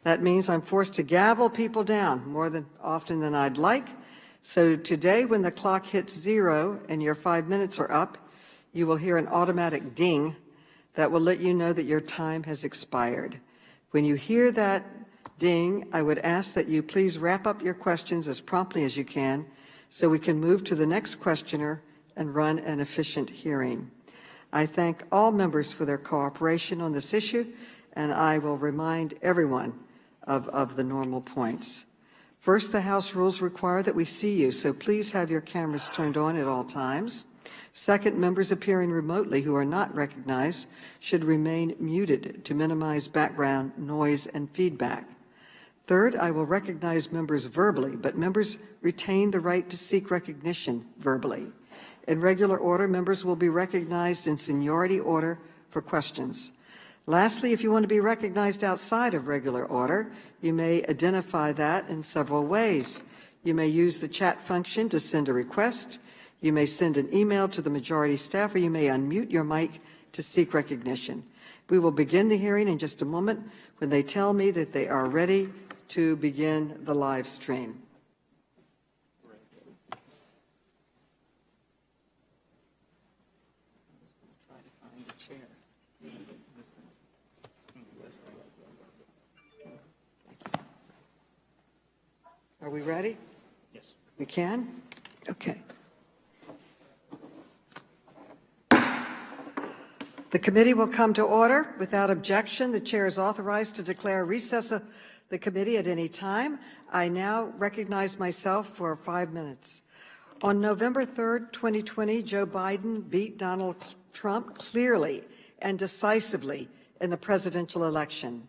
That means I'm forced to gavel people down more often than I'd like. So today, when the clock hits 0 and your 5 minutes are up, you will hear an automatic ding that will let you know that your time has expired. When you hear that ding, I would ask that you please wrap up your questions as promptly as you can so we can move to the next questioner and run an efficient hearing. I thank all members for their cooperation on this issue, and I will remind everyone of the normal points. First, the House rules require that we see you, so please have your cameras turned on at all times. Second, members appearing remotely who are not recognized should remain muted to minimize background noise and feedback. Third, I will recognize members verbally, but members retain the right to seek recognition verbally. In regular order, members will be recognized in seniority order for questions. Lastly, if you want to be recognized outside of regular order, you may identify that in several ways. You may use the chat function to send a request. You may send an email to the majority staff, or you may unmute your mic to seek recognition. We will begin the hearing in just a moment when they tell me that they are ready to begin the live stream. Are we ready? Yes. We can? Okay. The committee will come to order. Without objection, the chair is authorized to declare a recess of the committee at any time. I now recognize myself for 5 minutes. On November 3rd, 2020, Joe Biden beat Donald Trump clearly and decisively in the presidential election.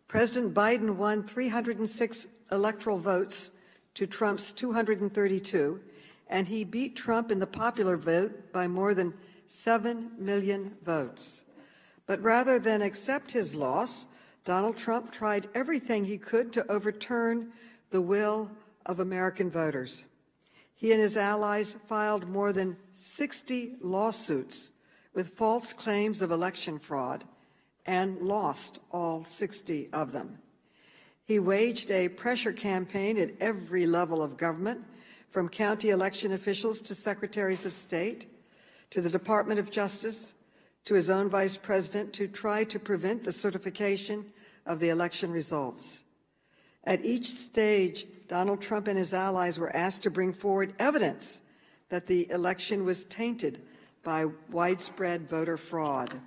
President Biden won 306 electoral votes to Trump's 232, and he beat Trump in the popular vote by more than 7 million votes. But rather than accept his loss, Donald Trump tried everything he could to overturn the will of American voters. He and his allies filed more than 60 lawsuits with false claims of election fraud and lost all 60 of them. He waged a pressure campaign at every level of government, from county election officials to secretaries of state, to the Department of Justice, to his own vice president, to try to prevent the certification of the election results. At each stage, Donald Trump and his allies were asked to bring forward evidence that the election was tainted by widespread voter fraud.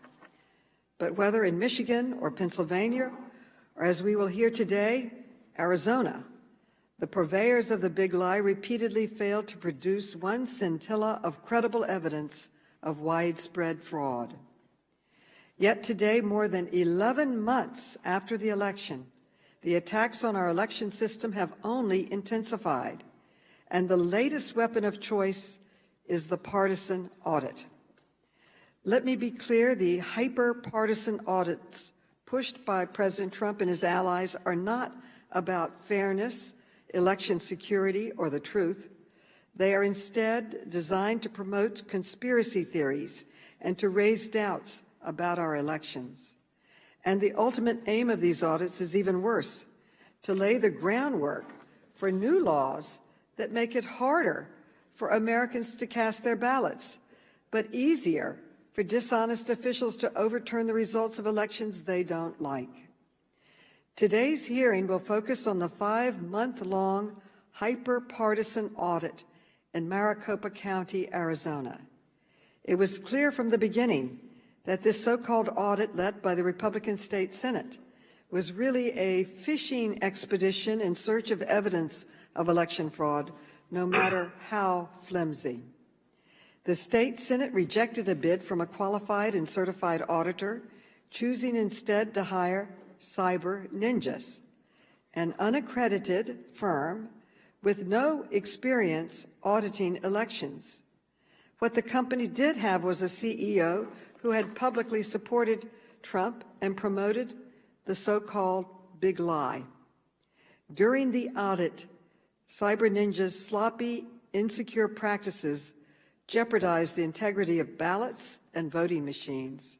But whether in Michigan or Pennsylvania, or as we will hear today, Arizona, the purveyors of the big lie repeatedly failed to produce one scintilla of credible evidence of widespread fraud. Yet today, more than 11 months after the election, the attacks on our election system have only intensified, and the latest weapon of choice is the partisan audit. Let me be clear, the hyper-partisan audits pushed by President Trump and his allies are not about fairness, election security, or the truth. They are instead designed to promote conspiracy theories and to raise doubts about our elections. And the ultimate aim of these audits is even worse, to lay the groundwork for new laws that make it harder for Americans to cast their ballots, but easier for dishonest officials to overturn the results of elections they don't like. Today's hearing will focus on the 5-month-long hyper-partisan audit in Maricopa County, Arizona. It was clear from the beginning that this so-called audit led by the Republican State Senate was really a fishing expedition in search of evidence of election fraud, no matter how flimsy. The State Senate rejected a bid from a qualified and certified auditor, choosing instead to hire Cyber Ninjas, an unaccredited firm with no experience auditing elections. What the company did have was a CEO who had publicly supported Trump and promoted the so-called big lie. During the audit, Cyber Ninja's sloppy, insecure practices jeopardized the integrity of ballots and voting machines,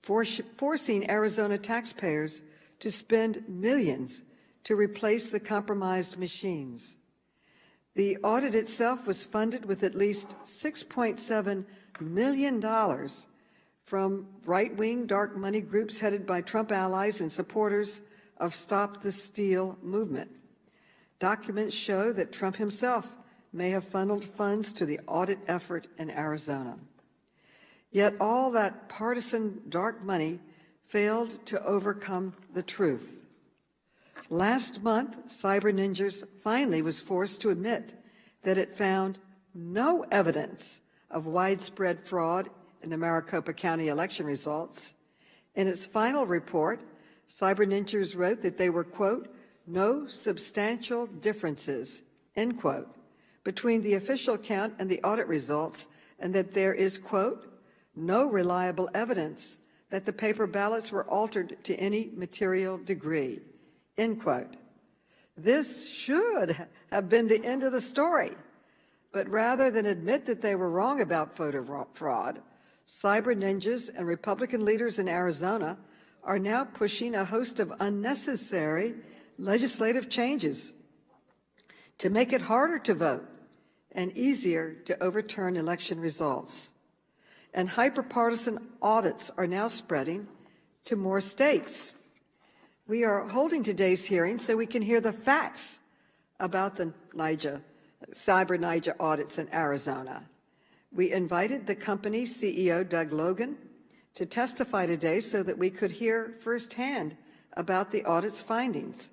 forcing Arizona taxpayers to spend millions to replace the compromised machines. The audit itself was funded with at least $6.7 million from right-wing dark money groups headed by Trump allies and supporters of Stop the Steal movement. Documents show that Trump himself may have funneled funds to the audit effort in Arizona. Yet all that partisan dark money failed to overcome the truth. Last month, Cyber Ninjas finally was forced to admit that it found no evidence of widespread fraud in the Maricopa County election results. In its final report, Cyber Ninjas wrote that they were, quote, no substantial differences, end quote, between the official count and the audit results, and that there is, quote, no reliable evidence that the paper ballots were altered to any material degree, end quote. This should have been the end of the story, but rather than admit that they were wrong about voter fraud, Cyber Ninjas and Republican leaders in Arizona are now pushing a host of unnecessary legislative changes to make it harder to vote and easier to overturn election results. And hyperpartisan audits are now spreading to more states. We are holding today's hearing so we can hear the facts about the Cyber Ninja audits in Arizona. We invited the company's CEO, Doug Logan, to testify today so that we could hear firsthand about the audit's findings.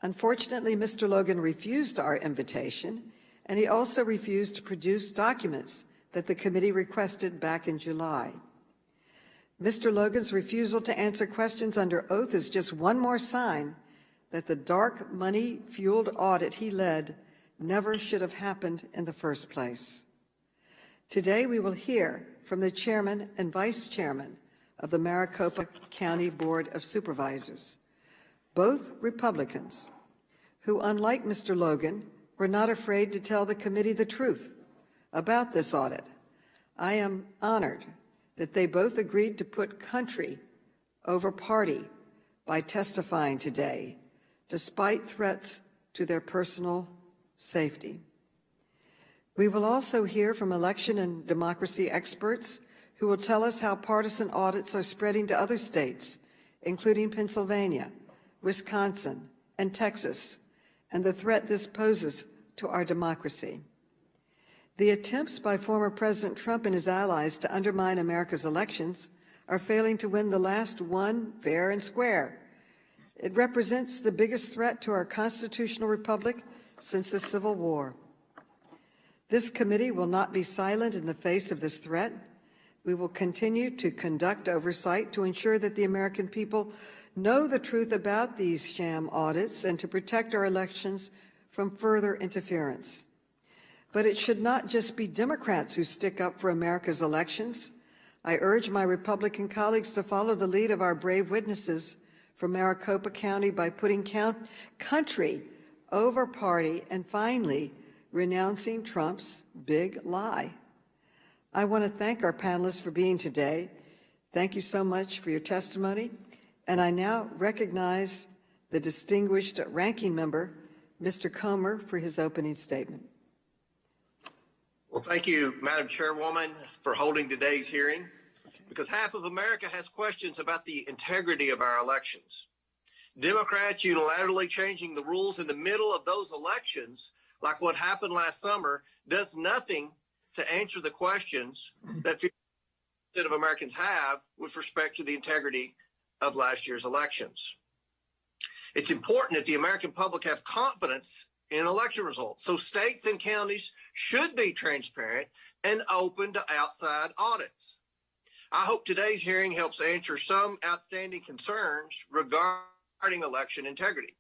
Unfortunately, Mr. Logan refused our invitation, and he also refused to produce documents that the committee requested back in July. Mr. Logan's refusal to answer questions under oath is just one more sign that the dark money-fueled audit he led never should have happened in the first place. Today, we will hear from the chairman and vice chairman of the Maricopa County Board of Supervisors, both Republicans, who, unlike Mr. Logan, were not afraid to tell the committee the truth about this audit. I am honored that they both agreed to put country over party by testifying today, despite threats to their personal safety. We will also hear from election and democracy experts who will tell us how partisan audits are spreading to other states, including Pennsylvania, Wisconsin, and Texas, and the threat this poses to our democracy. The attempts by former President Trump and his allies to undermine America's elections are failing to win the last one fair and square. It represents the biggest threat to our constitutional republic since the Civil War. This committee will not be silent in the face of this threat. We will continue to conduct oversight to ensure that the American people know the truth about these sham audits and to protect our elections from further interference. But it should not just be Democrats who stick up for America's elections. I urge my Republican colleagues to follow the lead of our brave witnesses from Maricopa County by putting country over party and finally renouncing Trump's big lie. I want to thank our panelists for being today. Thank you so much for your testimony. And I now recognize the distinguished ranking member, Mr. Comer, for his opening statement. Well, thank you, Madam Chairwoman, for holding today's hearing, because half of America has questions about the integrity of our elections. Democrats unilaterally changing the rules in the middle of those elections, like what happened last summer, does nothing to answer the questions that 50% of Americans have with respect to the integrity of last year's elections. It's important that the American public have confidence in election results, so states and counties should be transparent and open to outside audits. I hope today's hearing helps answer some outstanding concerns regarding election integrity.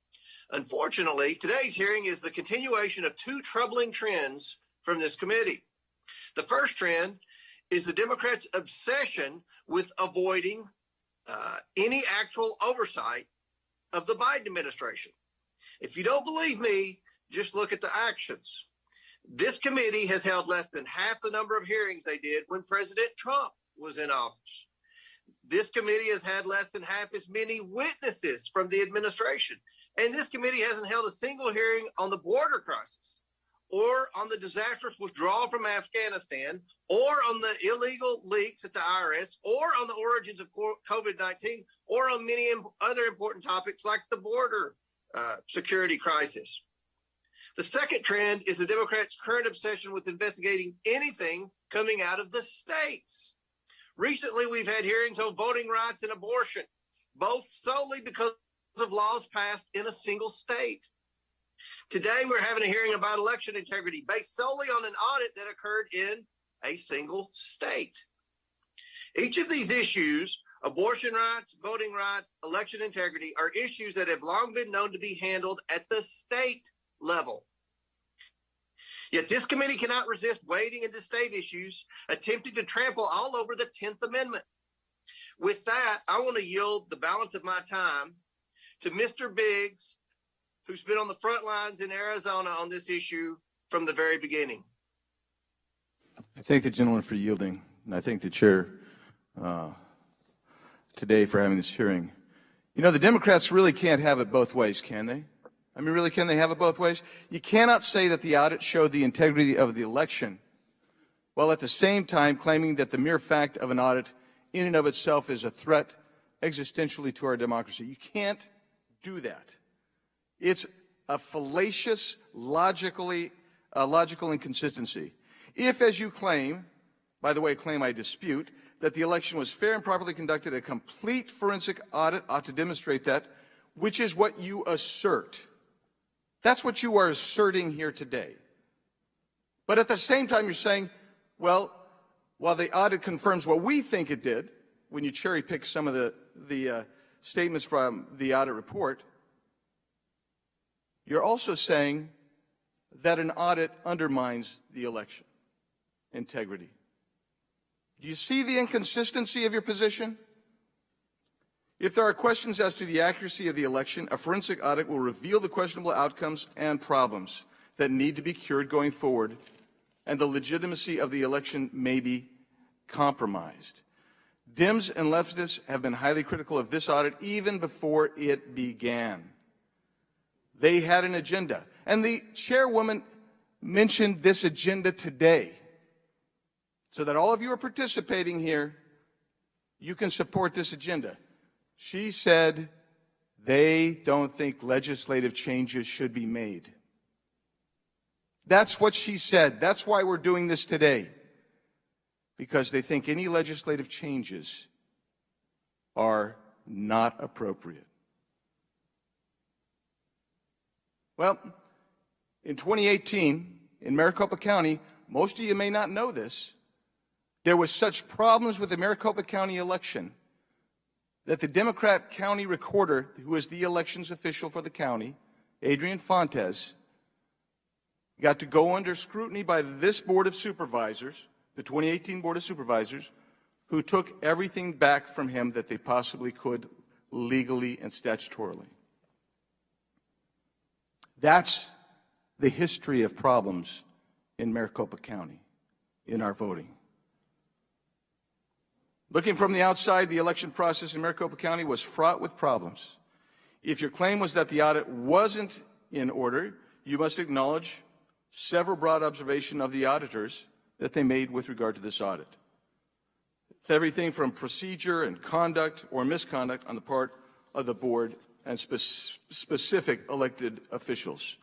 Unfortunately, today's hearing is the continuation of two troubling trends from this committee. The first trend is the Democrats' obsession with avoiding any actual oversight of the Biden administration. If you don't believe me, just look at the actions. This committee has held less than half the number of hearings they did when President Trump was in office. this committee has had less than half as many witnesses from the administration. And this committee hasn't held a single hearing on the border crisis, or on the disastrous withdrawal from Afghanistan, or on the illegal leaks at the IRS, or on the origins of COVID-19, or on many other important topics like the border security crisis. The second trend is the Democrats' current obsession with investigating anything coming out of the states. Recently, we've had hearings on voting rights and abortion, both solely because of laws passed in a single state. Today, we're having a hearing about election integrity based solely on an audit that occurred in a single state. Each of these issues, abortion rights, voting rights, election integrity, are issues that have long been known to be handled at the state level. Yet this committee cannot resist wading into state issues, attempting to trample all over the 10th Amendment. With that, I want to yield the balance of my time to Mr. Biggs, who's been on the front lines in Arizona on this issue from the very beginning. I thank the gentleman for yielding, and I thank the chair today for having this hearing. You know, the Democrats really can't have it both ways, can they? I mean, really, can they have it both ways? You cannot say that the audit showed the integrity of the election, while at the same time claiming that the mere fact of an audit in and of itself is a threat existentially to our democracy. You can't do that. It's a fallacious, logical inconsistency. If, as you claim, by the way, claim I dispute, that the election was fair and properly conducted, a complete forensic audit ought to demonstrate that, which is what you assert. That's what you are asserting here today. But at the same time, you're saying, well, while the audit confirms what we think it did, when you cherry pick some of the statements from the audit report, you're also saying that an audit undermines the election integrity. Do you see the inconsistency of your position? If there are questions as to the accuracy of the election, a forensic audit will reveal the questionable outcomes and problems that need to be cured going forward, and the legitimacy of the election may be compromised. Dems and leftists have been highly critical of this audit even before it began. They had an agenda, and the chairwoman mentioned this agenda today, so that all of you are participating here, you can support this agenda. She said they don't think legislative changes should be made. That's what she said. That's why we're doing this today, because they think any legislative changes are not appropriate. Well, in 2018, in Maricopa County, most of you may not know this, there was such problems with the Maricopa County election that the Democrat county recorder, who is the elections official for the county, Adrian Fontes, got to go under scrutiny by this Board of Supervisors, the 2018 Board of Supervisors, who took everything back from him that they possibly could legally and statutorily. That's the history of problems in Maricopa County in our voting. Looking from the outside, the election process in Maricopa County was fraught with problems. If your claim was that the audit wasn't in order, you must acknowledge several broad observations of the auditors that they made with regard to this audit. It's everything from procedure and conduct or misconduct on the part of the board and specific elected officials.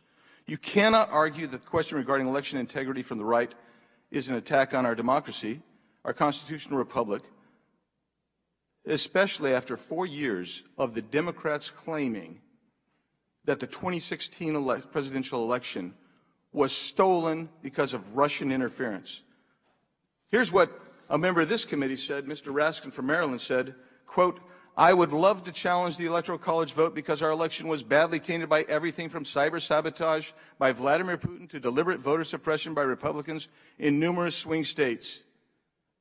You cannot argue that the question regarding election integrity from the right is an attack on our democracy, our constitutional republic, especially after 4 years of the Democrats claiming that the 2016 presidential election was stolen because of Russian interference. Here's what a member of this committee said. Mr. Raskin from Maryland said, quote, "I would love to challenge the Electoral College vote because our election was badly tainted by everything from cyber sabotage by Vladimir Putin to deliberate voter suppression by Republicans in numerous swing states."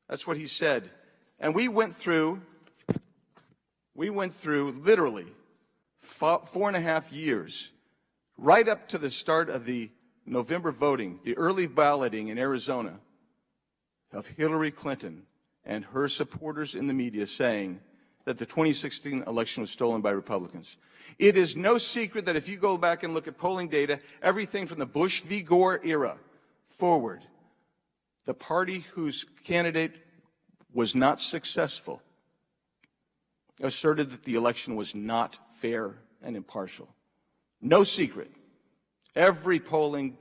That's what he said. And we went through literally 4.5 years, right up to the start of the November voting, the early balloting in Arizona, of Hillary Clinton and her supporters in the media saying that the 2016 election was stolen by Republicans. It is no secret that if you go back and look at polling data, everything from the Bush v. Gore era forward, the party whose candidate was not successful asserted that the election was not fair and impartial. No secret. Every polling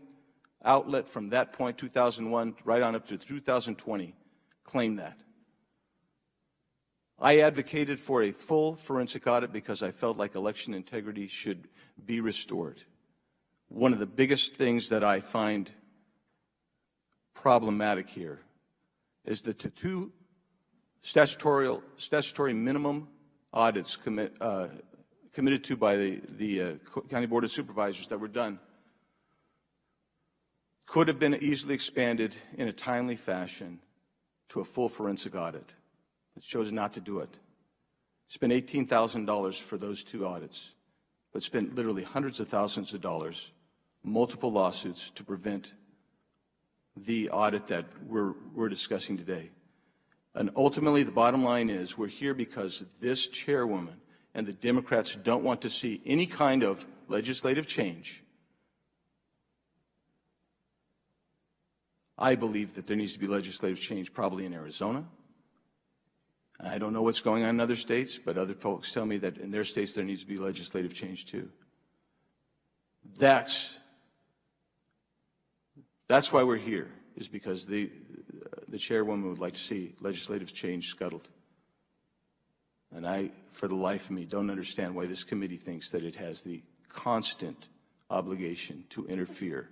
outlet from that point, 2001, right on up to 2020, claimed that. I advocated for a full forensic audit because I felt like election integrity should be restored. One of the biggest things that I find problematic here is that the two statutory minimum audits committed to by the County Board of Supervisors that were done could have been easily expanded in a timely fashion to a full forensic audit. It chose not to do it. Spent $18,000 for those two audits, but spent literally hundreds of thousands of dollars, multiple lawsuits to prevent the audit that we're discussing today. And ultimately, the bottom line is we're here because this chairwoman and the Democrats don't want to see any kind of legislative change. I believe that there needs to be legislative change probably in Arizona. I don't know what's going on in other states, but other folks tell me that in their states there needs to be legislative change too. That's why we're here, is because the chairwoman would like to see legislative change scuttled. And I, for the life of me, don't understand why this committee thinks that it has the constant obligation to interfere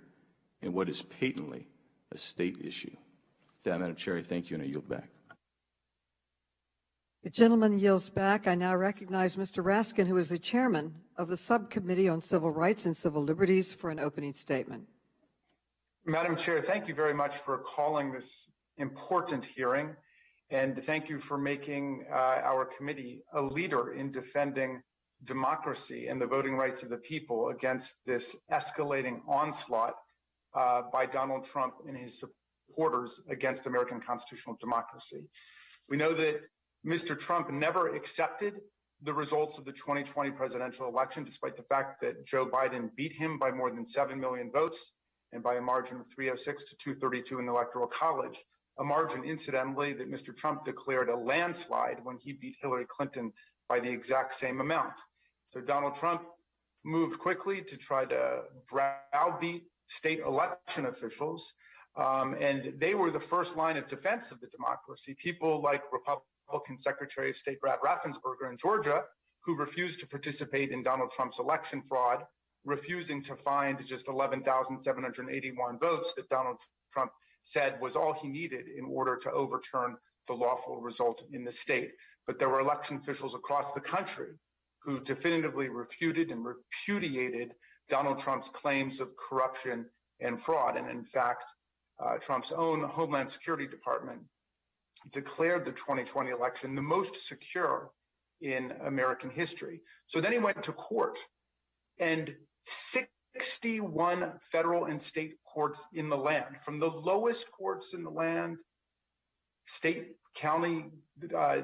in what is patently a state issue. With that, Madam Chair, I thank you, and I yield back. The gentleman yields back. I now recognize Mr. Raskin, who is the chairman of the Subcommittee on Civil Rights and Civil Liberties, for an opening statement. Madam Chair, thank you very much for calling this important hearing, and thank you for making our committee a leader in defending democracy and the voting rights of the people against this escalating onslaught by Donald Trump and his supporters against American constitutional democracy. We know that Mr. Trump never accepted the results of the 2020 presidential election, despite the fact that Joe Biden beat him by more than 7 million votes and by a margin of 306 to 232 in the Electoral College, a margin, incidentally, that Mr. Trump declared a landslide when he beat Hillary Clinton by the exact same amount. So Donald Trump moved quickly to try to browbeat state election officials, and they were the first line of defense of the democracy. People like Republican Secretary of State Brad Raffensperger in Georgia, who refused to participate in Donald Trump's election fraud, refusing to find just 11,781 votes that Donald Trump said was all he needed in order to overturn the lawful result in the state. But there were election officials across the country who definitively refuted and repudiated Donald Trump's claims of corruption and fraud. And in fact, Trump's own Homeland Security Department declared the 2020 election the most secure in American history. So then he went to court, and 61 federal and state courts in the land, from the lowest courts in the land, state, county,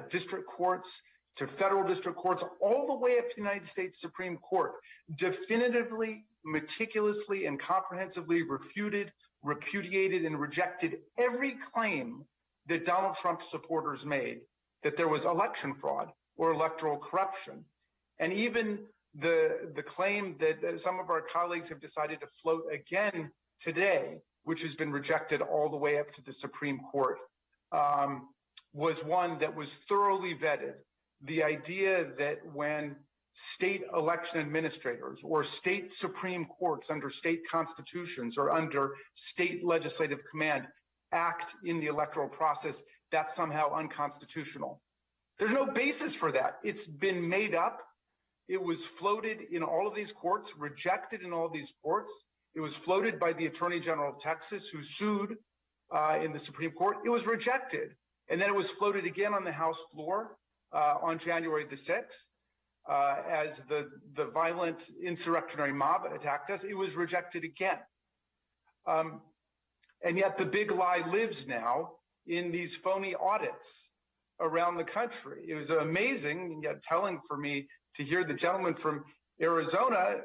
district courts, to federal district courts, all the way up to the United States Supreme Court, definitively, meticulously, and comprehensively refuted, repudiated, and rejected every claim that Donald Trump's supporters made that there was election fraud or electoral corruption. And even the claim that some of our colleagues have decided to float again today, which has been rejected all the way up to the Supreme Court, was one that was thoroughly vetted. The idea that when state election administrators or state Supreme Courts under state constitutions or under state legislative command act in the electoral process, that's somehow unconstitutional. There's no basis for that. It's been made up. It was floated in all of these courts, rejected in all of these courts. It was floated by the Attorney General of Texas, who sued in the Supreme Court. It was rejected. And then it was floated again on the House floor on January the 6th as the violent insurrectionary mob attacked us. It was rejected again. And yet the big lie lives now in these phony audits around the country. It was amazing and yet telling for me to hear the gentleman from Arizona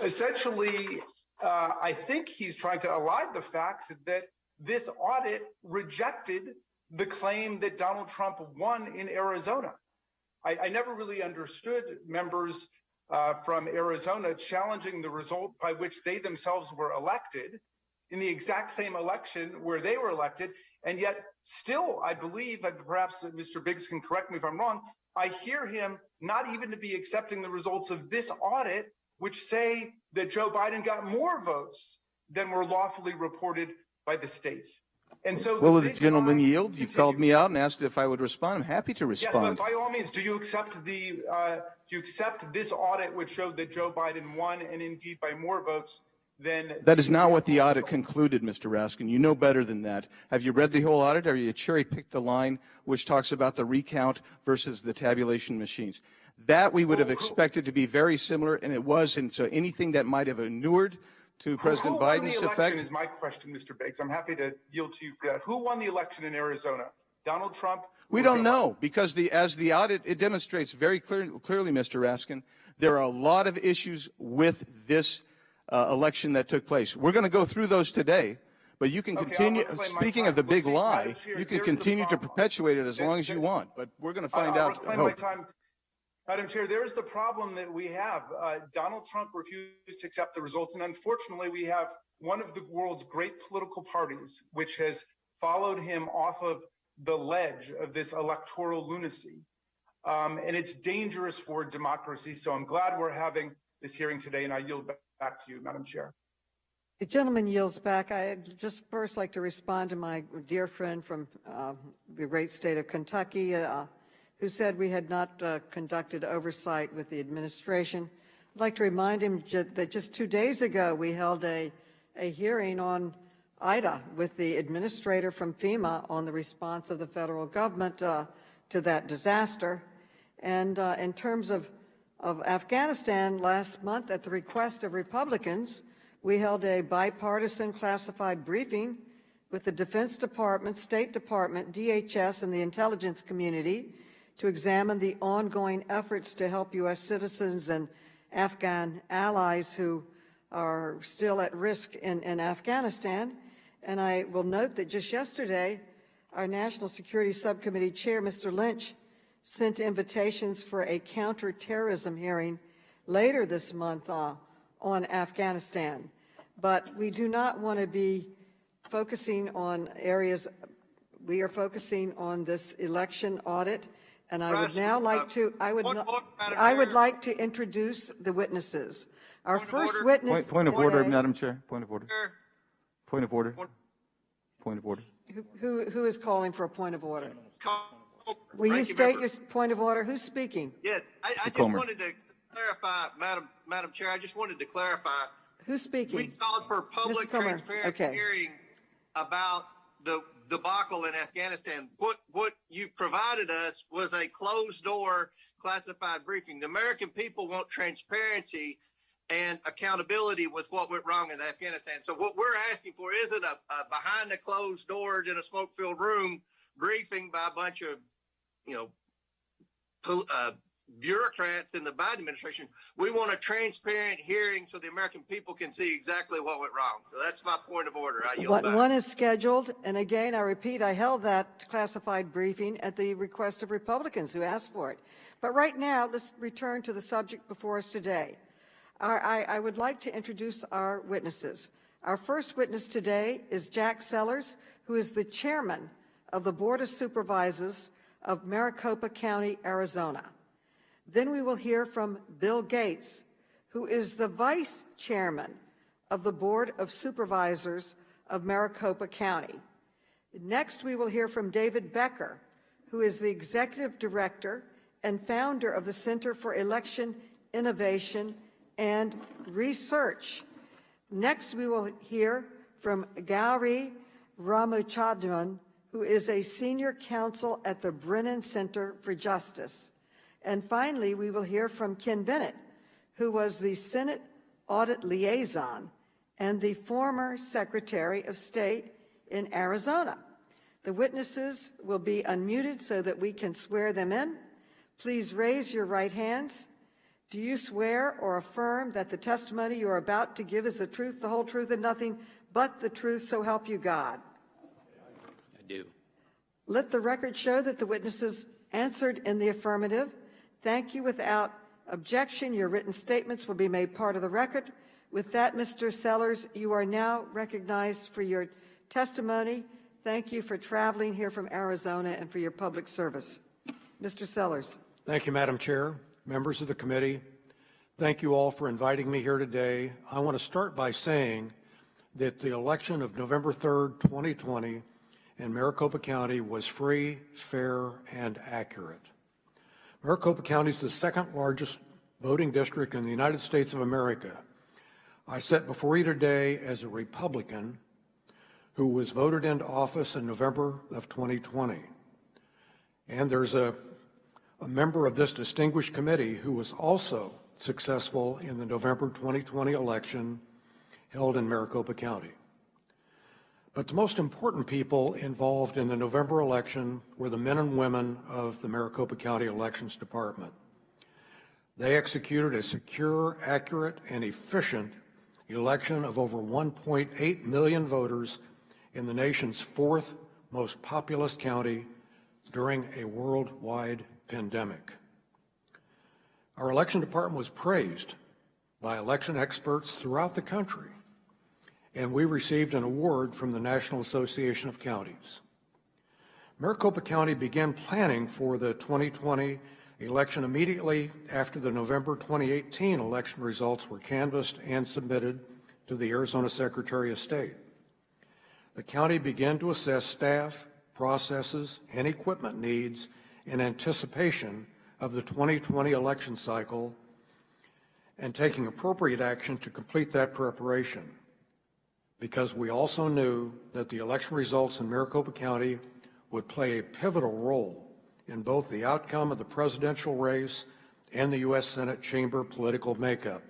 essentially, I think he's trying to elide the fact that this audit rejected the claim that Donald Trump won in Arizona. I never really understood members from Arizona challenging the result by which they themselves were elected in the exact same election where they were elected. And yet still, I believe, and perhaps Mr. Biggs can correct me if I'm wrong, I hear him not even to be accepting the results of this audit, which say that Joe Biden got more votes than were lawfully reported by the state. And so will the gentleman yield? You've called me out and asked if I would respond. I'm happy to respond. Yes, but by all means, do you accept this audit which showed that Joe Biden won, and indeed by more votes than? That is not what the audit concluded, Mr. Raskin. You know better than that. Have you read the whole audit, or you cherry-picked the line which talks about the recount versus the tabulation machines? That we would have expected to be very similar, and it was. And so anything that might have inured to President Biden's effect is my question, Mr. Biggs. I'm happy to yield to you for that. Who won the election in Arizona? Donald Trump? We don't know, because as the audit, it demonstrates very clearly, Mr. Raskin, there are a lot of issues with this election that took place. We're going to go through those today, but you can continue, speaking of the big lie, you can continue to perpetuate it as long as you want, but we're going to find out. Madam Chair, there's the problem that we have. Donald Trump refused to accept the results, and unfortunately, we have one of the world's great political parties, which has followed him off of the ledge of this electoral lunacy. And it's dangerous for democracy, so I'm glad we're having this hearing today, and I yield back to you, Madam Chair. The gentleman yields back. I'd just first like to respond to my dear friend from the great state of Kentucky, who said we had not conducted oversight with the administration. I'd like to remind him that just 2 days ago we held a hearing on Ida with the administrator from FEMA on the response of the federal government to that disaster. And in terms of Afghanistan, last month at the request of Republicans, we held a bipartisan classified briefing with the Defense Department, State Department, DHS, and the intelligence community to examine the ongoing efforts to help U.S. citizens and Afghan allies who are still at risk in Afghanistan. And I will note that just yesterday, our National Security Subcommittee Chair, Mr. Lynch, sent invitations for a counterterrorism hearing later this month on Afghanistan. But we do not want to be focusing on areas. We are focusing on this election audit. And I would now like to, I would like to introduce the witnesses. Our first witness. Point of order, Madam Chair. Point of order. Point of order. Point of order. Who is calling for a point of order? Will you state your point of order? Who's speaking? Yes, I just wanted to clarify, Madam Chair. I just wanted to clarify. Who's speaking? We called for public transparent hearing about the debacle in Afghanistan. What you provided us was a closed door classified briefing. The American people want transparency and accountability with what went wrong in Afghanistan. So what we're asking for isn't a behind the closed doors in a smoke-filled room briefing by a bunch of, bureaucrats in the Biden administration. We want a transparent hearing so the American people can see exactly what went wrong. So that's my point of order. I yield back. One is scheduled, and again, I repeat, I held that classified briefing at the request of Republicans who asked for it. But right now, let's return to the subject before us today. I would like to introduce our witnesses. Our first witness today is Jack Sellers, who is the chairman of the Board of Supervisors of Maricopa County, Arizona. Then we will hear from Bill Gates, who is the vice chairman of the Board of Supervisors of Maricopa County. Next, we will hear from David Becker, who is the executive director and founder of the Center for Election Innovation and Research. Next, we will hear from Gauri Ramachandran, who is a senior counsel at the Brennan Center for Justice. And finally, we will hear from Ken Bennett, who was the Senate Audit Liaison and the former Secretary of State in Arizona. The witnesses will be unmuted so that we can swear them in. Please raise your right hands. Do you swear or affirm that the testimony you are about to give is the truth, the whole truth, and nothing but the truth, so help you God? I do. Let the record show that the witnesses answered in the affirmative. Thank you. Without objection, your written statements will be made part of the record. With that, Mr. Sellers, you are now recognized for your testimony. Thank you for traveling here from Arizona and for your public service. Mr. Sellers. Thank you, Madam Chair, members of the committee. Thank you all for inviting me here today. I want to start by saying that the election of November 3rd, 2020 in Maricopa County was free, fair, and accurate. Maricopa County is the second largest voting district in the United States of America. I sit before you today as a Republican who was voted into office in November of 2020. And there's a member of this distinguished committee who was also successful in the November 2020 election held in Maricopa County. But the most important people involved in the November election were the men and women of the Maricopa County Elections Department. They executed a secure, accurate, and efficient election of over 1.8 million voters in the nation's fourth most populous county during a worldwide pandemic. Our election department was praised by election experts throughout the country, and we received an award from the National Association of Counties. Maricopa County began planning for the 2020 election immediately after the November 2018 election results were canvassed and submitted to the Arizona Secretary of State. The county began to assess staff, processes, and equipment needs in anticipation of the 2020 election cycle and taking appropriate action to complete that preparation, because we also knew that the election results in Maricopa County would play a pivotal role in both the outcome of the presidential race and the U.S. Senate chamber political makeup.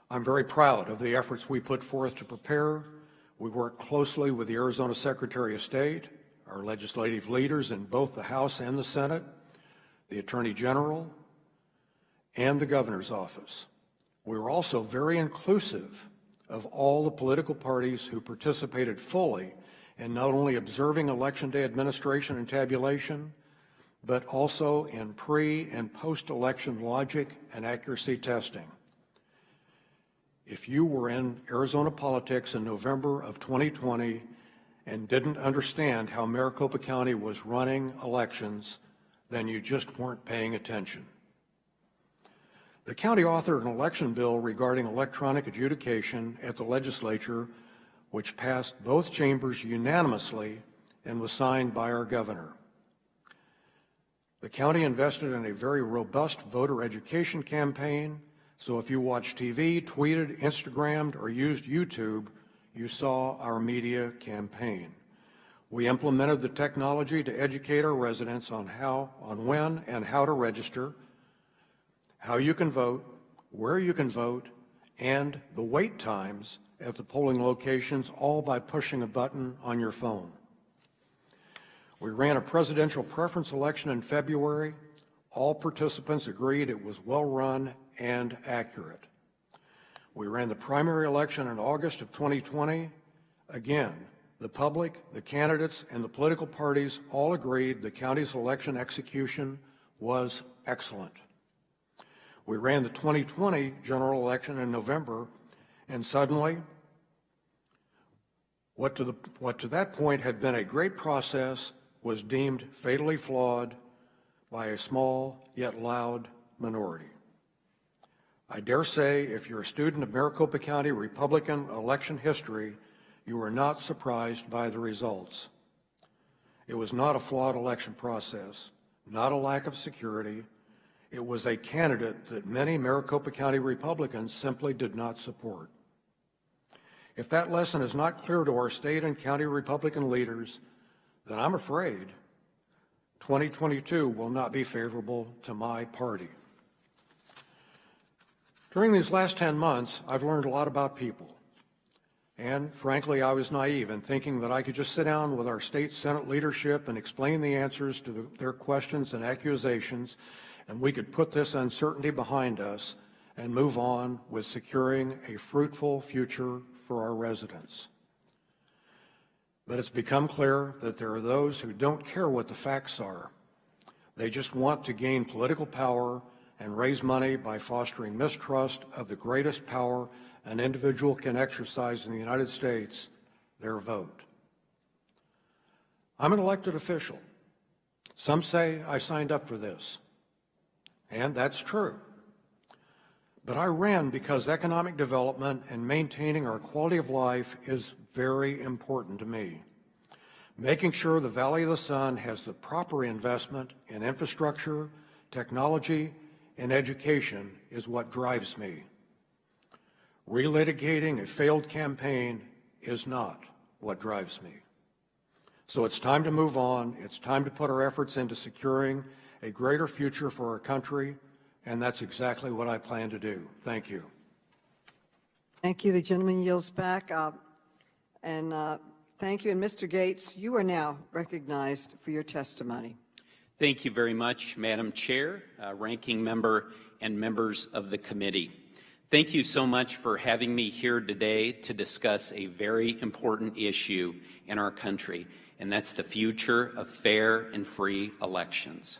I'm very proud of the efforts we put forth to prepare. We worked closely with the Arizona Secretary of State, our legislative leaders in both the House and the Senate, the Attorney General, and the Governor's Office. We were also very inclusive of all the political parties who participated fully in not only observing Election Day administration and tabulation, but also in pre- and post-election logic and accuracy testing. If you were in Arizona politics in November of 2020 and didn't understand how Maricopa County was running elections, then you just weren't paying attention. The county authored an election bill regarding electronic adjudication at the legislature, which passed both chambers unanimously and was signed by our governor. The county invested in a very robust voter education campaign, so if you watched TV, tweeted, Instagrammed, or used YouTube, you saw our media campaign. We implemented the technology to educate our residents on when and how to register, how you can vote, where you can vote, and the wait times at the polling locations, all by pushing a button on your phone. We ran a presidential preference election in February. All participants agreed it was well run and accurate. We ran the primary election in August of 2020. Again, the public, the candidates, and the political parties all agreed the county's election execution was excellent. We ran the 2020 general election in November, and suddenly, what to that point had been a great process was deemed fatally flawed by a small yet loud minority. I dare say, if you're a student of Maricopa County Republican election history, you were not surprised by the results. It was not a flawed election process, not a lack of security. It was a candidate that many Maricopa County Republicans simply did not support. If that lesson is not clear to our state and county Republican leaders, then I'm afraid 2022 will not be favorable to my party. During these last 10 months, I've learned a lot about people. And frankly, I was naive in thinking that I could just sit down with our state Senate leadership and explain the answers to their questions and accusations, and we could put this uncertainty behind us and move on with securing a fruitful future for our residents. But it's become clear that there are those who don't care what the facts are. They just want to gain political power and raise money by fostering mistrust of the greatest power an individual can exercise in the United States, their vote. I'm an elected official. Some say I signed up for this, and that's true. But I ran because economic development and maintaining our quality of life is very important to me. Making sure the Valley of the Sun has the proper investment in infrastructure, technology, and education is what drives me. Relitigating a failed campaign is not what drives me. So it's time to move on. It's time to put our efforts into securing a greater future for our country, and that's exactly what I plan to do. Thank you. Thank you. The gentleman yields back. Thank you. And Mr. Gates, you are now recognized for your testimony. Thank you very much, Madam Chair, Ranking Member, and members of the committee. Thank you so much for having me here today to discuss a very important issue in our country, and that's the future of fair and free elections.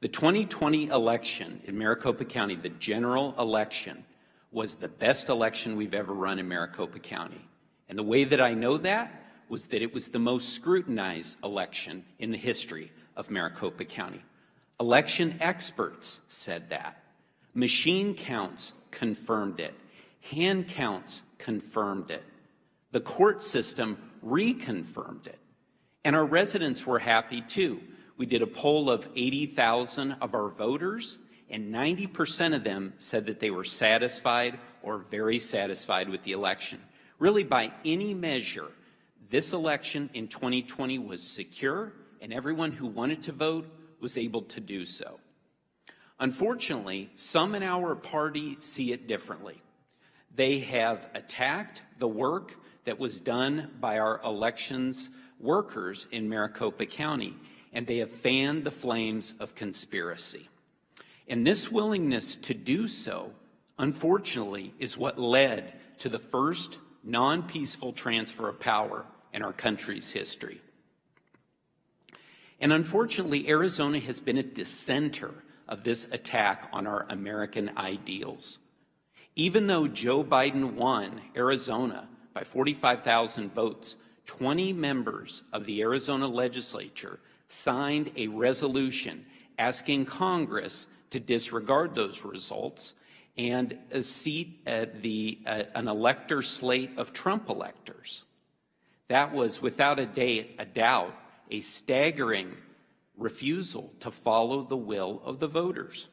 The 2020 election in Maricopa County, the general election, was the best election we've ever run in Maricopa County. And the way that I know that was that it was the most scrutinized election in the history of Maricopa County. Election experts said that. Machine counts confirmed it. Hand counts confirmed it. The court system reconfirmed it. And our residents were happy too. We did a poll of 80,000 of our voters, and 90% of them said that they were satisfied or very satisfied with the election. Really, by any measure, this election in 2020 was secure, and everyone who wanted to vote was able to do so. Unfortunately, some in our party see it differently. They have attacked the work that was done by our elections workers in Maricopa County, and they have fanned the flames of conspiracy. And this willingness to do so, unfortunately, is what led to the first non-peaceful transfer of power in our country's history. And unfortunately, Arizona has been at the center of this attack on our American ideals. Even though Joe Biden won Arizona by 45,000 votes, 20 members of the Arizona legislature signed a resolution asking Congress to disregard those results and seat an elector slate of Trump electors. That was, without a doubt, a staggering refusal to follow the will of the voters.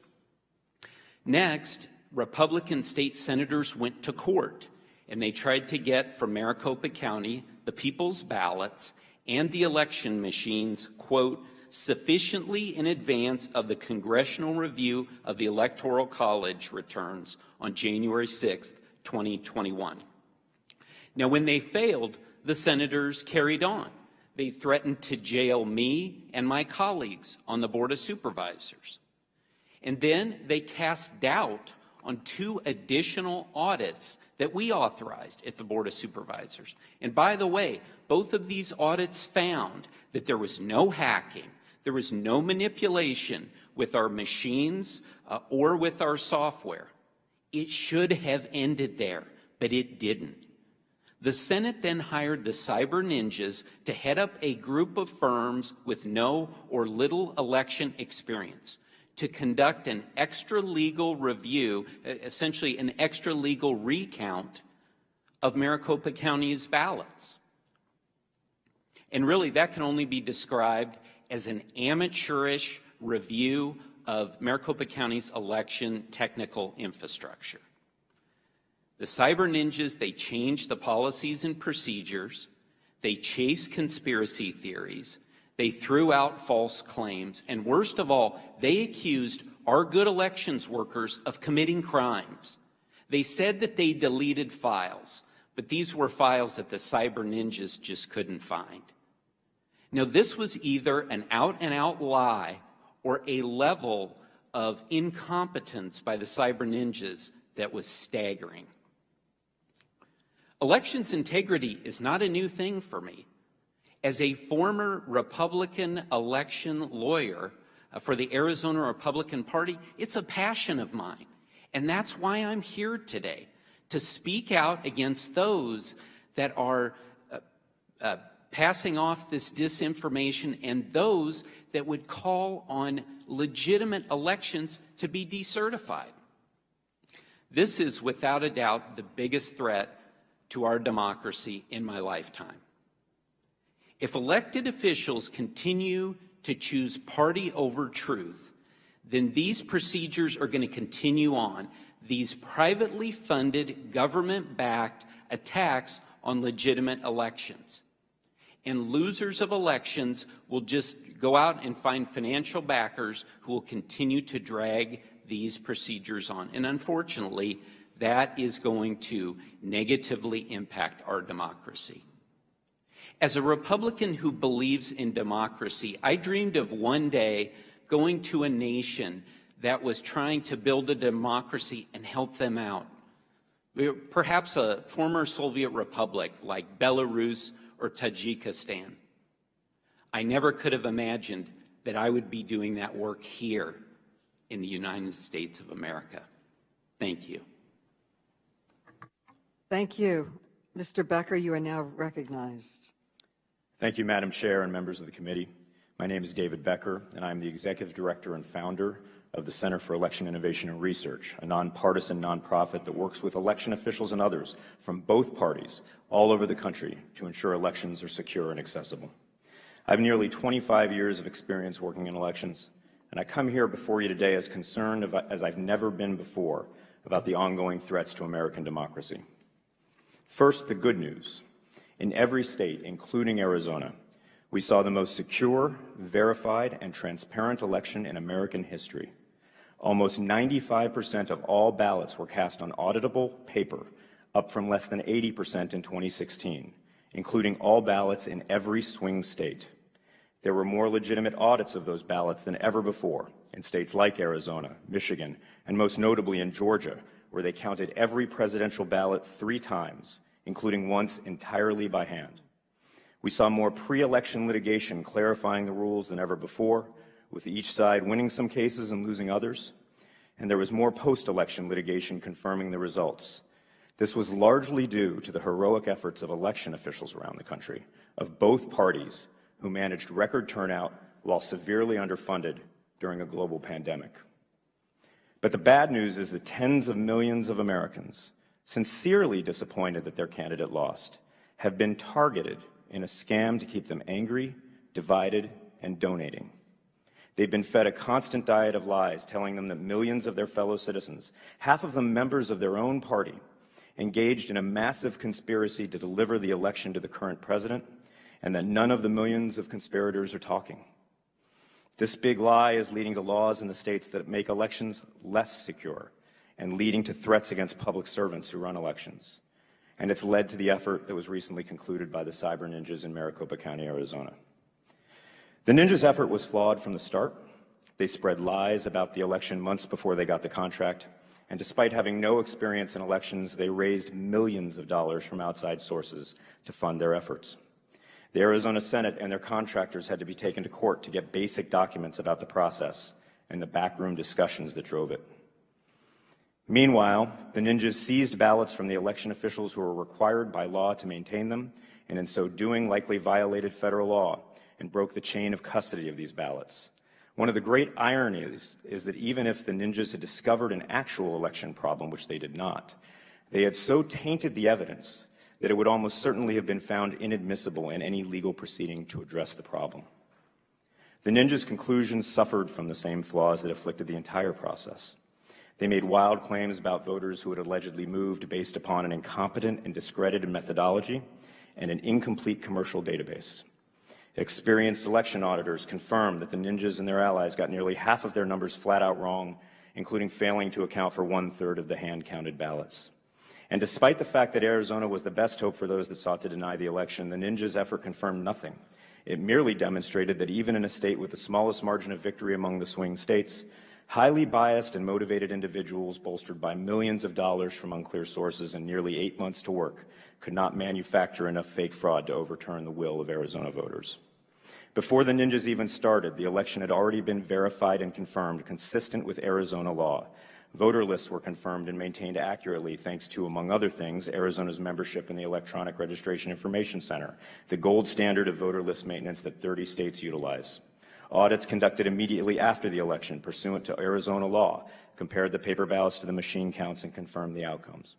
Next, Republican state senators went to court, and they tried to get from Maricopa County the people's ballots and the election machines, quote, sufficiently in advance of the congressional review of the Electoral College returns on January 6th, 2021. Now, when they failed, the senators carried on. They threatened to jail me and my colleagues on the Board of Supervisors. And then they cast doubt on 2 additional audits that we authorized at the Board of Supervisors. And by the way, both of these audits found that there was no hacking, there was no manipulation with our machines or with our software. It should have ended there, but it didn't. The Senate then hired the cyber ninjas to head up a group of firms with no or little election experience to conduct an extra-legal review, essentially an extra-legal recount of Maricopa County's ballots. And really, that can only be described as an amateurish review of Maricopa County's election technical infrastructure. The cyber ninjas, they changed the policies and procedures, they chased conspiracy theories, they threw out false claims, and worst of all, they accused our good elections workers of committing crimes. They said that they deleted files, but these were files that the cyber ninjas just couldn't find. Now, this was either an out-and-out lie or a level of incompetence by the cyber ninjas that was staggering. Elections integrity is not a new thing for me. As a former Republican election lawyer for the Arizona Republican Party, it's a passion of mine. And that's why I'm here today, to speak out against those that are passing off this disinformation and those that would call on legitimate elections to be decertified. This is without a doubt the biggest threat to our democracy in my lifetime. If elected officials continue to choose party over truth, then these procedures are going to continue on, these privately funded, government-backed attacks on legitimate elections. And losers of elections will just go out and find financial backers who will continue to drag these procedures on. And unfortunately, that is going to negatively impact our democracy. As a Republican who believes in democracy, I dreamed of one day going to a nation that was trying to build a democracy and help them out. Perhaps a former Soviet republic like Belarus or Tajikistan. I never could have imagined that I would be doing that work here in the United States of America. Thank you. Thank you. Mr. Becker, you are now recognized. Thank you, Madam Chair and members of the committee. My name is David Becker, and I'm the Executive Director and founder of the Center for Election Innovation and Research, a nonpartisan nonprofit that works with election officials and others from both parties all over the country to ensure elections are secure and accessible. I have nearly 25 years of experience working in elections, and I come here before you today as concerned as I've never been before about the ongoing threats to American democracy. First, the good news. In every state, including Arizona, we saw the most secure, verified, and transparent election in American history. Almost 95% of all ballots were cast on auditable paper, up from less than 80% in 2016, including all ballots in every swing state. There were more legitimate audits of those ballots than ever before in states like Arizona, Michigan, and most notably in Georgia, where they counted every presidential ballot 3 times, including once entirely by hand. We saw more pre-election litigation clarifying the rules than ever before, with each side winning some cases and losing others, and there was more post-election litigation confirming the results. This was largely due to the heroic efforts of election officials around the country, of both parties, who managed record turnout while severely underfunded during a global pandemic. But the bad news is that tens of millions of Americans, sincerely disappointed that their candidate lost, have been targeted in a scam to keep them angry, divided, and donating. They've been fed a constant diet of lies telling them that millions of their fellow citizens, half of them members of their own party, engaged in a massive conspiracy to deliver the election to the current president, and that none of the millions of conspirators are talking. This big lie is leading to laws in the states that make elections less secure and leading to threats against public servants who run elections. And it's led to the effort that was recently concluded by the cyber ninjas in Maricopa County, Arizona. The ninjas' effort was flawed from the start. They spread lies about the election months before they got the contract, and despite having no experience in elections, they raised millions of dollars from outside sources to fund their efforts. The Arizona Senate and their contractors had to be taken to court to get basic documents about the process and the backroom discussions that drove it. Meanwhile, the ninjas seized ballots from the election officials who were required by law to maintain them, and in so doing likely violated federal law and broke the chain of custody of these ballots. One of the great ironies is that even if the ninjas had discovered an actual election problem, which they did not, they had so tainted the evidence that it would almost certainly have been found inadmissible in any legal proceeding to address the problem. The ninjas' conclusions suffered from the same flaws that afflicted the entire process. They made wild claims about voters who had allegedly moved based upon an incompetent and discredited methodology and an incomplete commercial database. Experienced election auditors confirmed that the ninjas and their allies got nearly half of their numbers flat out wrong, including failing to account for 1/3 of the hand-counted ballots. And despite the fact that Arizona was the best hope for those that sought to deny the election, the ninjas' effort confirmed nothing. It merely demonstrated that even in a state with the smallest margin of victory among the swing states, highly biased and motivated individuals bolstered by millions of dollars from unclear sources and nearly 8 months to work could not manufacture enough fake fraud to overturn the will of Arizona voters. Before the ninjas even started, the election had already been verified and confirmed consistent with Arizona law. Voter lists were confirmed and maintained accurately thanks to, among other things, Arizona's membership in the Electronic Registration Information Center, the gold standard of voter list maintenance that 30 states utilize. Audits conducted immediately after the election, pursuant to Arizona law, compared the paper ballots to the machine counts and confirmed the outcomes.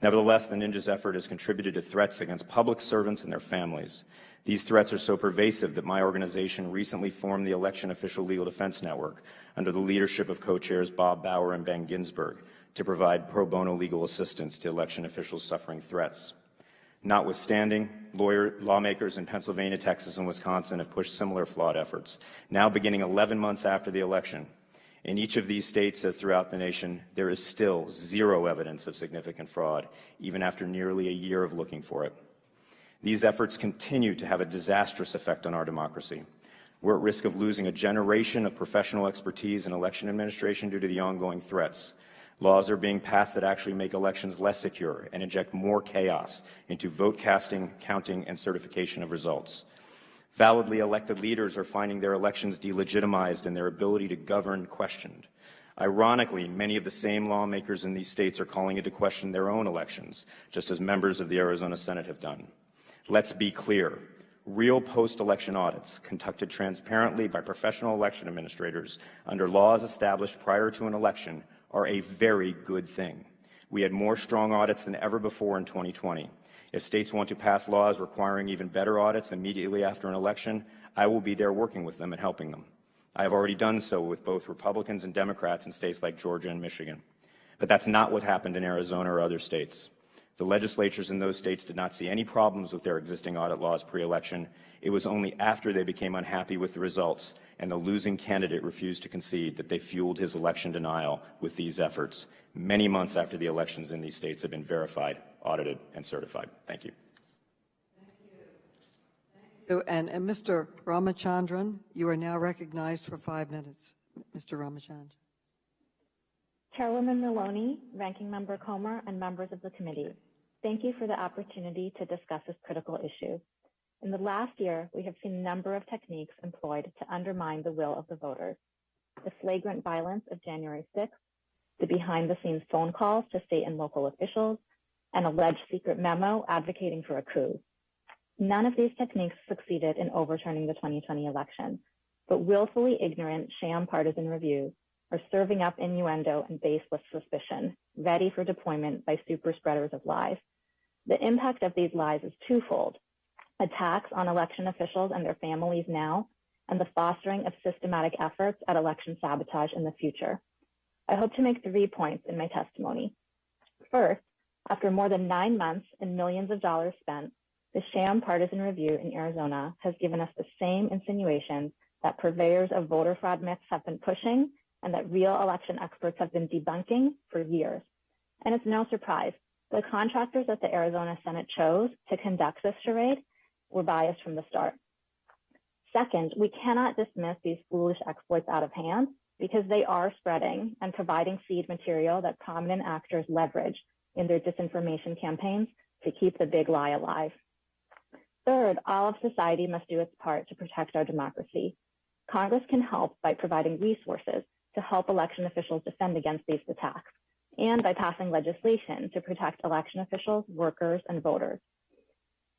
Nevertheless, the ninjas' effort has contributed to threats against public servants and their families. These threats are so pervasive that my organization recently formed the Election Official Legal Defense Network under the leadership of co-chairs Bob Bauer and Ben Ginsberg to provide pro bono legal assistance to election officials suffering threats. Notwithstanding, lawmakers in Pennsylvania, Texas, and Wisconsin have pushed similar flawed efforts, now beginning 11 months after the election. In each of these states, as throughout the nation, there is still zero evidence of significant fraud, even after nearly a year of looking for it. These efforts continue to have a disastrous effect on our democracy. We're at risk of losing a generation of professional expertise in election administration due to the ongoing threats. Laws are being passed that actually make elections less secure and inject more chaos into vote casting, counting, and certification of results. Validly elected leaders are finding their elections delegitimized and their ability to govern questioned. Ironically, many of the same lawmakers in these states are calling into question their own elections, just as members of the Arizona Senate have done. Let's be clear. Real post-election audits conducted transparently by professional election administrators under laws established prior to an election are a very good thing. We had more strong audits than ever before in 2020. If states want to pass laws requiring even better audits immediately after an election, I will be there working with them and helping them. I have already done so with both Republicans and Democrats in states like Georgia and Michigan. But that's not what happened in Arizona or other states. The legislatures in those states did not see any problems with their existing audit laws pre-election. It was only after they became unhappy with the results and the losing candidate refused to concede that they fueled his election denial with these efforts, many months after the elections in these states have been verified, audited, and certified. Thank you. And Mr. Ramachandran, you are now recognized for 5 minutes. Mr. Ramachandran. Chairwoman Maloney, Ranking Member Comer, and members of the committee, thank you for the opportunity to discuss this critical issue. In the last year, we have seen a number of techniques employed to undermine the will of the voters. The flagrant violence of January 6th, the behind-the-scenes phone calls to state and local officials, an alleged secret memo advocating for a coup. None of these techniques succeeded in overturning the 2020 election, but willfully ignorant sham partisan reviews are serving up innuendo and baseless suspicion, ready for deployment by super spreaders of lies. The impact of these lies is twofold: attacks on election officials and their families now, and the fostering of systematic efforts at election sabotage in the future. I hope to make 3 points in my testimony. First, after more than 9 months and millions of dollars spent, the sham partisan review in Arizona has given us the same insinuations that purveyors of voter fraud myths have been pushing and that real election experts have been debunking for years. And it's no surprise, the contractors that the Arizona Senate chose to conduct this charade were biased from the start. Second, we cannot dismiss these foolish exploits out of hand because they are spreading and providing seed material that prominent actors leverage in their disinformation campaigns to keep the big lie alive. Third, all of society must do its part to protect our democracy. Congress can help by providing resources to help election officials defend against these attacks, and by passing legislation to protect election officials, workers, and voters.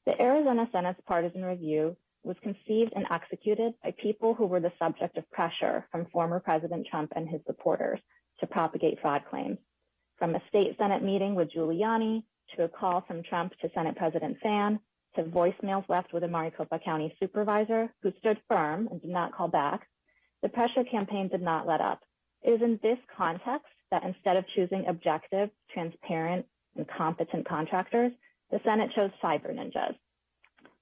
The Arizona Senate's partisan review was conceived and executed by people who were the subject of pressure from former President Trump and his supporters to propagate fraud claims. From a state Senate meeting with Giuliani, to a call from Trump to Senate President Fan, to voicemails left with a Maricopa County supervisor who stood firm and did not call back, the pressure campaign did not let up. It is in this context that instead of choosing objective, transparent, and competent contractors, the Senate chose cyber ninjas.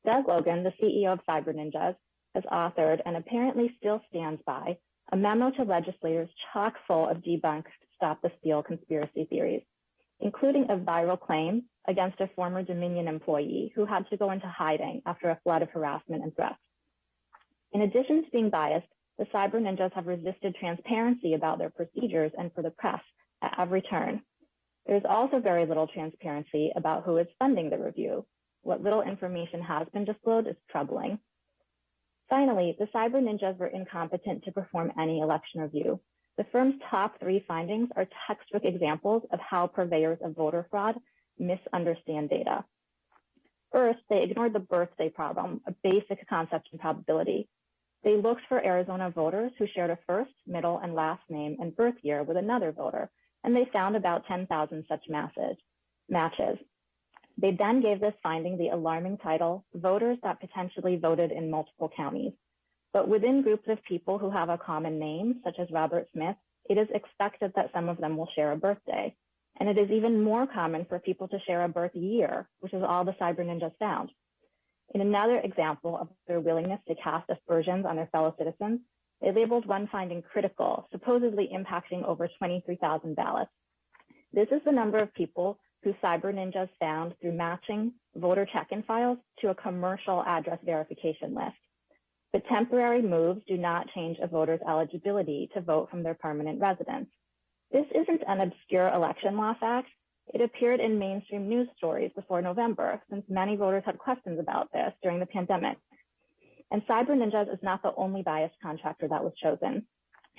Doug Logan, the CEO of Cyber Ninjas, has authored and apparently still stands by a memo to legislators chock full of debunked Stop the Steal conspiracy theories. including a viral claim against a former Dominion employee who had to go into hiding after a flood of harassment and threats. In addition to being biased, the cyber ninjas have resisted transparency about their procedures and for the press at every turn. There's also very little transparency about who is funding the review. What little information has been disclosed is troubling. Finally, the cyber ninjas were incompetent to perform any election review. The firm's top 3 findings are textbook examples of how purveyors of voter fraud misunderstand data. First, they ignored the birthday problem, a basic concept in probability. They looked for Arizona voters who shared a first, middle, and last name and birth year with another voter, and they found about 10,000 such matches. They then gave this finding the alarming title, Voters That Potentially Voted in Multiple Counties. But within groups of people who have a common name, such as Robert Smith, it is expected that some of them will share a birthday. And it is even more common for people to share a birth year, which is all the cyber ninjas found. In another example of their willingness to cast aspersions on their fellow citizens, they labeled one finding critical, supposedly impacting over 23,000 ballots. This is the number of people who cyber ninjas found through matching voter check-in files to a commercial address verification list. But temporary moves do not change a voter's eligibility to vote from their permanent residence. This isn't an obscure election law fact. It appeared in mainstream news stories before November, since many voters had questions about this during the pandemic. And Cyber Ninjas is not the only biased contractor that was chosen.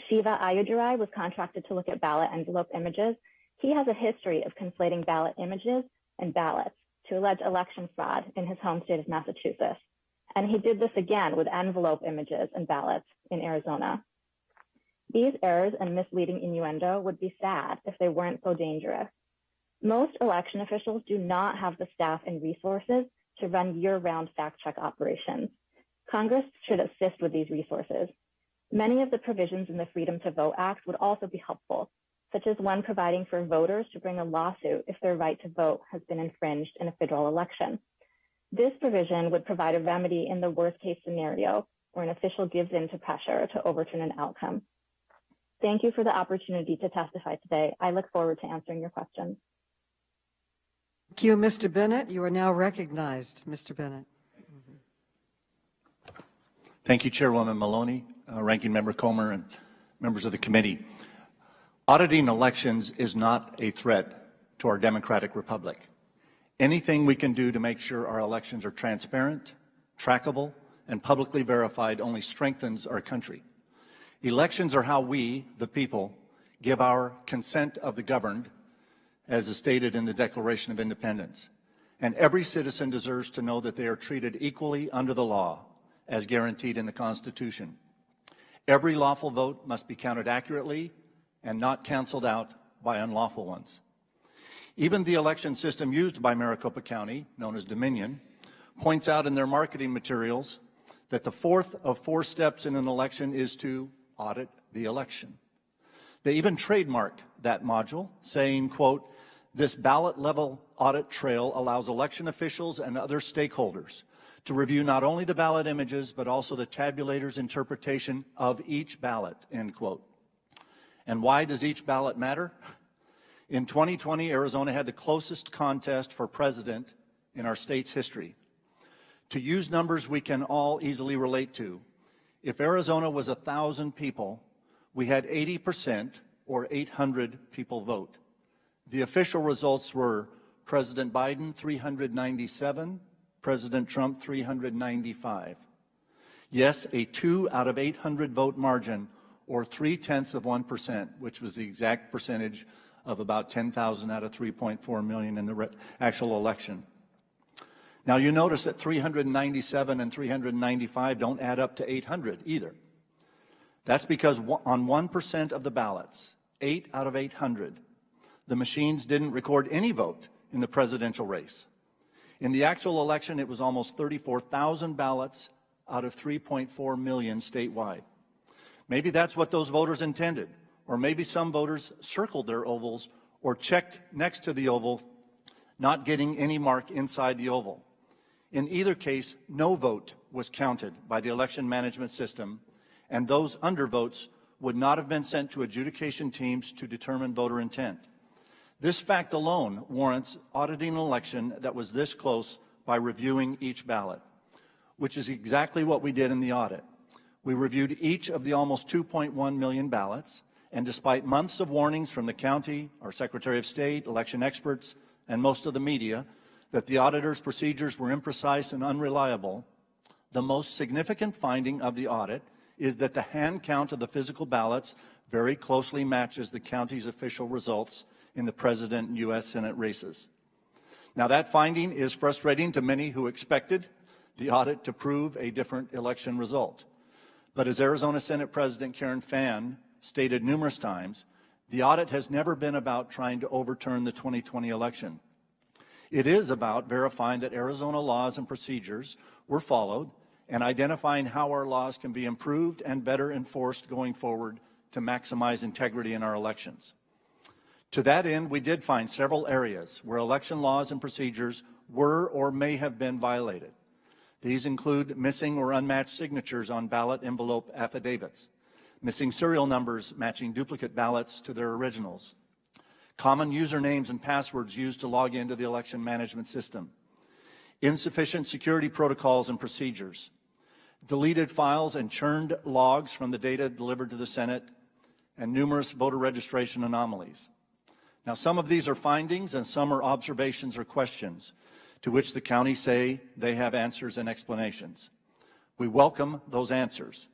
Shiva Ayudurai was contracted to look at ballot envelope images. He has a history of conflating ballot images and ballots to allege election fraud in his home state of Massachusetts. And he did this again with envelope images and ballots in Arizona. These errors and misleading innuendo would be sad if they weren't so dangerous. Most election officials do not have the staff and resources to run year-round fact-check operations. Congress should assist with these resources. Many of the provisions in the Freedom to Vote Act would also be helpful, such as one providing for voters to bring a lawsuit if their right to vote has been infringed in a federal election. This provision would provide a remedy in the worst-case scenario where an official gives in to pressure to overturn an outcome. Thank you for the opportunity to testify today. I look forward to answering your questions. Thank you, Mr. Bennett. You are now recognized, Mr. Bennett. Thank you, Chairwoman Maloney, Ranking Member Comer, and members of the committee. Auditing elections is not a threat to our democratic republic. Anything we can do to make sure our elections are transparent, trackable, and publicly verified only strengthens our country. Elections are how we, the people, give our consent of the governed, as is stated in the Declaration of Independence. And every citizen deserves to know that they are treated equally under the law, as guaranteed in the Constitution. Every lawful vote must be counted accurately and not canceled out by unlawful ones. Even the election system used by Maricopa County, known as Dominion, points out in their marketing materials that the fourth of 4 steps in an election is to audit the election. They even trademarked that module, saying, quote, "This ballot-level audit trail allows election officials and other stakeholders to review not only the ballot images, but also the tabulator's interpretation of each ballot," end quote. And why does each ballot matter? In 2020, Arizona had the closest contest for president in our state's history. To use numbers we can all easily relate to, if Arizona was 1,000 people, we had 80% or 800 people vote. The official results were President Biden 397, President Trump 395. Yes, a 2 out of 800 vote margin, or 0.3%, which was the exact percentage of about 10,000 out of 3.4 million in the actual election. Now you notice that 397 and 395 don't add up to 800 either. That's because on 1% of the ballots, 8 out of 800, the machines didn't record any vote in the presidential race. In the actual election, it was almost 34,000 ballots out of 3.4 million statewide. Maybe that's what those voters intended, or maybe some voters circled their ovals or checked next to the oval, not getting any mark inside the oval. In either case, no vote was counted by the election management system, and those undervotes would not have been sent to adjudication teams to determine voter intent. This fact alone warrants auditing an election that was this close by reviewing each ballot, which is exactly what we did in the audit. We reviewed each of the almost 2.1 million ballots, and despite months of warnings from the county, our Secretary of State, election experts, and most of the media that the auditor's procedures were imprecise and unreliable, the most significant finding of the audit is that the hand count of the physical ballots very closely matches the county's official results in the President and U.S. Senate races. Now, that finding is frustrating to many who expected the audit to prove a different election result. But as Arizona Senate President Karen Fann stated numerous times, the audit has never been about trying to overturn the 2020 election. It is about verifying that Arizona laws and procedures were followed and identifying how our laws can be improved and better enforced going forward to maximize integrity in our elections. To that end, we did find several areas where election laws and procedures were or may have been violated. These include missing or unmatched signatures on ballot envelope affidavits, missing serial numbers matching duplicate ballots to their originals, common usernames and passwords used to log into the election management system, insufficient security protocols and procedures, deleted files and churned logs from the data delivered to the Senate, and numerous voter registration anomalies. Now, some of these are findings and some are observations or questions to which the county say they have answers and explanations. We welcome those answers.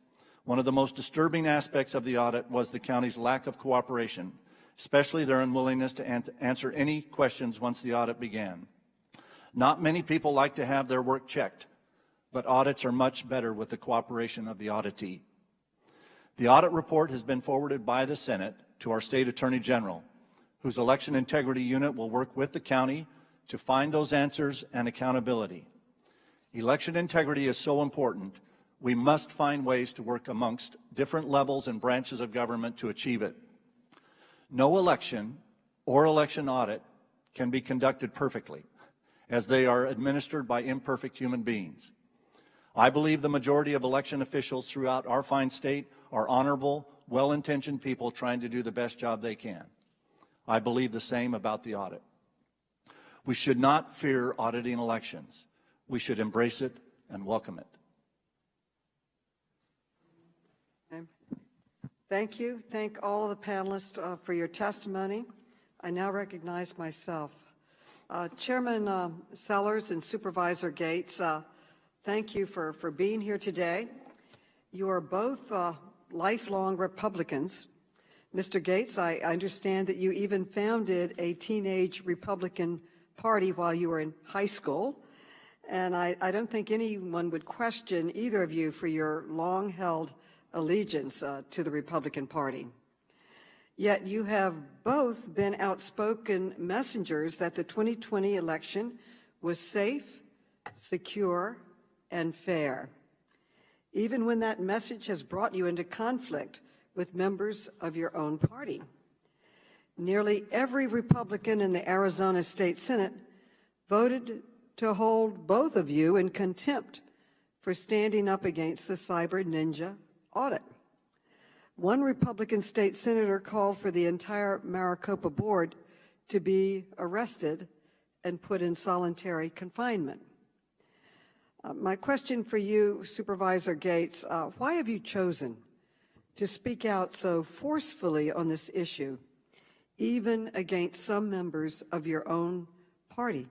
One of the most disturbing aspects of the audit was the county's lack of cooperation, especially their unwillingness to answer any questions once the audit began. Not many people like to have their work checked, but audits are much better with the cooperation of the auditee. The audit report has been forwarded by the Senate to our State Attorney General, whose election integrity unit will work with the county to find those answers and accountability. Election integrity is so important, we must find ways to work amongst different levels and branches of government to achieve it. No election or election audit can be conducted perfectly, as they are administered by imperfect human beings. I believe the majority of election officials throughout our fine state are honorable, well-intentioned people trying to do the best job they can. I believe the same about the audit. We should not fear auditing elections. We should embrace it and welcome it. Okay. Thank you. Thank all of the panelists for your testimony. I now recognize myself. Chairman Sellers and Supervisor Gates, thank you for being here today. You are both lifelong Republicans. Mr. Gates, I understand that you even founded a teenage Republican Party while you were in high school, and I don't think anyone would question either of you for your long-held allegiance to the Republican Party. Yet you have both been outspoken messengers that the 2020 election was safe, secure, and fair, even when that message has brought you into conflict with members of your own party. Nearly every Republican in the Arizona State Senate voted to hold both of you in contempt for standing up against the Cyber Ninja audit. One Republican state senator called for the entire Maricopa board to be arrested and put in solitary confinement. My question for you, Supervisor Gates, why have you chosen to speak out so forcefully on this issue, even against some members of your own party?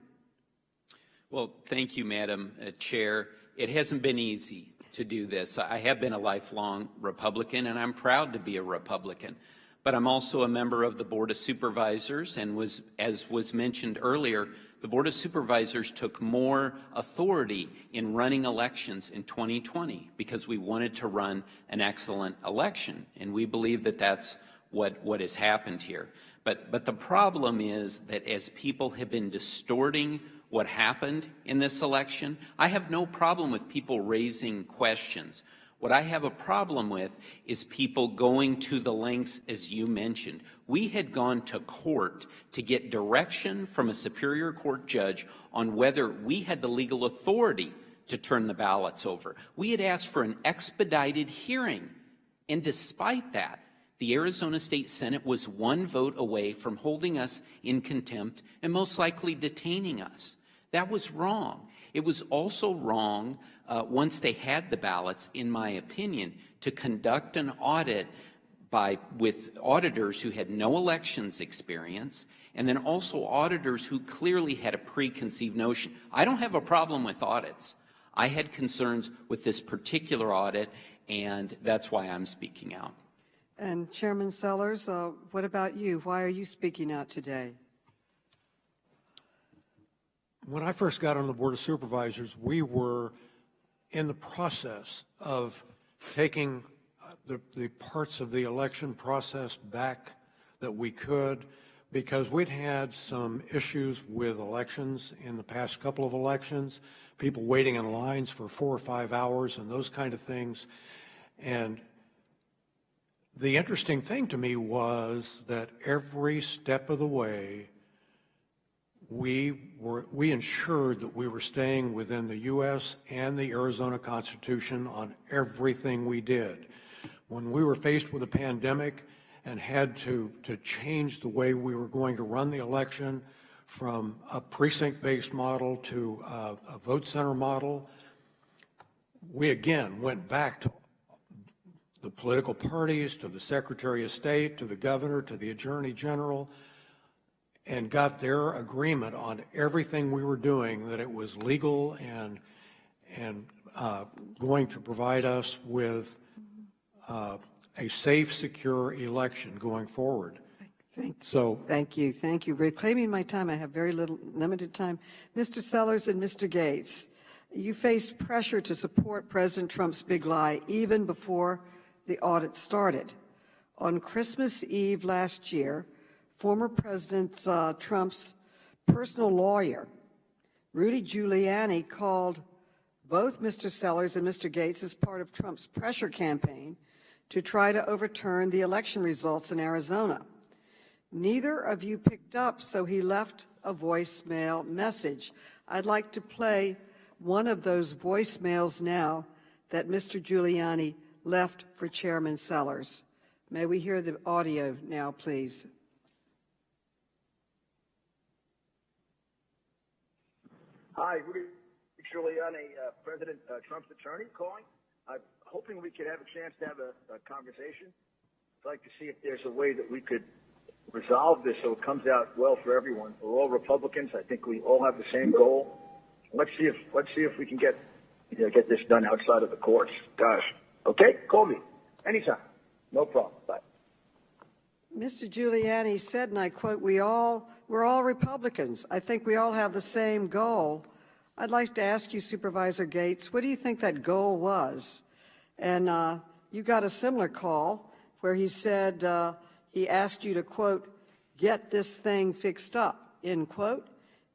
Well, thank you, Madam Chair. It hasn't been easy to do this. I have been a lifelong Republican, and I'm proud to be a Republican. But I'm also a member of the Board of Supervisors, and as was mentioned earlier, the Board of Supervisors took more authority in running elections in 2020 because we wanted to run an excellent election, and we believe that that's what has happened here. But the problem is that as people have been distorting what happened in this election, I have no problem with people raising questions. What I have a problem with is people going to the lengths, as you mentioned. We had gone to court to get direction from a Superior Court judge on whether we had the legal authority to turn the ballots over. We had asked for an expedited hearing, and despite that, The Arizona State Senate was one vote away from holding us in contempt and most likely detaining us. That was wrong. It was also wrong, once they had the ballots, in my opinion, to conduct an audit with auditors who had no elections experience, and then also auditors who clearly had a preconceived notion. I don't have a problem with audits. I had concerns with this particular audit, and that's why I'm speaking out. And Chairman Sellers, what about you? Why are you speaking out today? When I first got on the Board of Supervisors, we were in the process of taking the parts of the election process back that we could, because we'd had some issues with elections in the past couple of elections, people waiting in lines for 4 or 5 hours and those kind of things. And the interesting thing to me was that every step of the way, we ensured that we were staying within the U.S. and the Arizona Constitution on everything we did. When we were faced with a pandemic and had to change the way we were going to run the election from a precinct-based model to a vote center model, we again went back to the political parties, to the Secretary of State, to the governor, to the Attorney General, and got their agreement on everything we were doing, that it was legal and going to provide us with a safe, secure election going forward. Thank you. Reclaiming my time, I have very limited time. Mr. Sellers and Mr. Gates, you faced pressure to support President Trump's big lie even before the audit started. On Christmas Eve last year, former President Trump's personal lawyer, Rudy Giuliani, called both Mr. Sellers and Mr. Gates as part of Trump's pressure campaign to try to overturn the election results in Arizona. Neither of you picked up, so he left a voicemail message. I'd like to play one of those voicemails now that Mr. Giuliani left for Chairman Sellers. May we hear the audio now, please? Hi, Rudy Giuliani, President Trump's attorney, calling. I'm hoping we could have a chance to have a conversation. I'd like to see if there's a way that we could resolve this so it comes out well for everyone. We're all Republicans. I think we all have the same goal. Let's see if we can get this done outside of the courts. Gosh. Okay, call me anytime. No problem. Bye. Mr. Giuliani said, and I quote, we're all Republicans. I think we all have the same goal. I'd like to ask you, Supervisor Gates, what do you think that goal was? And you got a similar call where he said he asked you to, quote, get this thing fixed up, end quote,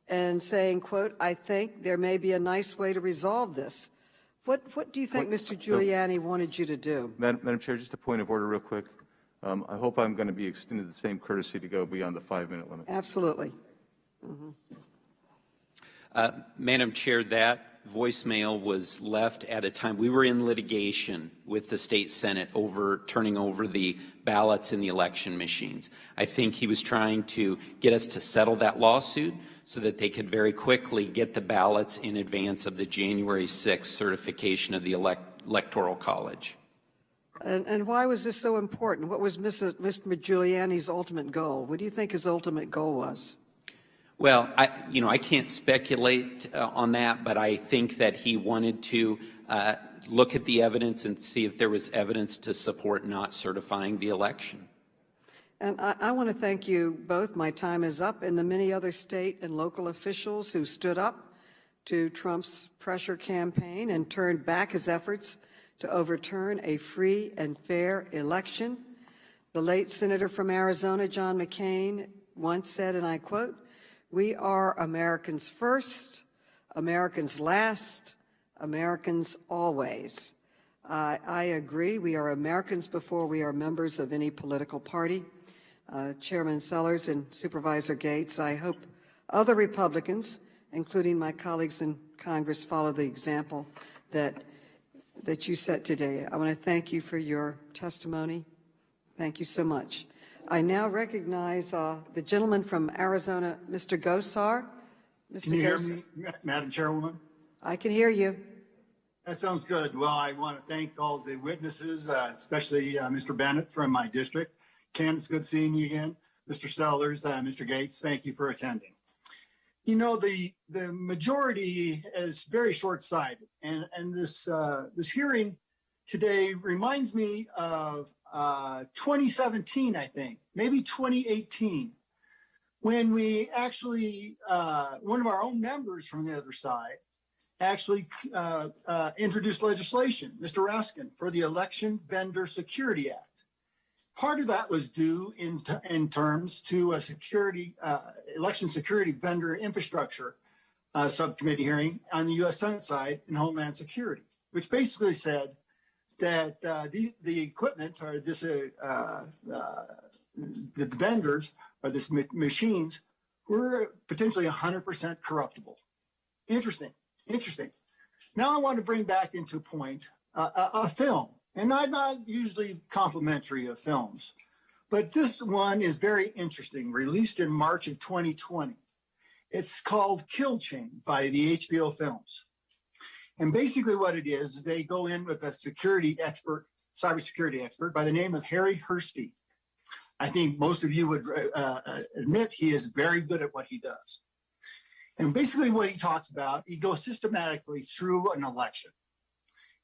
and saying, quote, I think there may be a nice way to resolve this. What do you think Mr. Giuliani wanted you to do? Madam Chair, just a point of order real quick. I hope I'm going to be extended the same courtesy to go beyond the 5-minute limit. Absolutely. Mm-hmm. Madam Chair, that voicemail was left at a time we were in litigation with the state Senate over turning over the ballots in the election machines. I think he was trying to get us to settle that lawsuit so that they could very quickly get the ballots in advance of the January 6th certification of the Electoral College. And why was this so important? What was Mr. Giuliani's ultimate goal? What do you think his ultimate goal was? Well, I can't speculate on that, but I think that he wanted to look at the evidence and see if there was evidence to support not certifying the election. And I want to thank you both. My time is up, and the many other state and local officials who stood up to Trump's pressure campaign and turned back his efforts to overturn a free and fair election. The late Senator from Arizona, John McCain, once said, and I quote, "We are Americans first, Americans last, Americans always." I agree. We are Americans before we are members of any political party. Chairman Sellers and Supervisor Gates, I hope other Republicans, including my colleagues in Congress, follow the example that you set today. I want to thank you for your testimony. Thank you so much. I now recognize the gentleman from Arizona, Mr. Gosar. Mr. Can you hear Gosar? me, Madam Chairwoman? I can hear you. That sounds good. Well, I want to thank all the witnesses, especially Mr. Bennett from my district. Ken, it's good seeing you again. Mr. Sellers, Mr. Gates, thank you for attending. You know, the majority is very short-sighted, and this hearing today reminds me of 2017, I think, maybe 2018, when we actually, one of our own members from the other side actually introduced legislation, Mr. Raskin, for the Election Vendor Security Act. Part of that was due in terms to a election security vendor infrastructure subcommittee hearing on the U.S. Senate side in Homeland Security, which basically said that the equipment or the vendors or this machines were potentially 100% corruptible. Interesting. Now I want to bring back into point a film, and I'm not usually complimentary of films, but this one is very interesting, released in March of 2020. It's called Kill Chain by the HBO Films. And basically what it is they go in with a security expert, cybersecurity expert by the name of Harry Hursty. I think most of you would admit he is very good at what he does. And basically what he talks about, he goes systematically through an election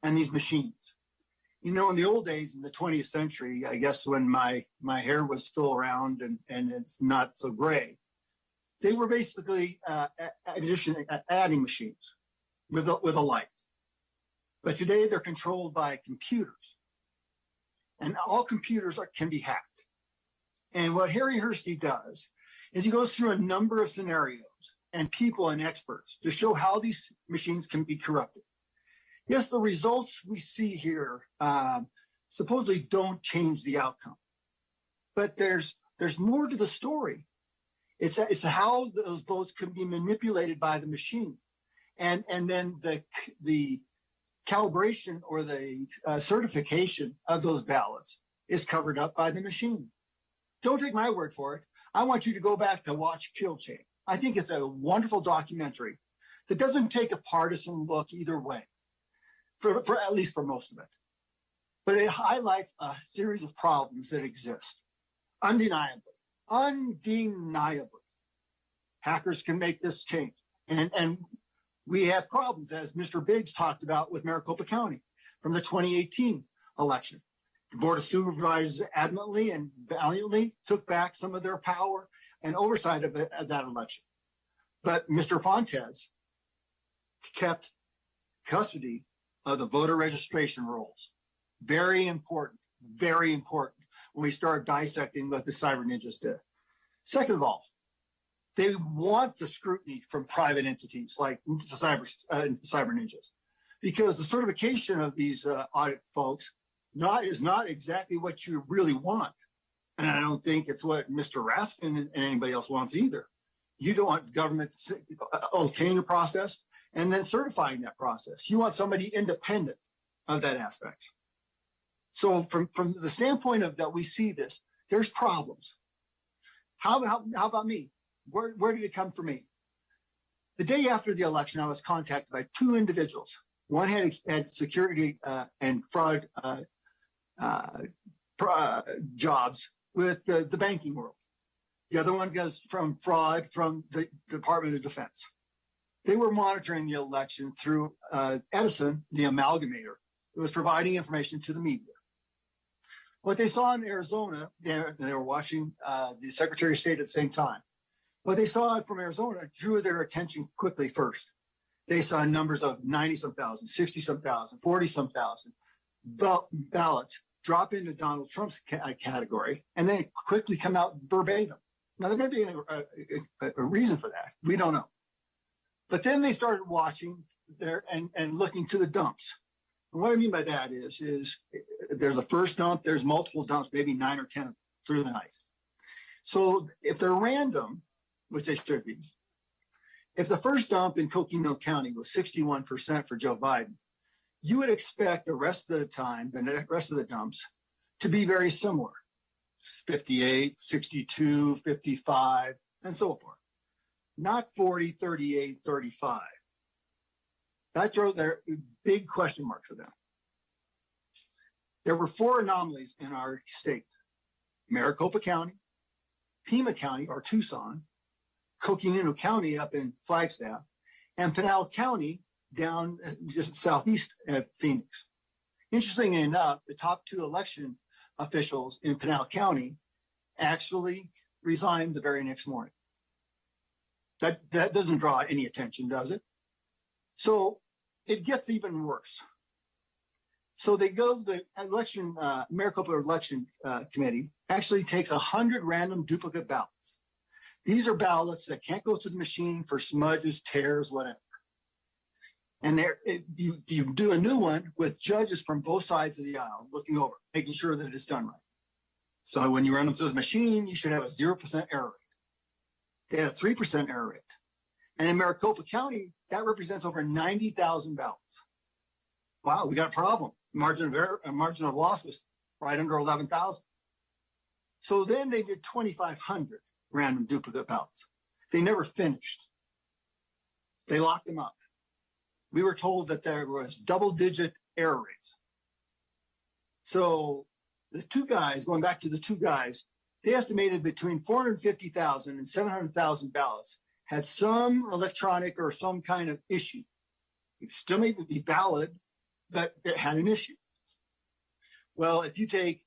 and these machines. You know, in the old days, in the 20th century, I guess when my hair was still around and it's not so gray, they were basically adding machines with a light. But today they're controlled by computers. And all computers can be hacked. And what Harry Hursty does is he goes through a number of scenarios and people and experts to show how these machines can be corrupted. Yes, the results we see here supposedly don't change the outcome, but there's more to the story. It's how those votes can be manipulated by the machine, and then the calibration or the certification of those ballots is covered up by the machine. Don't take my word for it. I want you to go back to watch Kill Chain. I think it's a wonderful documentary that doesn't take a partisan look either way, for at least for most of it. But it highlights a series of problems that exist. Undeniably. Hackers can make this change. And we have problems, as Mr. Biggs talked about with Maricopa County from the 2018 election. The Board of Supervisors adamantly and valiantly took back some of their power and oversight of that election. But Mr. Fontes kept custody of the voter registration rolls. Very important when we start dissecting what the cyber ninjas did. Second of all, they want the scrutiny from private entities like cyber ninjas, because the certification of these audit folks is not exactly what you really want. And I don't think it's what Mr. Raskin and anybody else wants either. You don't want government okaying the process and then certifying that process. You want somebody independent of that aspect. So from the standpoint of that we see this, there's problems. How about me? Where did it come from me? The day after the election, I was contacted by two individuals. One had security and fraud jobs with the banking world. The other one goes from fraud from the Department of Defense. They were monitoring the election through Edison, the amalgamator, that was providing information to the media. What they saw in Arizona, they were watching the Secretary of State at the same time. What they saw from Arizona drew their attention quickly first. They saw numbers of 90-some thousand, 60-some thousand, 40-some thousand ballots drop into Donald Trump's category and then quickly come out verbatim. Now, there may be a reason for that. We don't know. But then they started watching there and looking to the dumps. And what I mean by that is there's a first dump, there's multiple dumps, maybe 9 or 10 through the night. So if they're random, which they should be, if the first dump in Coconino County was 61% for Joe Biden, you would expect the rest of the time, the rest of the dumps, to be very similar. 58, 62, 55, and so forth. Not 40, 38, 35. That drove their big question mark for them. There were 4 anomalies in our state: Maricopa County, Pima County, or Tucson, Coconino County up in Flagstaff, and Pinal County down just southeast at Phoenix. Interestingly enough, the top 2 election officials in Pinal County actually resigned the very next morning. That doesn't draw any attention, does it? So it gets even worse. So they go, the election, Maricopa Election Committee actually takes 100 random duplicate ballots. These are ballots that can't go through the machine for smudges, tears, whatever. And you do a new one with judges from both sides of the aisle looking over, making sure that it's done right. So when you run them through the machine, you should have a 0% error rate. They had a 3% error rate. And in Maricopa County, that represents over 90,000 ballots. Wow, we got a problem. Margin of error, margin of loss was right under 11,000. So then they did 2,500 random duplicate ballots. They never finished. They locked them up. We were told that there was double-digit error rates. So the 2 guys, going back to the 2 guys, they estimated between 450,000 and 700,000 ballots had some electronic or some kind of issue. It still may be valid, but it had an issue. Well, if you take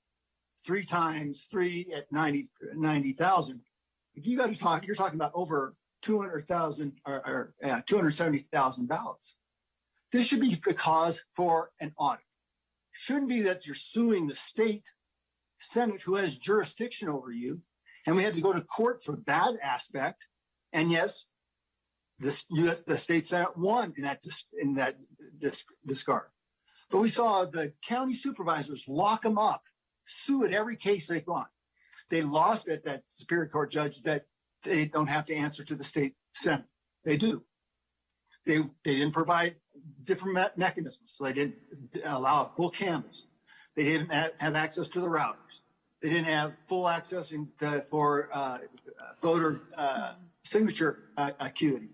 3 times 3 at 90,000, you got to talk. You're talking about over 200,000 or 270,000 ballots. This should be the cause for an audit. Shouldn't be that you're suing the state Senate who has jurisdiction over you, and we had to go to court for that aspect. And yes, the state Senate won in that discard. But we saw the county supervisors lock them up, sue at every case they won. They lost at that Superior Court judge that they don't have to answer to the state Senate. They do. They didn't provide different mechanisms, so they didn't allow a full canvas. They didn't have access to the routers. They didn't have full access for voter signature acuity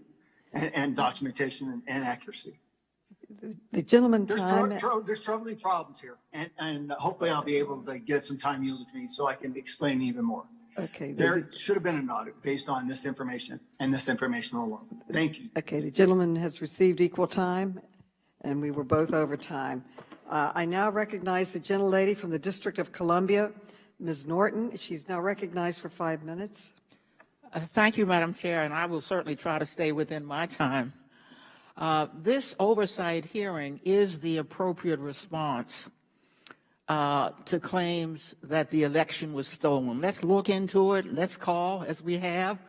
and documentation and accuracy. The gentleman There's time. There's troubling problems here, and hopefully I'll be able to get some time yielded to me so I can explain even more. Okay. There should have been an audit based on this information and this information alone. Thank you. Okay, the gentleman has received equal time, and we were both over time. I now recognize the gentlelady from the District of Columbia, Ms. Norton. She's now recognized for 5 minutes. Thank you, Madam Chair, and I will certainly try to stay within my time. This oversight hearing is the appropriate response to claims that the election was stolen. Let's look into it. Let's call, as we have,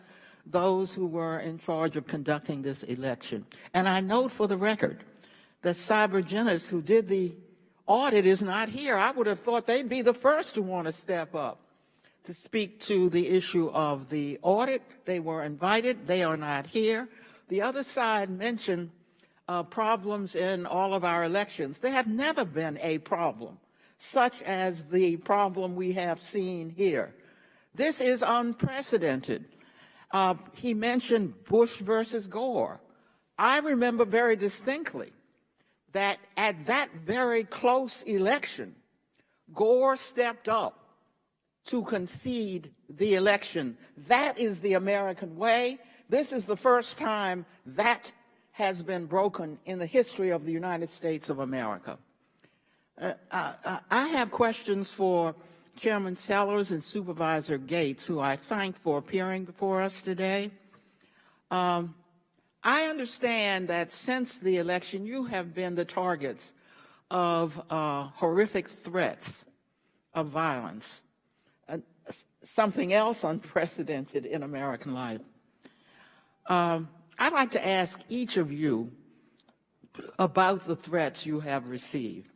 those who were in charge of conducting this election. And I note for the record that Cybergenis, who did the audit, is not here. I would have thought they'd be the first to want to step up to speak to the issue of the audit. They were invited. They are not here. The other side mentioned problems in all of our elections. There have never been a problem such as the problem we have seen here. This is unprecedented. He mentioned Bush versus Gore. I remember very distinctly that at that very close election, Gore stepped up to concede the election. That is the American way. This is the first time that has been broken in the history of the United States of America. I have questions for Chairman Sellers and Supervisor Gates, who I thank for appearing before us today. I understand that since the election, you have been the targets of horrific threats of violence, something else unprecedented in American life. I'd like to ask each of you about the threats you have received.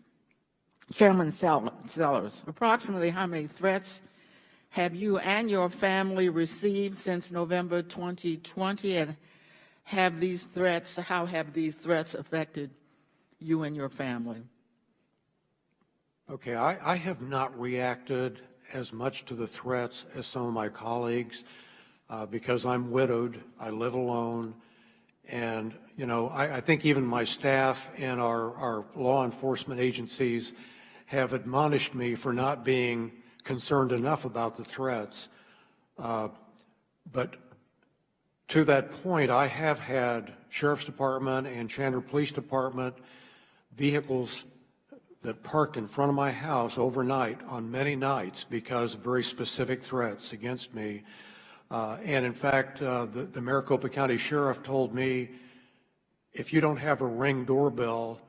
Chairman Sellers, approximately how many threats have you and your family received since November 2020, and how have these threats affected you and your family? Okay, I have not reacted as much to the threats as some of my colleagues because I'm widowed, I live alone, and, you know, I think even my staff and our law enforcement agencies have admonished me for not being concerned enough about the threats. But to that point, I have had Sheriff's Department and Chandler Police Department vehicles that parked in front of my house overnight on many nights because of very specific threats against me. And in fact, the Maricopa County Sheriff told me, if you don't have a Ring doorbell,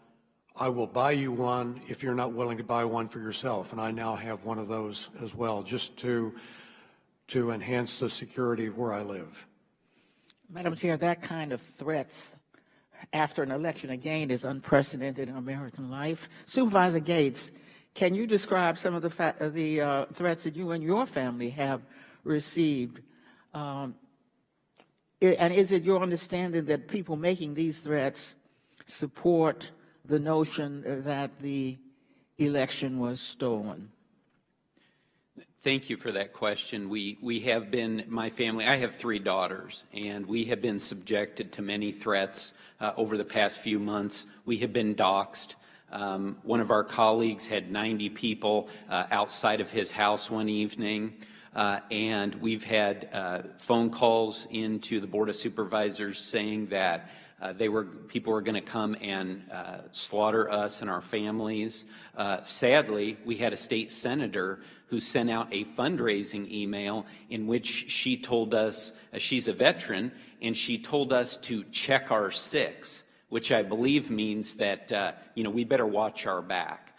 I will buy you one if you're not willing to buy one for yourself. And I now have one of those as well, just to enhance the security where I live. Madam Chair, that kind of threats after an election again is unprecedented in American life. Supervisor Gates, can you describe some of the threats that you and your family have received? And is it your understanding that people making these threats support the notion that the election was stolen? Thank you for that question. We have been, my family, I have 3 daughters, and we have been subjected to many threats over the past few months. We have been doxxed. One of our colleagues had 90 people outside of his house one evening, and we've had phone calls into the Board of Supervisors saying that people were going to come and slaughter us and our families. Sadly, we had a state senator who sent out a fundraising email in which she told us, she's a veteran, and she told us to check our six, which I believe means that, we better watch our back.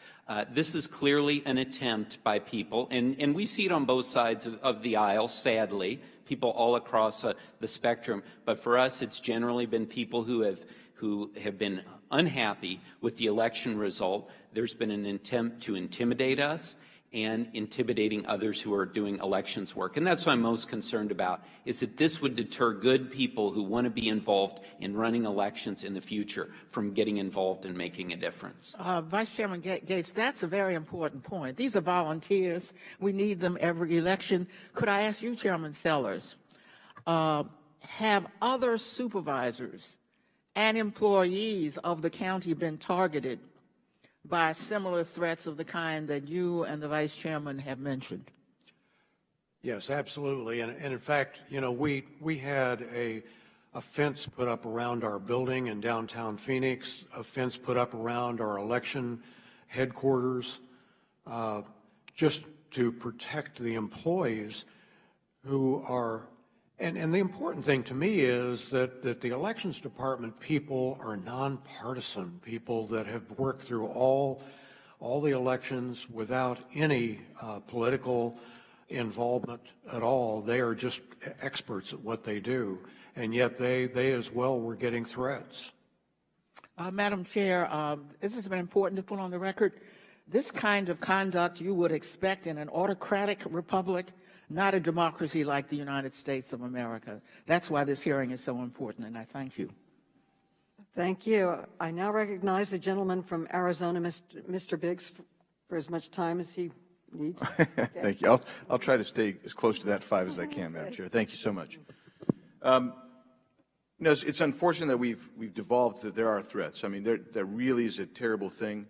This is clearly an attempt by people, and we see it on both sides of the aisle, sadly, people all across the spectrum. But for us, it's generally been people who have been unhappy with the election result. There's been an attempt to intimidate us and intimidating others who are doing elections work. And that's what I'm most concerned about, is that this would deter good people who want to be involved in running elections in the future from getting involved and making a difference. Vice Chairman Gates, that's a very important point. These are volunteers. We need them every election. Could I ask you, Chairman Sellers, have other supervisors and employees of the county been targeted by similar threats of the kind that you and the Vice Chairman have mentioned? Yes, absolutely. And in fact, we had a fence put up around our building in downtown Phoenix, a fence put up around our election headquarters, just to protect the employees who are. And the important thing to me is that the Elections Department people are nonpartisan people that have worked through all the elections without any political involvement at all. They are just experts at what they do, and yet they as well were getting threats. Madam Chair, this has been important to put on the record. This kind of conduct you would expect in an autocratic republic, not a democracy like the United States of America. That's why this hearing is so important, and I thank you. Thank you. I now recognize the gentleman from Arizona, Mr. Biggs, for as much time as he needs. Thank you. I'll try to stay as close to that 5 as I can, Madam Chair. Thank you so much. It's unfortunate that we've devolved that there are threats. I mean, that really is a terrible thing.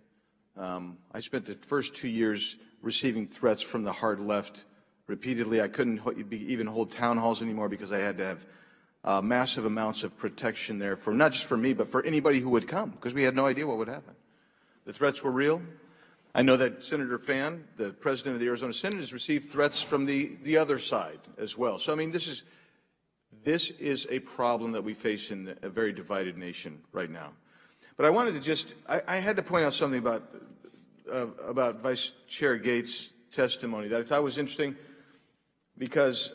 I spent the first 2 years receiving threats from the hard left repeatedly. I couldn't even hold town halls anymore because I had to have massive amounts of protection there for not just for me, but for anybody who would come, because we had no idea what would happen. The threats were real. I know that Senator Fan, the president of the Arizona Senate, has received threats from the other side as well. So, I mean, this is a problem that we face in a very divided nation right now. But I wanted to I had to point out something about Vice Chair Gates' testimony that I thought was interesting, because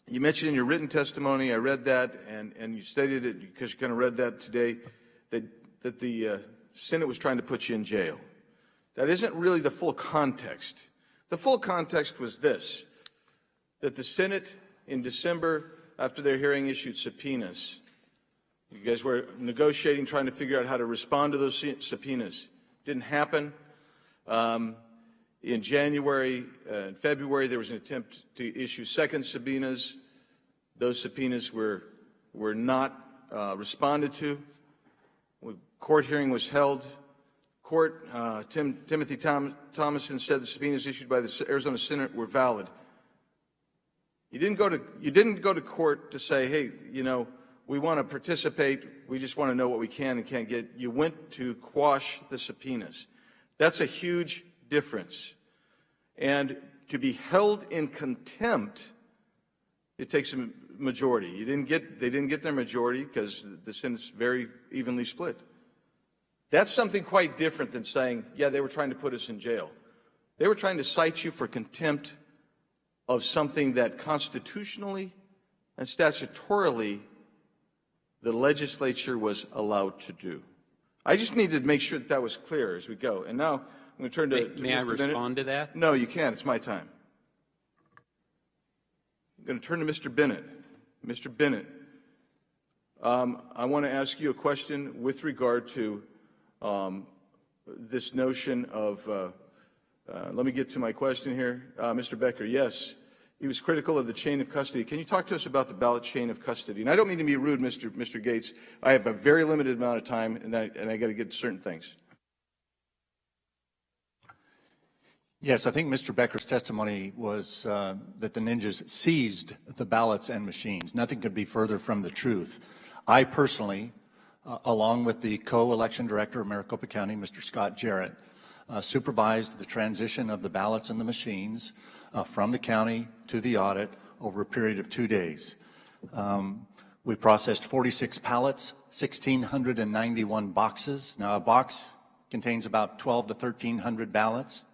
you mentioned in your written testimony, I read that, and you stated it because you kind of read that today, that the Senate was trying to put you in jail. That isn't really the full context. The full context was this, that the Senate in December, after their hearing, issued subpoenas. You guys were negotiating, trying to figure out how to respond to those subpoenas. Didn't happen. In January and February, there was an attempt to issue second subpoenas. Those subpoenas were not responded to. Court hearing was held. Timothy Thomason said the subpoenas issued by the Arizona Senate were valid. You didn't go to court to say, hey, you know, we want to participate. We just want to know what we can and can't get. You went to quash the subpoenas. That's a huge difference. And to be held in contempt, it takes a majority. They didn't get their majority because the Senate's very evenly split. That's something quite different than saying, yeah, they were trying to put us in jail. They were trying to cite you for contempt of something that constitutionally and statutorily the legislature was allowed to do. I just need to make sure that that was clear as we go. And now I'm going to turn to May I Mr. respond Bennett. to that? No, you can't. It's my time. I'm going to turn to Mr. Bennett. Mr. Bennett, I want to ask you a question with regard to this notion of, let me get to my question here. Mr. Becker, yes, he was critical of the chain of custody. Can you talk to us about the ballot chain of custody? And I don't mean to be rude, Mr. Gates. I have a very limited amount of time, and I got to get to certain things. Yes, I think Mr. Becker's testimony was that the ninjas seized the ballots and machines. Nothing could be further from the truth. I personally, along with the co-election director of Maricopa County, Mr. Scott Jarrett, supervised the transition of the ballots and the machines from the county to the audit over a period of 2 days. We processed 46 pallets, 1,691 boxes. Now, a box contains about 12 to 1,300 ballots.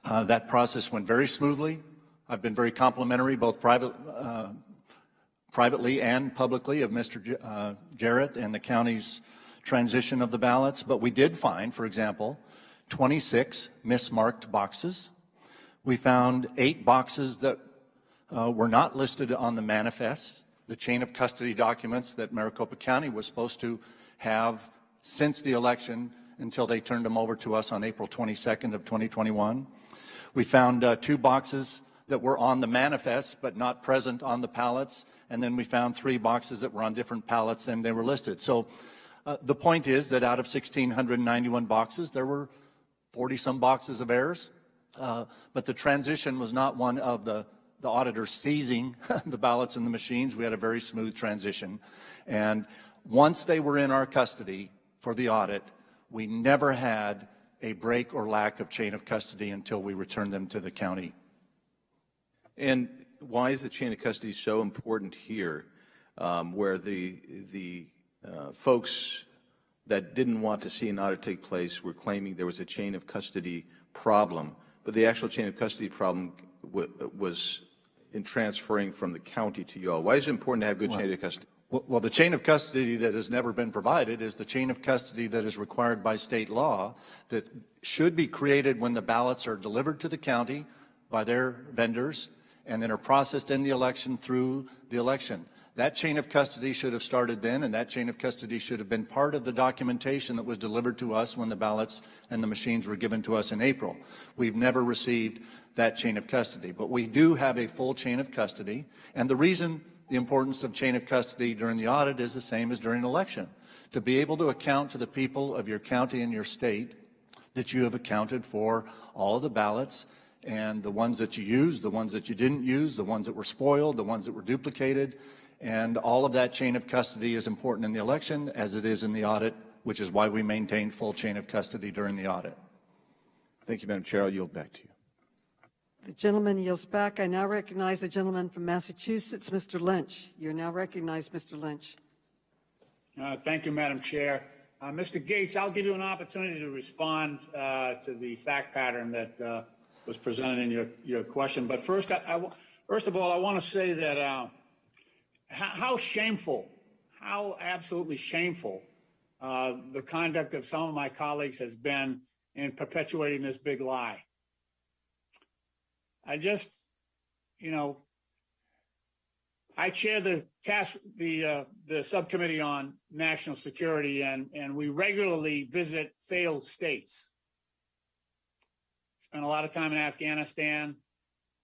That process went very smoothly. I've been very complimentary, both privately and publicly, of Mr. Jarrett and the county's transition of the ballots. But we did find, for example, 26 mismarked boxes. We found 8 boxes that were not listed on the manifest, the chain of custody documents that Maricopa County was supposed to have since the election until they turned them over to us on April 22nd of 2021. We found 2 boxes that were on the manifest but not present on the ballots, and then we found 3 boxes that were on different ballots and they were listed. So the point is that out of 1,691 boxes, there were 40-some boxes of errors, but the transition was not one of the auditors seizing the ballots and the machines. We had a very smooth transition. And once they were in our custody for the audit, we never had a break or lack of chain of custody until we returned them to the county. And why is the chain of custody so important here, where the folks that didn't want to see an audit take place were claiming there was a chain of custody problem, but the actual chain of custody problem was in transferring from the county to you all? Why is it important to have good chain of custody? Well, the chain of custody that has never been provided is the chain of custody that is required by state law that should be created when the ballots are delivered to the county by their vendors and then are processed in the election through the election. That chain of custody should have started then, and that chain of custody should have been part of the documentation that was delivered to us when the ballots and the machines were given to us in April. We've never received that chain of custody, but we do have a full chain of custody, and the reason the importance of chain of custody during the audit is the same as during an election. To be able to account to the people of your county and your state that you have accounted for all of the ballots and the ones that you used, the ones that you didn't use, the ones that were spoiled, the ones that were duplicated, and all of that chain of custody is important in the election as it is in the audit, which is why we maintain full chain of custody during the audit. Thank you, Madam Chair. I'll yield back to you. The gentleman yields back. I now recognize the gentleman from Massachusetts, Mr. Lynch. You're now recognized, Mr. Lynch. Thank you, Madam Chair. Mr. Gates, I'll give you an opportunity to respond to the fact pattern that was presented in your question. But first, first of all, I want to say that how shameful, how absolutely shameful the conduct of some of my colleagues has been in perpetuating this big lie. I just, I chair the subcommittee on national security, and we regularly visit failed states, spent a lot of time in Afghanistan,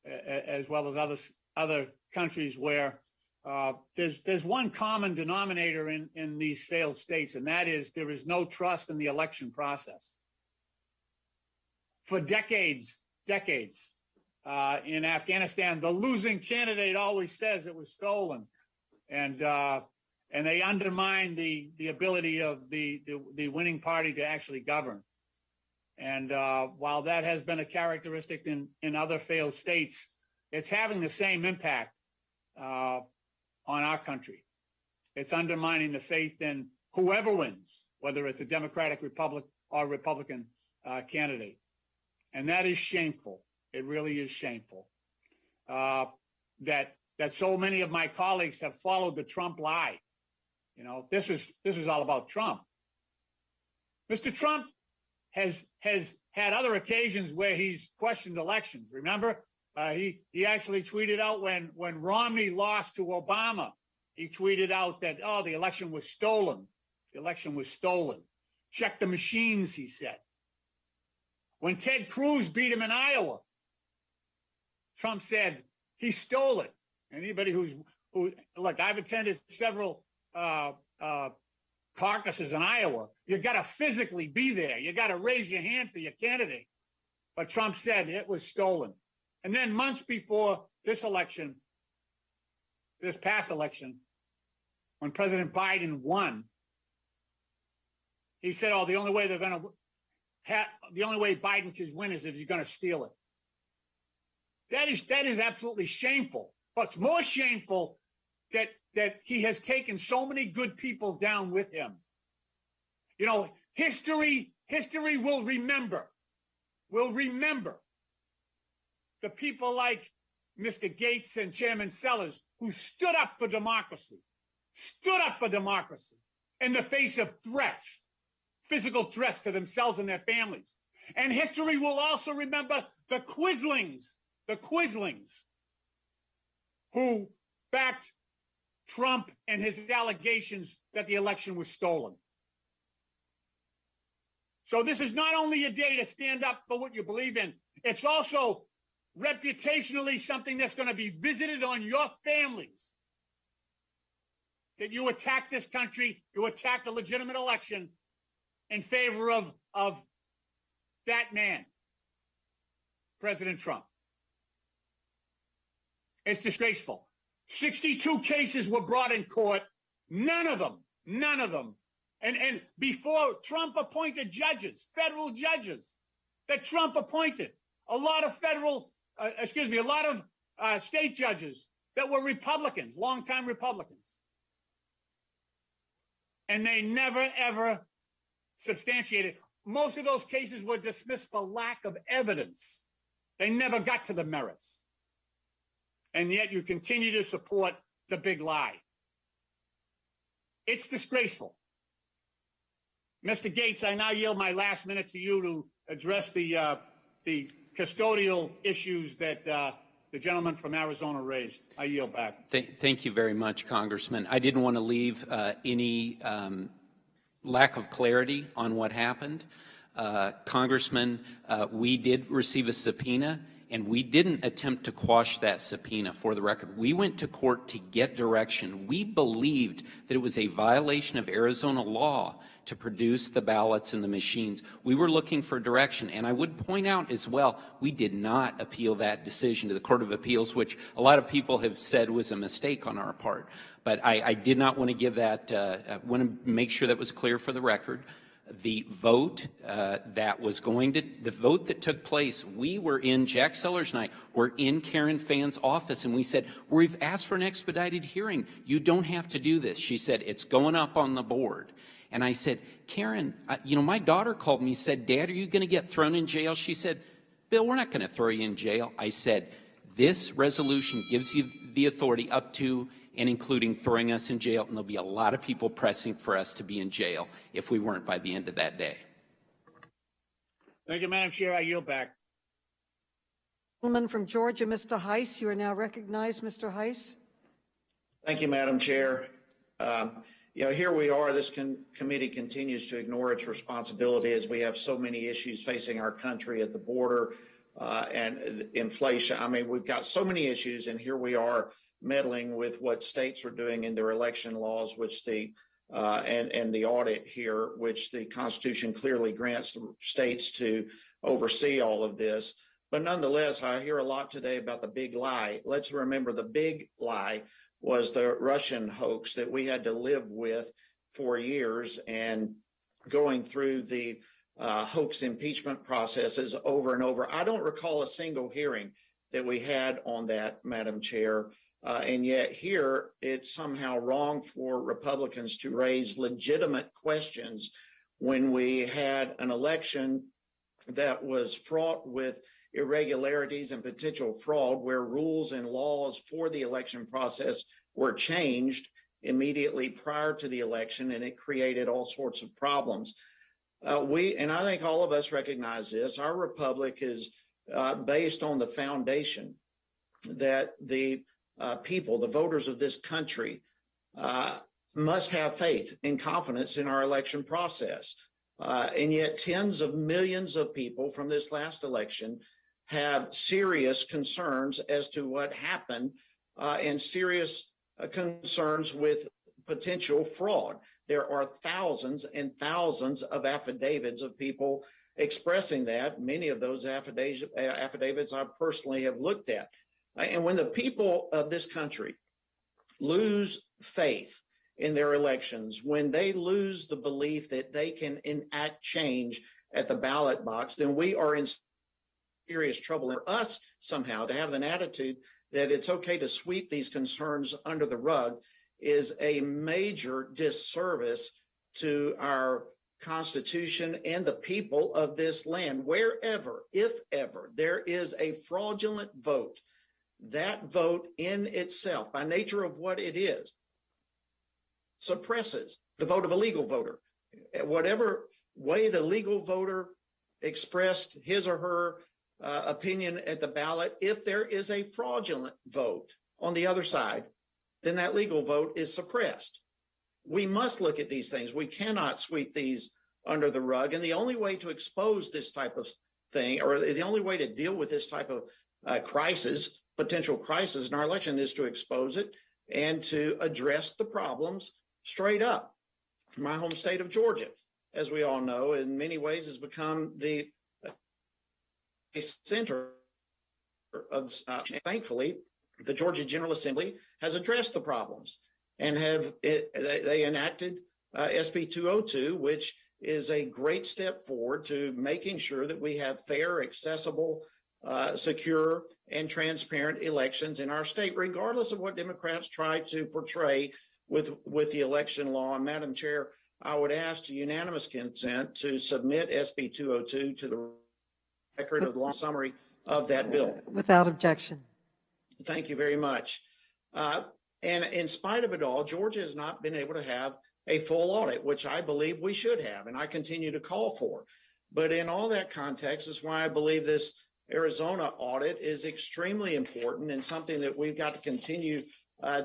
as well as other countries where there's one common denominator in these failed states, and that is there is no trust in the election process. For decades, in Afghanistan, the losing candidate always says it was stolen, and they undermine the ability of the winning party to actually govern. And while that has been a characteristic in other failed states, it's having the same impact on our country. It's undermining the faith in whoever wins, whether it's a Democratic Republic or Republican candidate. And that is shameful. It really is shameful that so many of my colleagues have followed the Trump lie. You know, this is all about Trump. Mr. Trump has had other occasions where he's questioned elections. Remember, he actually tweeted out when Romney lost to Obama, he tweeted out that, oh, the election was stolen. The election was stolen. Check the machines, he said. When Ted Cruz beat him in Iowa, Trump said he stole it. Anybody who look, I've attended several caucuses in Iowa. You got to physically be there. You got to raise your hand for your candidate. But Trump said it was stolen. And then months before this election, this past election, when President Biden won, he said, "Oh, the only way Biden can win is if you're going to steal it." That is absolutely shameful. But it's more shameful that he has taken so many good people down with him. You know, history will remember the people like Mr. Gates and Chairman Sellers who stood up for democracy in the face of threats, physical threats to themselves and their families. And history will also remember the Quislings who backed Trump and his allegations that the election was stolen. So this is not only a day to stand up for what you believe in, it's also reputationally something that's going to be visited on your families. That you attack this country, you attack a legitimate election in favor of that man, President Trump. It's disgraceful. 62 cases were brought in court. None of them. And before Trump appointed judges, federal judges that Trump appointed, a lot of state judges that were Republicans, longtime Republicans. And they never, ever substantiated. Most of those cases were dismissed for lack of evidence. They never got to the merits. And yet you continue to support the big lie. It's disgraceful. Mr. Gates, I now yield my last minute to you to address the custodial issues that the gentleman from Arizona raised. I yield back. Thank you very much, Congressman. I didn't want to leave any lack of clarity on what happened. Congressman, we did receive a subpoena, and we didn't attempt to quash that subpoena. For the record, we went to court to get direction. We believed that it was a violation of Arizona law to produce the ballots and the machines. We were looking for direction. And I would point out as well, we did not appeal that decision to the Court of Appeals, which a lot of people have said was a mistake on our part. But I did not want to give that, I want to make sure that was clear for the record. The vote the vote that took place, we were in, Jack Sellers and I were in Karen Phan's office, and we said, we've asked for an expedited hearing. You don't have to do this. She said, it's going up on the board. And I said, Karen, my daughter called me and said, Dad, are you going to get thrown in jail? She said, Bill, we're not going to throw you in jail. I said, this resolution gives you the authority up to and including throwing us in jail, and there'll be a lot of people pressing for us to be in jail if we weren't by the end of that day. Thank you, Madam Chair. I yield back. Gentleman from Georgia, Mr. Heiss, you are now recognized, Mr. Heiss. Thank you, Madam Chair. Here we are. This committee continues to ignore its responsibility as we have so many issues facing our country at the border, and inflation. I mean, we've got so many issues, and here we are meddling with what states are doing in their election laws, which and the audit here, which the Constitution clearly grants the states to oversee all of this. But nonetheless, I hear a lot today about the big lie. Let's remember the big lie was the Russian hoax that we had to live with for years, and going through the hoax impeachment processes over and over. I don't recall a single hearing that we had on that, Madam Chair. And yet here it's somehow wrong for Republicans to raise legitimate questions when we had an election that was fraught with irregularities and potential fraud, where rules and laws for the election process were changed immediately prior to the election, and it created all sorts of problems. And I think all of us recognize this, our republic is based on the foundation that the people, the voters of this country, must have faith and confidence in our election process. And yet tens of millions of people from this last election have serious concerns as to what happened, and serious concerns with potential fraud. There are thousands and thousands of affidavits of people expressing that. Many of those affidavits I personally have looked at. And when the people of this country lose faith in their elections, when they lose the belief that they can enact change at the ballot box, then we are in serious trouble. And for us somehow to have an attitude that it's okay to sweep these concerns under the rug is a major disservice to our Constitution and the people of this land. Wherever, if ever, there is a fraudulent vote, that vote in itself, by nature of what it is, suppresses the vote of a legal voter. Whatever way the legal voter expressed his or her opinion at the ballot, if there is a fraudulent vote on the other side, then that legal vote is suppressed. We must look at these things. We cannot sweep these under the rug. And the only way to expose this type of thing, or the only way to deal with this type of potential crisis in our election, is to expose it and to address the problems straight up. My home state of Georgia, as we all know, in many ways has become the center of, thankfully, the Georgia General Assembly has addressed the problems and they enacted SB 202, which is a great step forward to making sure that we have fair, accessible, secure, and transparent elections in our state, regardless of what Democrats try to portray with the election law. And Madam Chair, I would ask unanimous consent to submit SB 202 to the record of the long summary of that bill. Without objection. Thank you very much. And in spite of it all, Georgia has not been able to have a full audit, which I believe we should have, and I continue to call for. But in all that context is why I believe this Arizona audit is extremely important and something that we've got to continue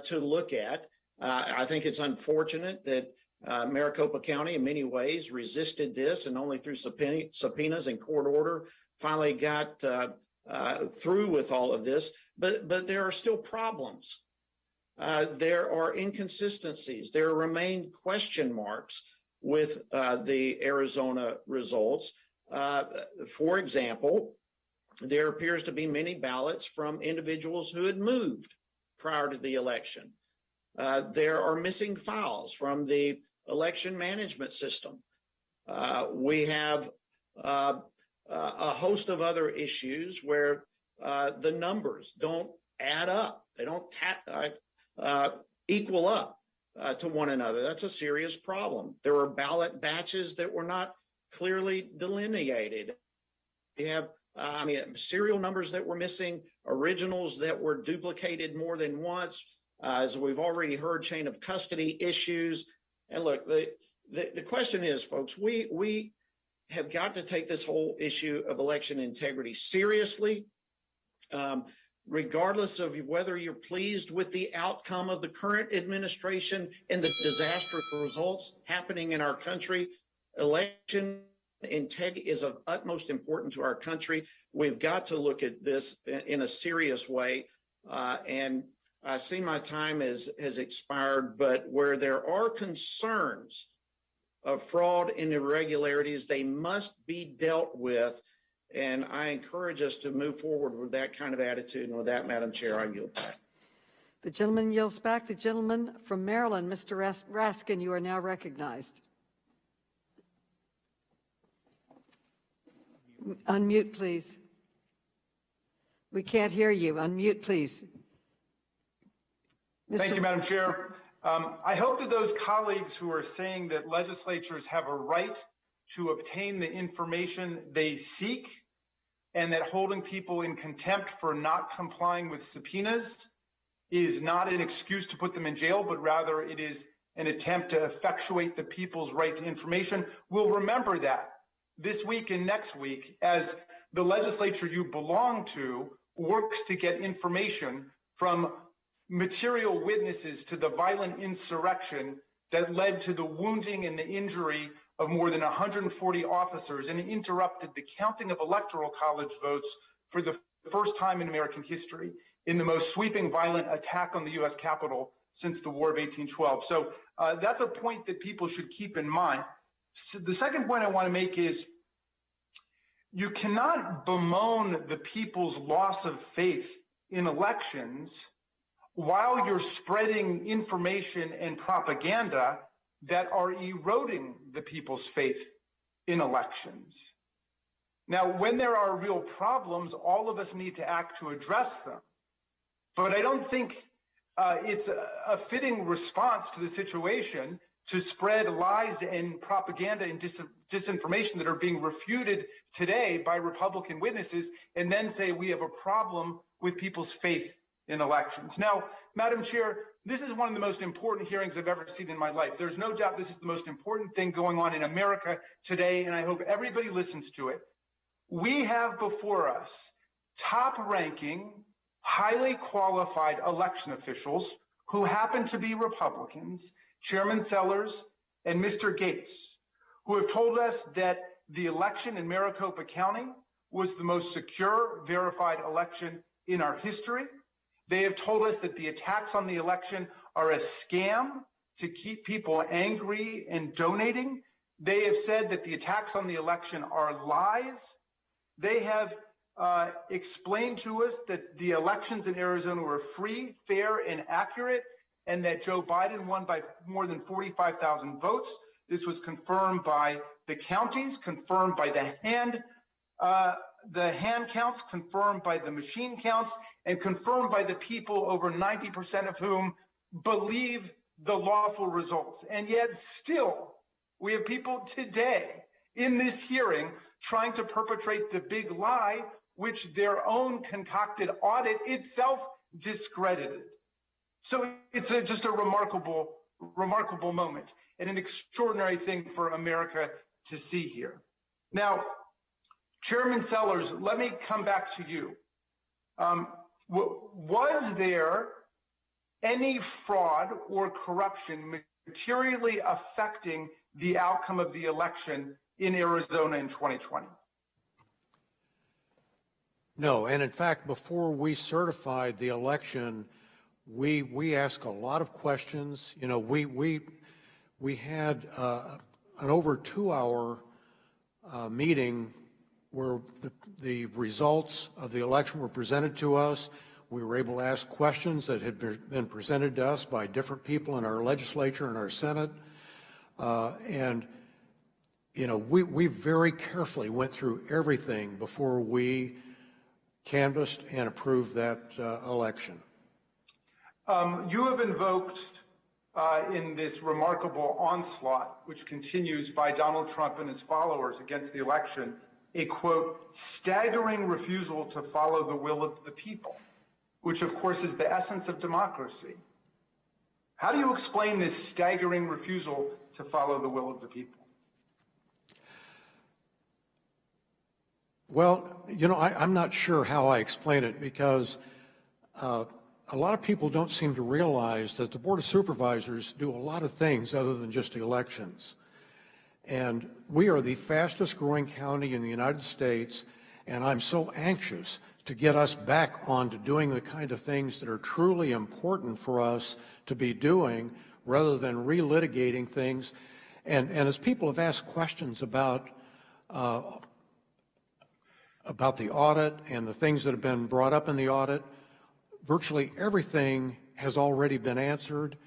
to look at. I think it's unfortunate that Maricopa County in many ways resisted this, and only through subpoenas and court order finally got through with all of this. But there are still problems. There are inconsistencies. There remain question marks with the Arizona results. For example, there appears to be many ballots from individuals who had moved prior to the election. There are missing files from the election management system. We have a host of other issues where the numbers don't add up. They don't equal up to one another. That's a serious problem. There were ballot batches that were not clearly delineated. We have serial numbers that were missing, originals that were duplicated more than once. As we've already heard, chain of custody issues. And look, the question is, folks, we have got to take this whole issue of election integrity seriously, regardless of whether you're pleased with the outcome of the current administration and the disastrous results happening in our country. Election integrity is of utmost importance to our country. We've got to look at this in a serious way. And I see my time has expired, but where there are concerns of fraud and irregularities, they must be dealt with. And I encourage us to move forward with that kind of attitude. And with that, Madam Chair, I yield back. The gentleman yields back. The gentleman from Maryland, Mr. Raskin, you are now recognized. Unmute, please. We can't hear you. Unmute, please. Thank you, Madam Chair. I hope that those colleagues who are saying that legislatures have a right to obtain the information they seek and that holding people in contempt for not complying with subpoenas is not an excuse to put them in jail, but rather it is an attempt to effectuate the people's right to information will remember that this week and next week as the legislature you belong to works to get information from material witnesses to the violent insurrection that led to the wounding and the injury of more than 140 officers and interrupted the counting of electoral college votes for the first time in American history in the most sweeping violent attack on the U.S. Capitol since the War of 1812. So that's a point that people should keep in mind. So the second point I want to make is you cannot bemoan the people's loss of faith in elections while you're spreading information and propaganda that are eroding the people's faith in elections. Now, when there are real problems, all of us need to act to address them. But I don't think it's a fitting response to the situation to spread lies and propaganda and disinformation that are being refuted today by Republican witnesses and then say we have a problem with people's faith in elections. Now, Madam Chair, this is one of the most important hearings I've ever seen in my life. There's no doubt this is the most important thing going on in America today, and I hope everybody listens to it. We have before us top-ranking, highly qualified election officials who happen to be Republicans, Chairman Sellers and Mr. Gates, who have told us that the election in Maricopa County was the most secure, verified election in our history. They have told us that the attacks on the election are a scam to keep people angry and donating. They have said that the attacks on the election are lies. They have explained to us that the elections in Arizona were free, fair, and accurate, and that Joe Biden won by more than 45,000 votes. This was confirmed by the counties, confirmed by the hand counts, confirmed by the machine counts, and confirmed by the people, over 90% of whom believe the lawful results. And yet still, we have people today in this hearing trying to perpetrate the big lie, which their own concocted audit itself discredited. So it's just a remarkable moment and an extraordinary thing for America to see here. Now, Chairman Sellers, let me come back to you. Was there any fraud or corruption materially affecting the outcome of the election in Arizona in 2020? No, and in fact, before we certified the election, we asked a lot of questions. You know, we had an over 2-hour meeting where the results of the election were presented to us. We were able to ask questions that had been presented to us by different people in our legislature and our Senate. And, you know, we very carefully went through everything before we canvassed and approved that election. You have invoked in this remarkable onslaught, which continues by Donald Trump and his followers against the election, a, quote, staggering refusal to follow the will of the people, which of course is the essence of democracy. How do you explain this staggering refusal to follow the will of the people? Well, you know, I'm not sure how I explain it, because a lot of people don't seem to realize that the Board of Supervisors do a lot of things other than just elections. And we are the fastest growing county in the United States, and I'm so anxious to get us back on to doing the kind of things that are truly important for us to be doing rather than relitigating things. And as people have asked questions about the audit and the things that have been brought up in the audit, virtually everything has already been answered.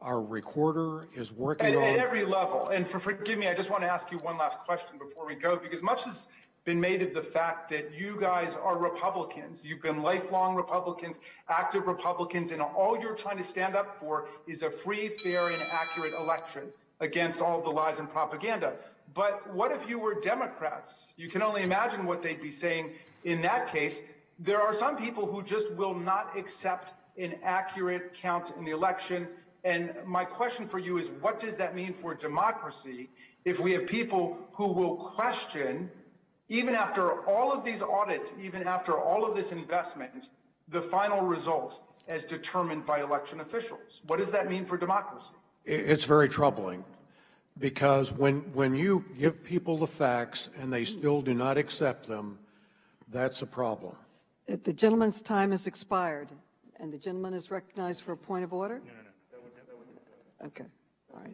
Our recorder is working on... At every level. And forgive me, I just want to ask you one last question before we go, because much has been made of the fact that you guys are Republicans. You've been lifelong Republicans, active Republicans, and all you're trying to stand up for is a free, fair, and accurate election against all of the lies and propaganda. But what if you were Democrats? You can only imagine what they'd be saying in that case. There are some people who just will not accept an accurate count in the election. And my question for you is, what does that mean for democracy if we have people who will question, even after all of these audits, even after all of this investment, the final result as determined by election officials? What does that mean for democracy? It's very troubling, because when you give people the facts and they still do not accept them, that's a problem. The gentleman's time has expired, and the gentleman is recognized for a point of order? No. Okay, all right.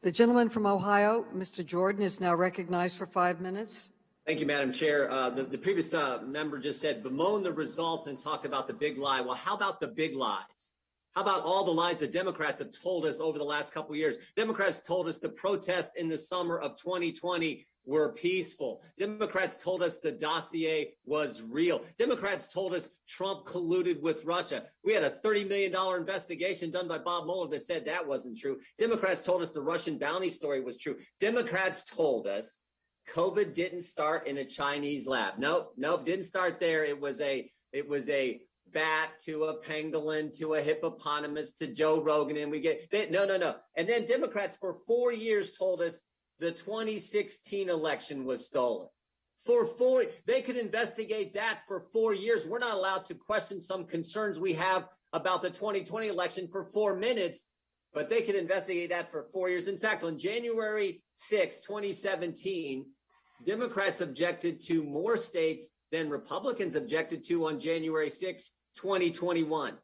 The gentleman from Ohio, Mr. Jordan, is now recognized for 5 minutes. Thank you, Madam Chair. The previous member just said bemoan the results and talked about the big lie. Well, how about the big lies? How about all the lies the Democrats have told us over the last couple of years? Democrats told us the protests in the summer of 2020 were peaceful. Democrats told us the dossier was real. Democrats told us Trump colluded with Russia. We had a $30 million investigation done by Bob Mueller that said that wasn't true. Democrats told us the Russian bounty story was true. Democrats told us COVID didn't start in a Chinese lab. Nope, didn't start there. It was a bat to a pangolin to a hippopotamus to Joe Rogan, and no. And then Democrats for 4 years told us the 2016 election was stolen. They could investigate that for 4 years. We're not allowed to question some concerns we have about the 2020 election for 4 minutes, but they could investigate that for 4 years. In fact, on January 6, 2017, Democrats objected to more states than Republicans objected to on January 6, 2021.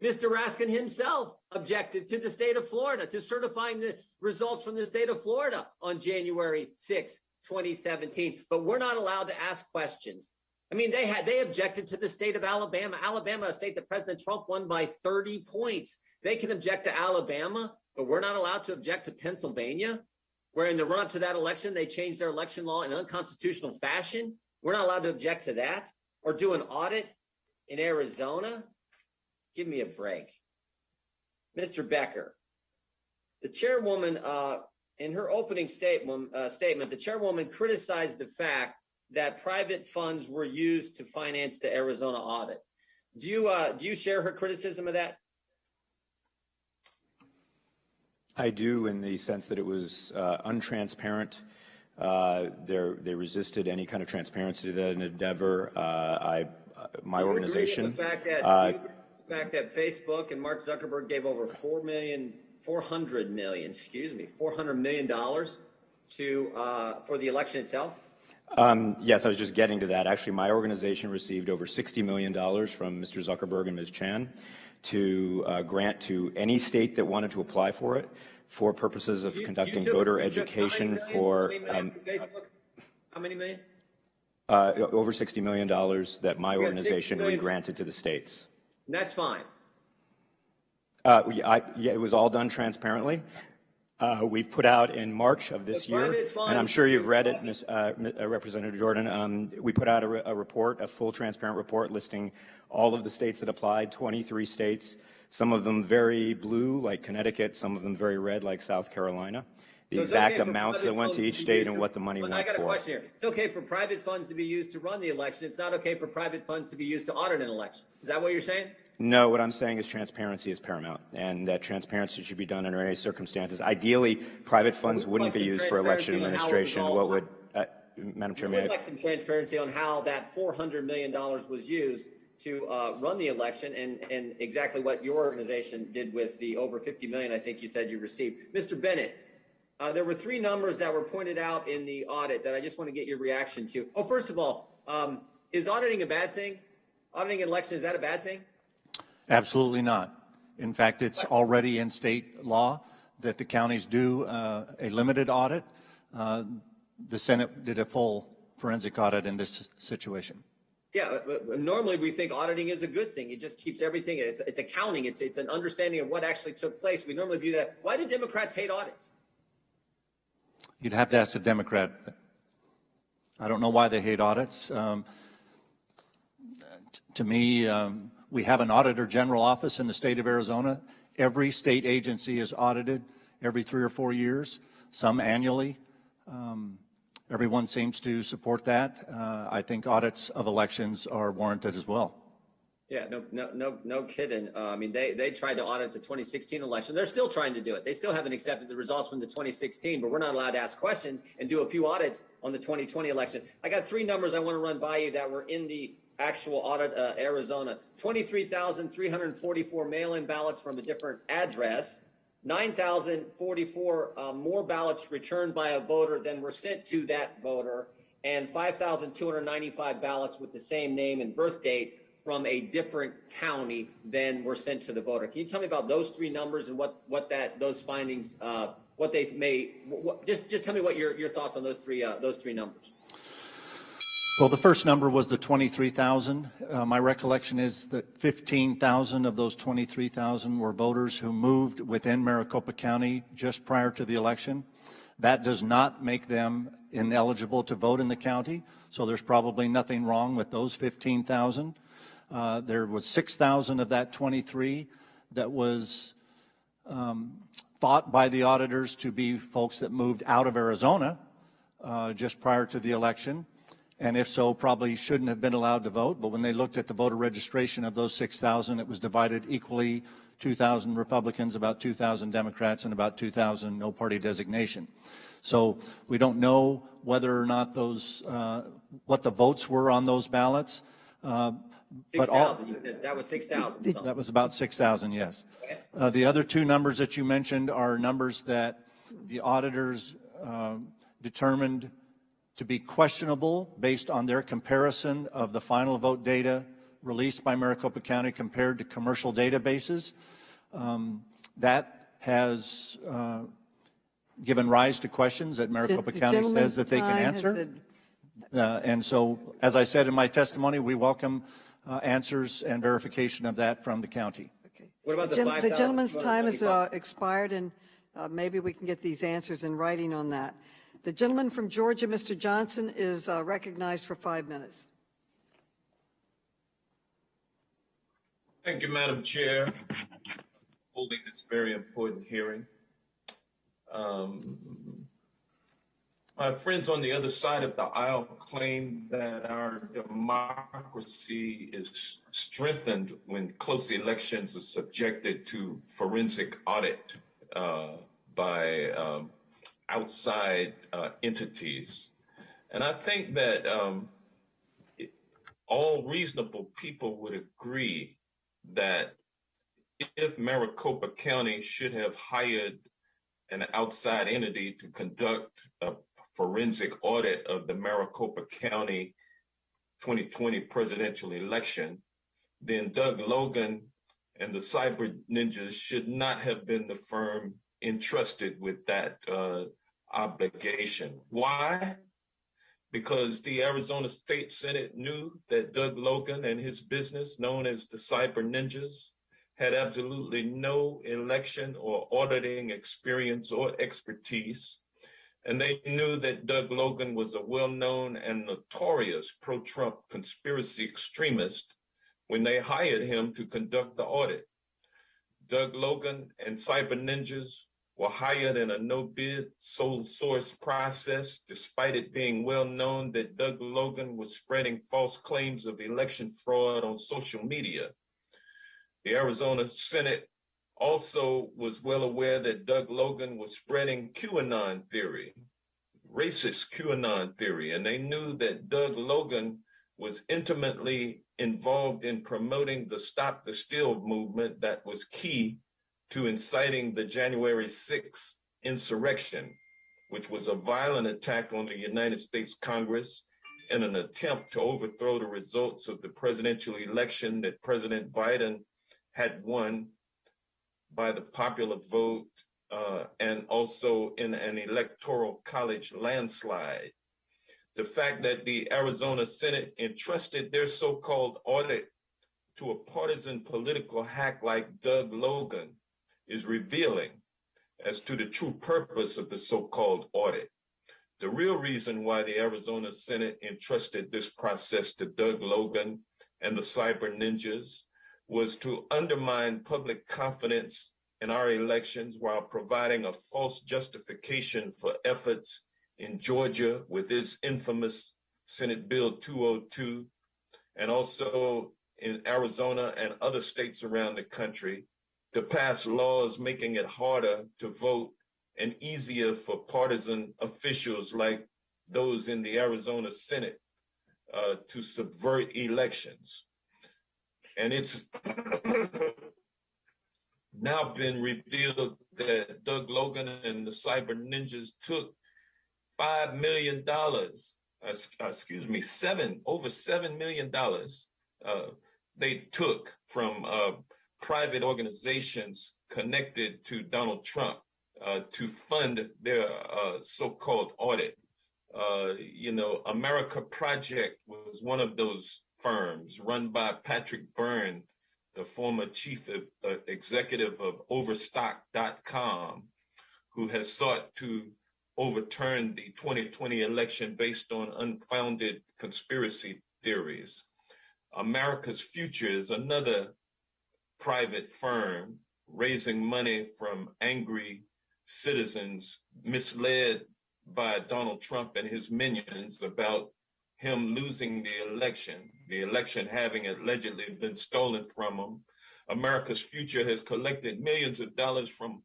Mr. Raskin himself objected to the state of Florida, to certifying the results from the state of Florida on January 6, 2017. But we're not allowed to ask questions. I mean, they objected to the state of Alabama. Alabama, a state that President Trump won by 30 points. They can object to Alabama, but we're not allowed to object to Pennsylvania, where in the run-up to that election, they changed their election law in unconstitutional fashion. We're not allowed to object to that, or do an audit in Arizona. Give me a break. Mr. Becker, the chairwoman, in her opening statement, the chairwoman criticized the fact that private funds were used to finance the Arizona audit. Do you share her criticism of that? I do, in the sense that it was untransparent. They resisted any kind of transparency to that endeavor. My organization. The fact that Facebook and Mark Zuckerberg gave over $400 million for the election itself? Yes, I was just getting to that. Actually, my organization received over $60 million from Mr. Zuckerberg and Ms. Chan to grant to any state that wanted to apply for it for purposes of conducting voter education for Facebook? How many million? Over $60 million that my organization re-granted to the states. And that's fine. Yeah, it was all done transparently. We've put out in March of this year, and I'm sure you've read it, Representative Jordan. We put out a report, a full transparent report listing all of the states that applied, 23 states, some of them very blue, like Connecticut, some of them very red, like South Carolina. The exact amounts that went to each state and what the money went for. I got a question here. It's okay for private funds to be used to run the election. It's not okay for private funds to be used to audit an election. Is that what you're saying? No, what I'm saying is transparency is paramount, and that transparency should be done under any circumstances. Ideally, private funds wouldn't be used for election administration. What would, Madam Chair, We'd like some transparency on how that $400 million was used to run the election and exactly what your organization did with the over 50 million I think you said you received. Mr. Bennett, there were three numbers that were pointed out in the audit that I just want to get your reaction to. Oh, first of all, is auditing a bad thing? Auditing an election, is that a bad thing? Absolutely not. In fact, it's already in state law that the counties do a limited audit. The Senate did a full forensic audit in this situation. Yeah, normally we think auditing is a good thing. It just keeps everything, it's accounting, it's an understanding of what actually took place. We normally view that. Why do Democrats hate audits? You'd have to ask a Democrat. I don't know why they hate audits. To me, we have an Auditor General office in the state of Arizona. Every state agency is audited every 3 or 4 years, some annually. Everyone seems to support that. I think audits of elections are warranted as well. Yeah, no kidding. I mean, they tried to audit the 2016 election. They're still trying to do it. They still haven't accepted the results from the 2016, but we're not allowed to ask questions and do a few audits on the 2020 election. I got three numbers I want to run by you that were in the actual audit, Arizona. 23,344 mail-in ballots from a different address. 9,044 more ballots returned by a voter than were sent to that voter, and 5,295 ballots with the same name and birth date from a different county than were sent to the voter. Can you tell me about those three numbers and what those findings, what they may, just tell me what your thoughts on those three numbers. Well, the first number was the 23,000. My recollection is that 15,000 of those 23,000 were voters who moved within Maricopa County just prior to the election. That does not make them ineligible to vote in the county, so there's probably nothing wrong with those 15,000. There was 6,000 of that 23 that was thought by the auditors to be folks that moved out of Arizona just prior to the election. And if so, probably shouldn't have been allowed to vote. But when they looked at the voter registration of those 6,000, it was divided equally, 2,000 Republicans, about 2,000 Democrats, and about 2,000 no party designation. So we don't know whether or not those, what the votes were on those ballots. 6,000, that was 6,000. That was about 6,000, yes. Okay. The other two numbers that you mentioned are numbers that the auditors determined to be questionable based on their comparison of the final vote data released by Maricopa County compared to commercial databases. That has given rise to questions that Maricopa County says that they can answer. And so, as I said in my testimony, we welcome answers and verification of that from the county. Okay. What about the gentleman's time has expired, and maybe we can get these answers in writing on that. The gentleman from Georgia, Mr. Johnson, is recognized for 5 minutes. Thank you, Madam Chair, holding this very important hearing. My friends on the other side of the aisle claim that our democracy is strengthened when close elections are subjected to forensic audit by outside entities. And I think that all reasonable people would agree that if Maricopa County should have hired an outside entity to conduct a forensic audit of the Maricopa County 2020 presidential election, then Doug Logan and the Cyber Ninjas should not have been the firm entrusted with that obligation. Why? Because the Arizona State Senate knew that Doug Logan and his business, known as the Cyber Ninjas, had absolutely no election or auditing experience or expertise. And they knew that Doug Logan was a well-known and notorious pro-Trump conspiracy extremist when they hired him to conduct the audit. Doug Logan and Cyber Ninjas were hired in a no-bid, sole source process, despite it being well known that Doug Logan was spreading false claims of election fraud on social media. The Arizona Senate also was well aware that Doug Logan was spreading QAnon theory, racist QAnon theory, and they knew that Doug Logan was intimately involved in promoting the Stop the Steal movement that was key to inciting the January 6th insurrection, which was a violent attack on the United States Congress in an attempt to overthrow the results of the presidential election that President Biden had won by the popular vote and also in an electoral college landslide. The fact that the Arizona Senate entrusted their so-called audit to a partisan political hack like Doug Logan is revealing as to the true purpose of the so-called audit. The real reason why the Arizona Senate entrusted this process to Doug Logan and the cyber ninjas was to undermine public confidence in our elections while providing a false justification for efforts in Georgia with its infamous Senate Bill 202, and also in Arizona and other states around the country to pass laws making it harder to vote and easier for partisan officials like those in the Arizona Senate to subvert elections. And it's now been revealed that Doug Logan and the cyber ninjas took $5 million, over $7 million they took from private organizations connected to Donald Trump to fund their so-called audit. America Project was one of those firms run by Patrick Byrne, the former chief executive of Overstock.com, who has sought to overturn the 2020 election based on unfounded conspiracy theories. America's Future is another private firm raising money from angry citizens misled by Donald Trump and his minions about him losing the election having allegedly been stolen from him. America's Future has collected millions of dollars from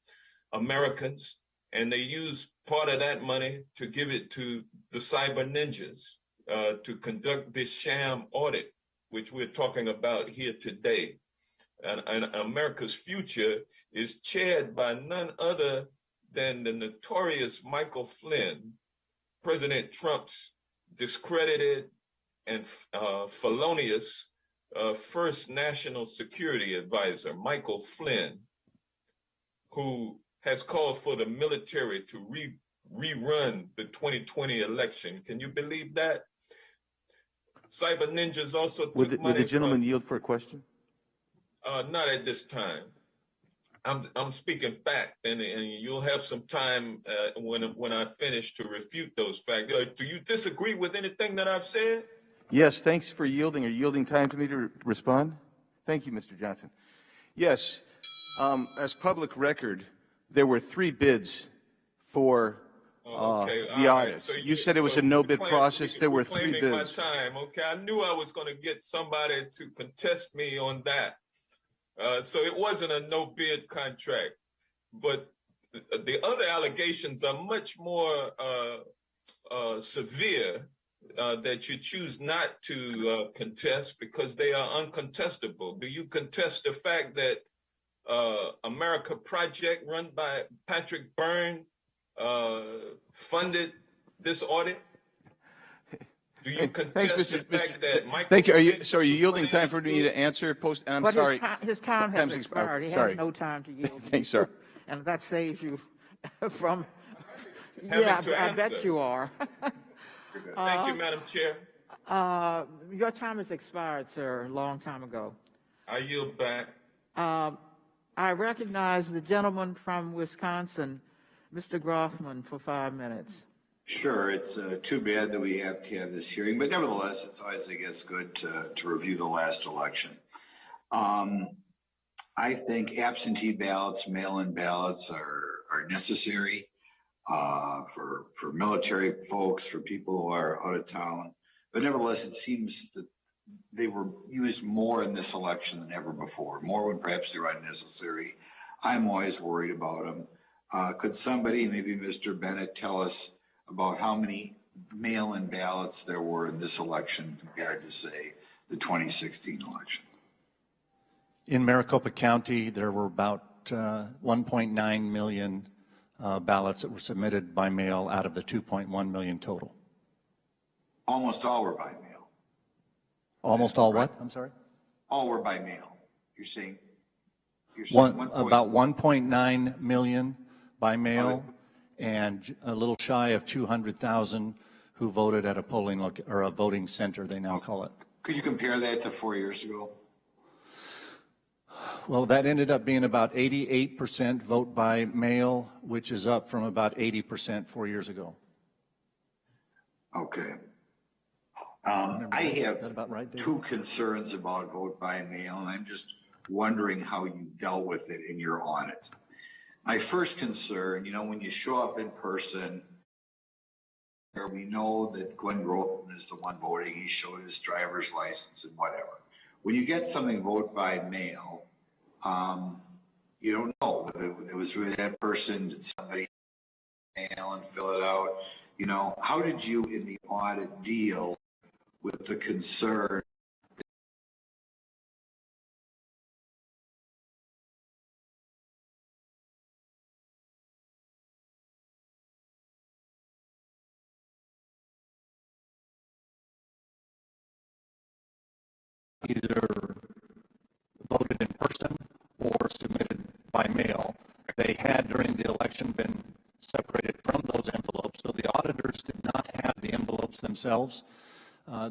Americans, and they use part of that money to give it to the cyber ninjas to conduct this sham audit, which we're talking about here today. And America's Future is chaired by none other than the notorious Michael Flynn, President Trump's discredited and felonious first national security advisor, Michael Flynn, who has called for the military to rerun the 2020 election. Can you believe that? Cyber ninjas also took money. Would the gentleman yield for a question? Not at this time. I'm speaking fact, and you'll have some time when I finish to refute those facts. Do you disagree with anything that I've said? Yes, thanks for yielding time to me to respond. Thank you, Mr. Johnson. Yes, as public record, there were 3 bids for the audit. So you said it was a no-bid process. There were 3 bids. My time. Okay, I knew I was going to get somebody to contest me on that. So it wasn't a no-bid contract. But the other allegations are much more severe that you choose not to contest because they are uncontestable. Do you contest the fact that America Project, run by Patrick Byrne, funded this audit? Do you contest the fact that Michael... Thank you. Are you yielding time for me to answer? I'm sorry. His time has expired. He has no time to yield. Thanks, sir. And that saves you from... Having I bet you are. Thank you, Madam Chair. Your time has expired, sir, a long time ago. I yield back. I recognize the gentleman from Wisconsin, Mr. Grothman, for 5 minutes. Sure. It's too bad that we have to have this hearing, but nevertheless, it's always, I guess, good to review the last election. I think absentee ballots, mail-in ballots are necessary for military folks, for people who are out of town. But nevertheless, it seems that they were used more in this election than ever before, more when perhaps they were unnecessary. I'm always worried about them. Could somebody, maybe Mr. Bennett, tell us about how many mail-in ballots there were in this election compared to, say, the 2016 election? In Maricopa County, there were about 1.9 million ballots that were submitted by mail out of the 2.1 million total. Almost all were by mail. Almost all what? I'm sorry? All were by mail. You're saying about 1.9 million by mail, and a little shy of 200,000 who voted at a or a voting center, they now call it. Could you compare that to 4 years ago? Well, that ended up being about 88% vote by mail, which is up from about 80% 4 years ago. Okay. I have two concerns about vote by mail, and I'm just wondering how you dealt with it in your audit. My first concern, when you show up in person, we know that Glenn Grothman is the one voting. He showed his driver's license and whatever. When you get something vote by mail, you don't know whether it was really that person, did somebody mail and fill it out. How did you in the audit deal with the concern either voted in person or submitted by mail? They had during the election been separated from those envelopes, so the auditors did not have the envelopes themselves.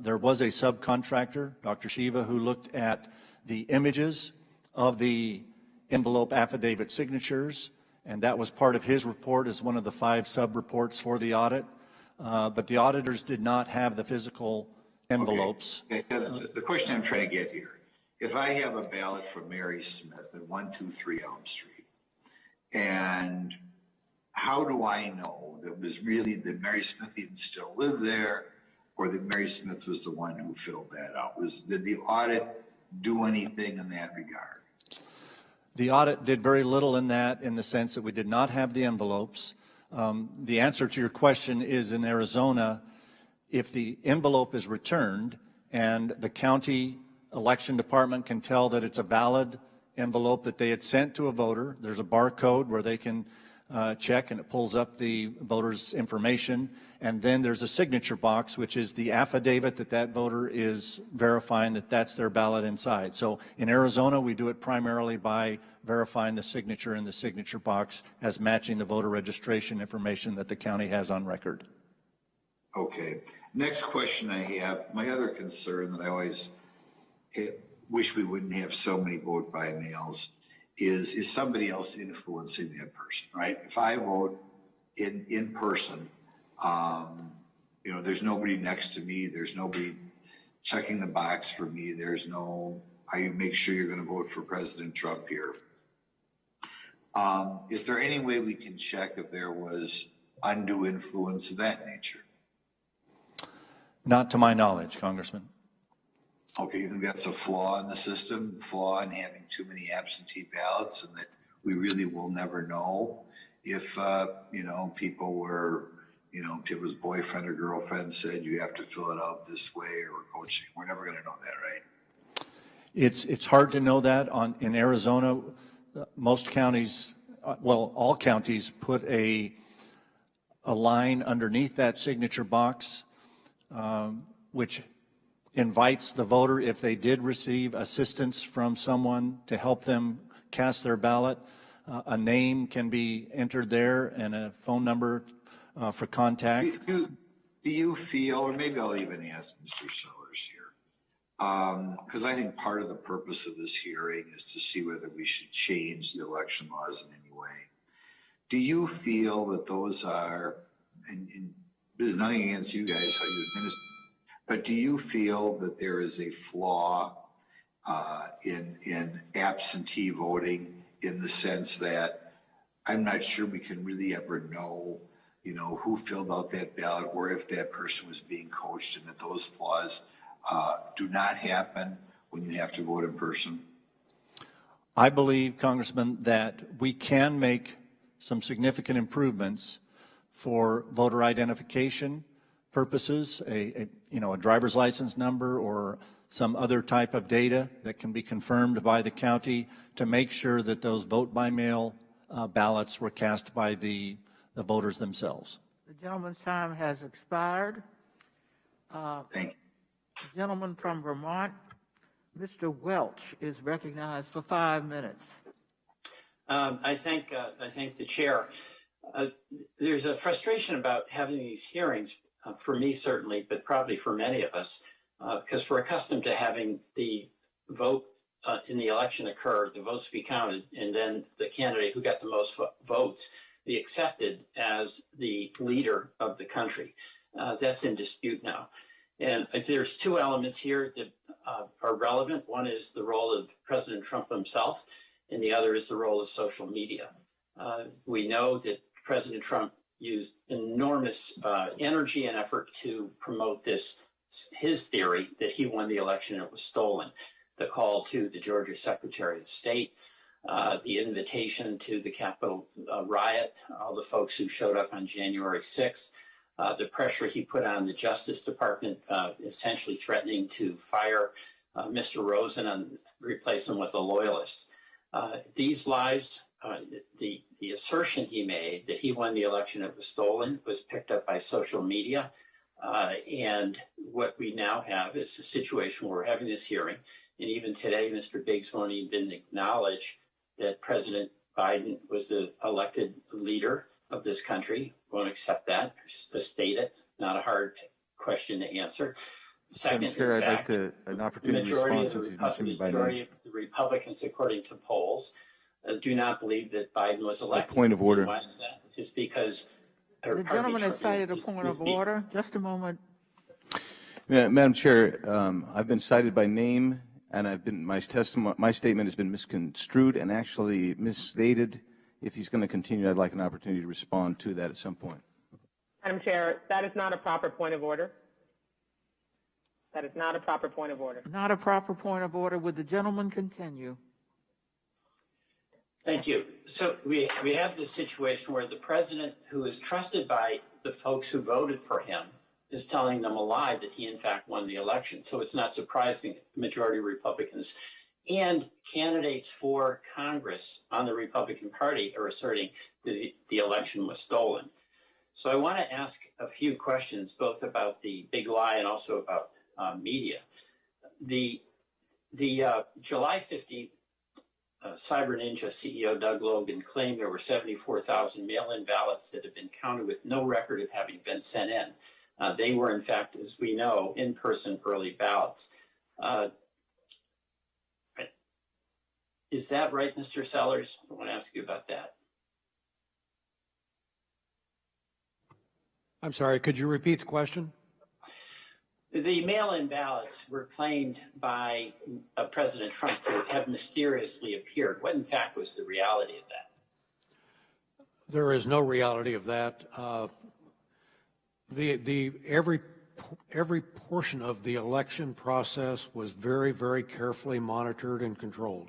There was a subcontractor, Dr. Shiva, who looked at the images of the envelope affidavit signatures, and that was part of his report as one of the 5 sub-reports for the audit. But the auditors did not have the physical envelopes. Okay. The question I'm trying to get here, if I have a ballot from Mary Smith at 123 Elm Street, and how do I know that it was really that Mary Smith even still lived there, or that Mary Smith was the one who filled that out? Did the audit do anything in that regard? The audit did very little in that, in the sense that we did not have the envelopes. The answer to your question is in Arizona, if the envelope is returned and the county election department can tell that it's a valid envelope that they had sent to a voter, there's a barcode where they can check and it pulls up the voter's information. And then there's a signature box, which is the affidavit that that voter is verifying that that's their ballot inside. So in Arizona, we do it primarily by verifying the signature in the signature box as matching the voter registration information that the county has on record. Okay. Next question I have, my other concern that I always wish we wouldn't have so many vote by mails is somebody else influencing that person, right? If I vote in person, there's nobody next to me, there's nobody checking the box for me, I make sure you're going to vote for President Trump here. Is there any way we can check if there was undue influence of that nature? Not to my knowledge, Congressman. Okay, you think that's a flaw in the system, flaw in having too many absentee ballots, and that we really will never know if, people were, if it was boyfriend or girlfriend said you have to fill it out this way, or coaching. We're never going to know that, right? It's hard to know that. In Arizona, most counties, all counties put a line underneath that signature box, which invites the voter, if they did receive assistance from someone to help them cast their ballot, a name can be entered there and a phone number for contact. Do you feel, or maybe I'll even ask Mr. Sellers here, because I think part of the purpose of this hearing is to see whether we should change the election laws in any way. Do you feel that those are, and there's nothing against you guys, how you administer, but do you feel that there is a flaw in absentee voting, in the sense that I'm not sure we can really ever know, who filled out that ballot, or if that person was being coached, and that those flaws do not happen when you have to vote in person? I believe, Congressman, that we can make some significant improvements for voter identification, purposes, a driver's license number or some other type of data that can be confirmed by the county to make sure that those vote by mail ballots were cast by the voters themselves. The gentleman's time has expired. Thank you. The gentleman from Vermont, Mr. Welch, is recognized for 5 minutes. I thank the chair. There's a frustration about having these hearings, for me certainly, but probably for many of us, because we're accustomed to having the vote in the election occur, the votes be counted, and then the candidate who got the most votes be accepted as the leader of the country. That's in dispute now. And there's two elements here that are relevant. One is the role of President Trump himself, and the other is the role of social media. We know that President Trump used enormous energy and effort to promote his theory that he won the election and it was stolen. The call to the Georgia Secretary of State, the invitation to the Capitol riot, all the folks who showed up on January 6th, the pressure he put on the Justice Department, essentially threatening to fire Mr. Rosen and replace him with a loyalist. These lies, the assertion he made that he won the election, it was stolen, was picked up by social media. And what we now have is a situation where we're having this hearing. And even today, Mr. Biggs won't even acknowledge that President Biden was the elected leader of this country. Won't accept that, state it, not a hard question to answer. Second, Chair, in I'd fact, like an opportunity to respond since he's mentioned me by name. Majority of the Republicans, according to polls, do not believe that Biden was elected. A point of order. And why is that? It's because The gentleman has cited a point of order. Just a moment. Madam Chair, I've been cited by name, and my statement has been misconstrued and actually misstated. If he's going to continue, I'd like an opportunity to respond to that at some point. Madam Chair, that is not a proper point of order. That is not a proper point of order. Not a proper point of order. Would the gentleman continue? Thank you. So we have this situation where the president, who is trusted by the folks who voted for him, is telling them a lie that he in fact won the election. So it's not surprising the majority of Republicans and candidates for Congress on the Republican Party are asserting that the election was stolen. So I want to ask a few questions, both about the big lie and also about media. The July 15th Cyber Ninja CEO Doug Logan claimed there were 74,000 mail-in ballots that had been counted with no record of having been sent in. They were, in fact, as we know, in-person early ballots. Is that right, Mr. Sellers? I want to ask you about that. I'm sorry, could you repeat the question? The mail-in ballots were claimed by President Trump to have mysteriously appeared. What, in fact, was the reality of that? There is no reality of that. Every portion of the election process was very, very carefully monitored and controlled.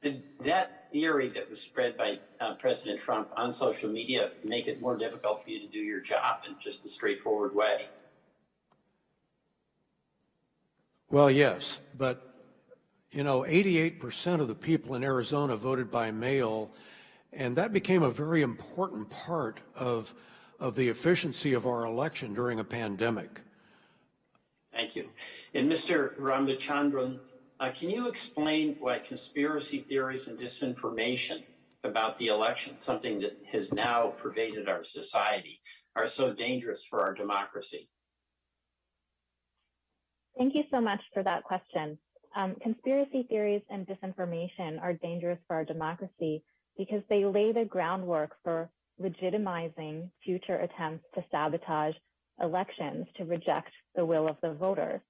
Did that theory that was spread by President Trump on social media make it more difficult for you to do your job in just a straightforward way? Well, yes, but 88% of the people in Arizona voted by mail, and that became a very important part of the efficiency of our election during a pandemic. Thank you. And Mr. Ramachandran, can you explain why conspiracy theories and disinformation about the election, something that has now pervaded our society, are so dangerous for our democracy? Thank you so much for that question. Conspiracy theories and disinformation are dangerous for our democracy because they lay the groundwork for legitimizing future attempts to sabotage elections, to reject the will of the voters.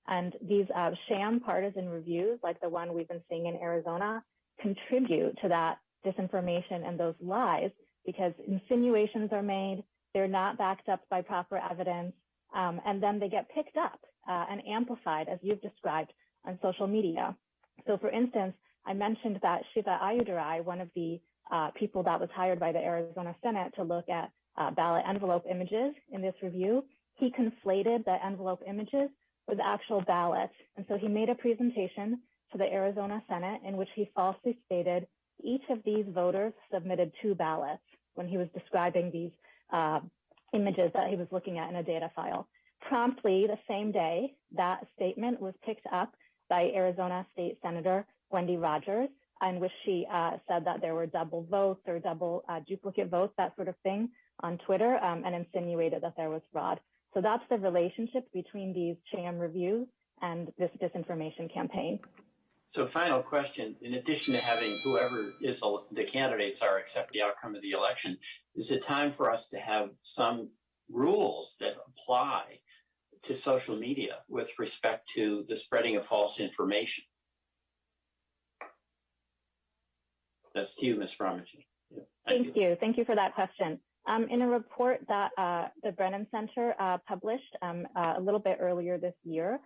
And these sham partisan reviews, like the one we've been seeing in Arizona, contribute to that disinformation and those lies because insinuations are made, they're not backed up by proper evidence, and then they get picked up and amplified, as you've described, on social media. So for instance, I mentioned that Shiva Ayudurai, one of the people that was hired by the Arizona Senate to look at ballot envelope images in this review, he conflated the envelope images with actual ballots. And so he made a presentation to the Arizona Senate in which he falsely stated each of these voters submitted 2 ballots when he was describing these images that he was looking at in a data file. Promptly the same day, that statement was picked up by Arizona State Senator Wendy Rogers, in which she said that there were double votes or double duplicate votes, that sort of thing, on Twitter, and insinuated that there was fraud. So that's the relationship between these sham reviews and this disinformation campaign. So final question, in addition to having whoever is the candidates are accept the outcome of the election, is it time for us to have some rules that apply to social media with respect to the spreading of false information? That's to you, Ms. Bromwich. Thank you. Thank you for that question. In a report that the Brennan Center published a little bit earlier this year,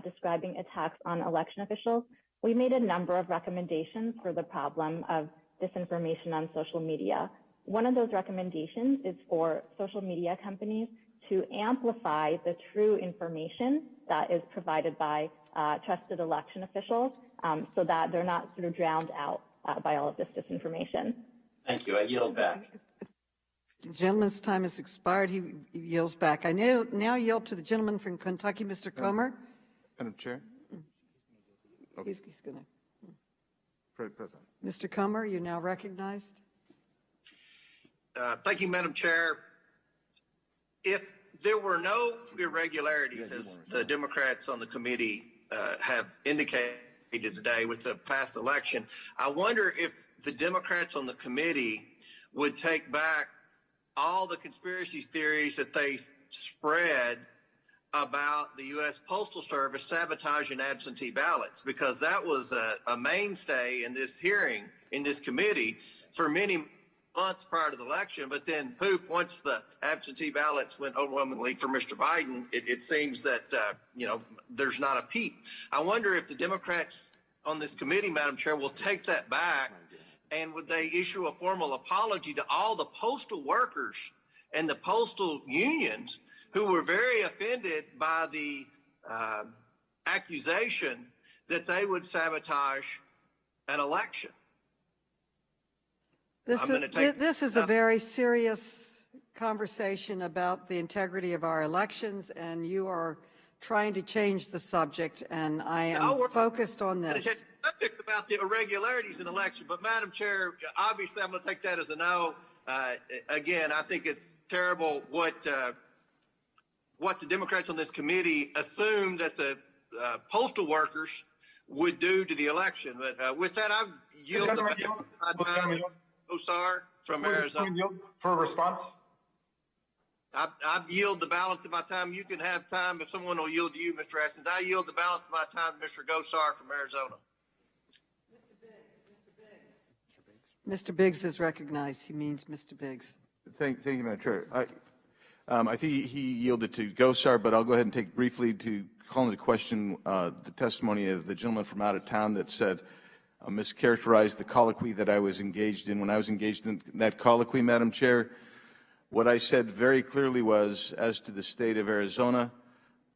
describing attacks on election officials, we made a number of recommendations for the problem of disinformation on social media. One of those recommendations is for social media companies to amplify the true information that is provided by trusted election officials so that they're not sort of drowned out by all of this disinformation. Thank you. I yield back. The gentleman's time has expired. He yields back. I now yield to the gentleman from Kentucky, Mr. Comer. Madam Chair. He's going to. President. Mr. Comer, you're now recognized. Thank you, Madam Chair. If there were no irregularities, as the Democrats on the committee have indicated today with the past election, I wonder if the Democrats on the committee would take back all the conspiracy theories that they spread about the U.S. Postal Service sabotaging absentee ballots, because that was a mainstay in this hearing, in this committee, for many months prior to the election. But then, poof, once the absentee ballots went overwhelmingly for Mr. Biden, it seems that, there's not a peep. I wonder if the Democrats on this committee, Madam Chair, will take that back, and would they issue a formal apology to all the postal workers and the postal unions who were very offended by the accusation that they would sabotage an election. This is a very serious conversation about the integrity of our elections, and you are trying to change the subject, and I am focused on this. Subject about the irregularities in the election, but Madam Chair, obviously I'm going to take that as a no. Again, I think it's terrible what the Democrats on this committee assumed that the postal workers would do to the election. But with that, I yield the time. Gosar from Arizona. For a response? I yield the balance of my time. You can have time if someone will yield to you, Mr. Atkins. I yield the balance of my time to Mr. Gosar from Arizona. Mr. Biggs is recognized. He means Mr. Biggs. Thank you, Madam Chair. I think he yielded to Gosar, but I'll go ahead and take briefly to call into question the testimony of the gentleman from out of town that said mischaracterized the colloquy that I was engaged in. When I was engaged in that colloquy, Madam Chair, what I said very clearly was, as to the state of Arizona,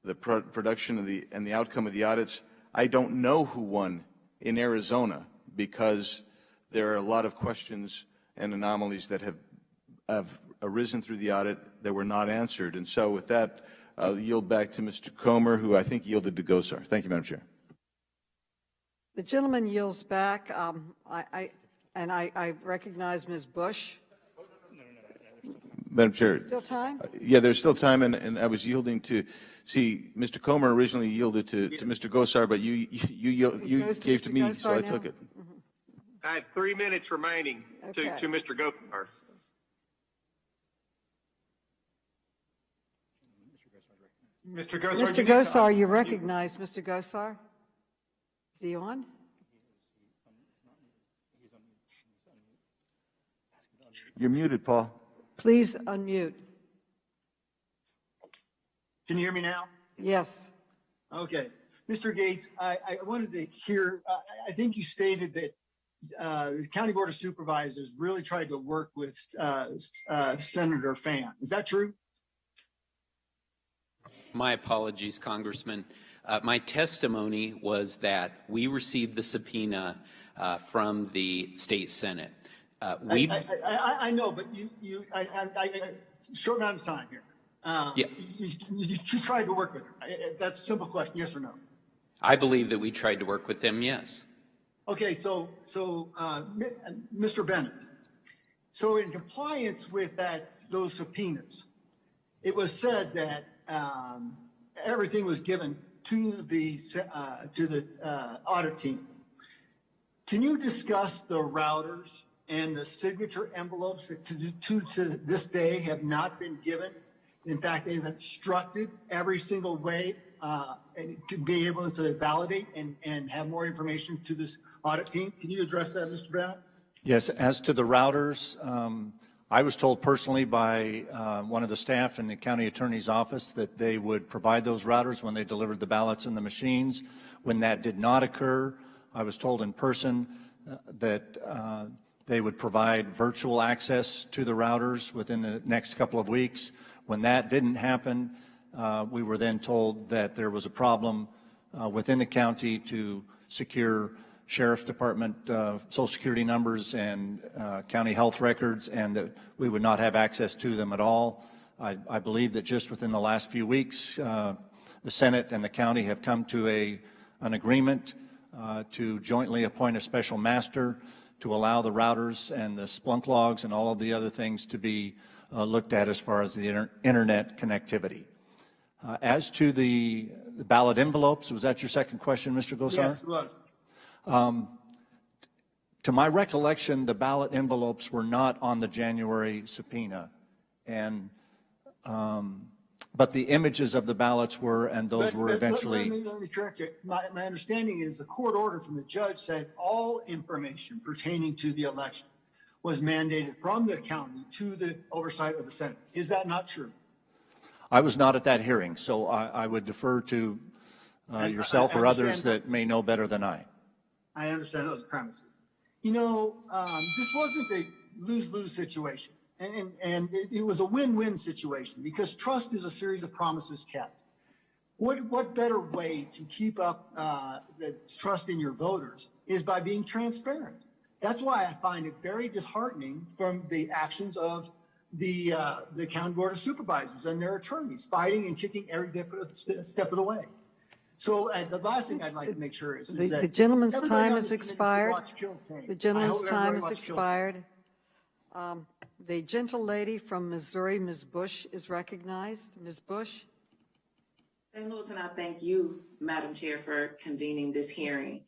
the production of the outcome of the audits, I don't know who won in Arizona, because there are a lot of questions and anomalies that have arisen through the audit that were not answered. And so with that, I'll yield back to Mr. Comer, who I think yielded to Gosar. Thank you, Madam Chair. The gentleman yields back. I recognize Ms. Bush. Madam Chair. Still time? Yeah, there's still time, and I was yielding to, see, Mr. Comer originally yielded to Mr. Gosar, but you gave to me, so I took it. I have 3 minutes remaining to Mr. Gosar. Mr. Gosar, Mr. Gosar, you recognize Mr. Gosar? Is he on? You're muted, Paul. Please unmute. Can you hear me now? Yes. Okay. Mr. Gates, I wanted to hear, I think you stated that the County Board of Supervisors really tried to work with Senator Fan. Is that true? My apologies, Congressman. My testimony was that we received the subpoena from the state Senate. I know, but short amount of time here. Yes. You tried to work with her. That's a simple question, yes or no? I believe that we tried to work with them, yes. Okay, so Mr. Bennett, so in compliance with those subpoenas, it was said that everything was given to the audit team. Can you discuss the routers and the signature envelopes that to this day have not been given? In fact, they've instructed every single way to be able to validate and have more information to this audit team. Can you address that, Mr. Bennett? Yes, as to the routers, I was told personally by one of the staff in the county attorney's office that they would provide those routers when they delivered the ballots and the machines. When that did not occur, I was told in person that they would provide virtual access to the routers within the next couple of weeks. When that didn't happen, we were then told that there was a problem within the county to secure Sheriff's Department Social Security numbers and county health records, and that we would not have access to them at all. I believe that just within the last few weeks, the Senate and the county have come to an agreement to jointly appoint a special master to allow the routers and the Splunk logs and all of the other things to be looked at as far as the internet connectivity. As to the ballot envelopes, was that your second question, Mr. Gosar? Yes, it was. To my recollection, the ballot envelopes were not on the January subpoena, and but the images of the ballots were, and those were eventually. Let me correct you. My understanding is the court order from the judge said all information pertaining to the election was mandated from the county to the oversight of the Senate. Is that not true? I was not at that hearing, so I would defer to yourself or others that may know better than I. I understand those premises. You know, this wasn't a lose-lose situation, and it was a win-win situation because trust is a series of promises kept. What better way to keep up the trust in your voters is by being transparent. That's why I find it very disheartening from the actions of the county board of supervisors and their attorneys fighting and kicking every step of the way. So the last thing I'd like to make sure is that the gentleman's everybody time on has this committee expired. should watch Kill Tame. The gentleman's I hope time everybody has watch Kill Tame. expired. The gentle lady from Missouri, Ms. Bush, is recognized. Ms. Bush. St. Louis, and I thank you, Madam Chair, for convening this hearing.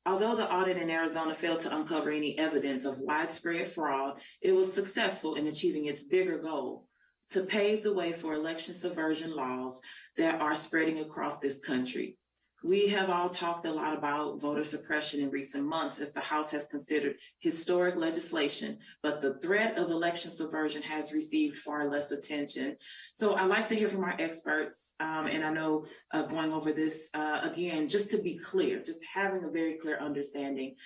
Although the audit in Arizona failed to uncover any evidence of widespread fraud, it was successful in achieving its bigger goal, to pave the way for election subversion laws that are spreading across this country. We have all talked a lot about voter suppression in recent months as the House has considered historic legislation, but the threat of election subversion has received far less attention. So I'd like to hear from our experts, and I know going over this again, just to be clear, just having a very clear understanding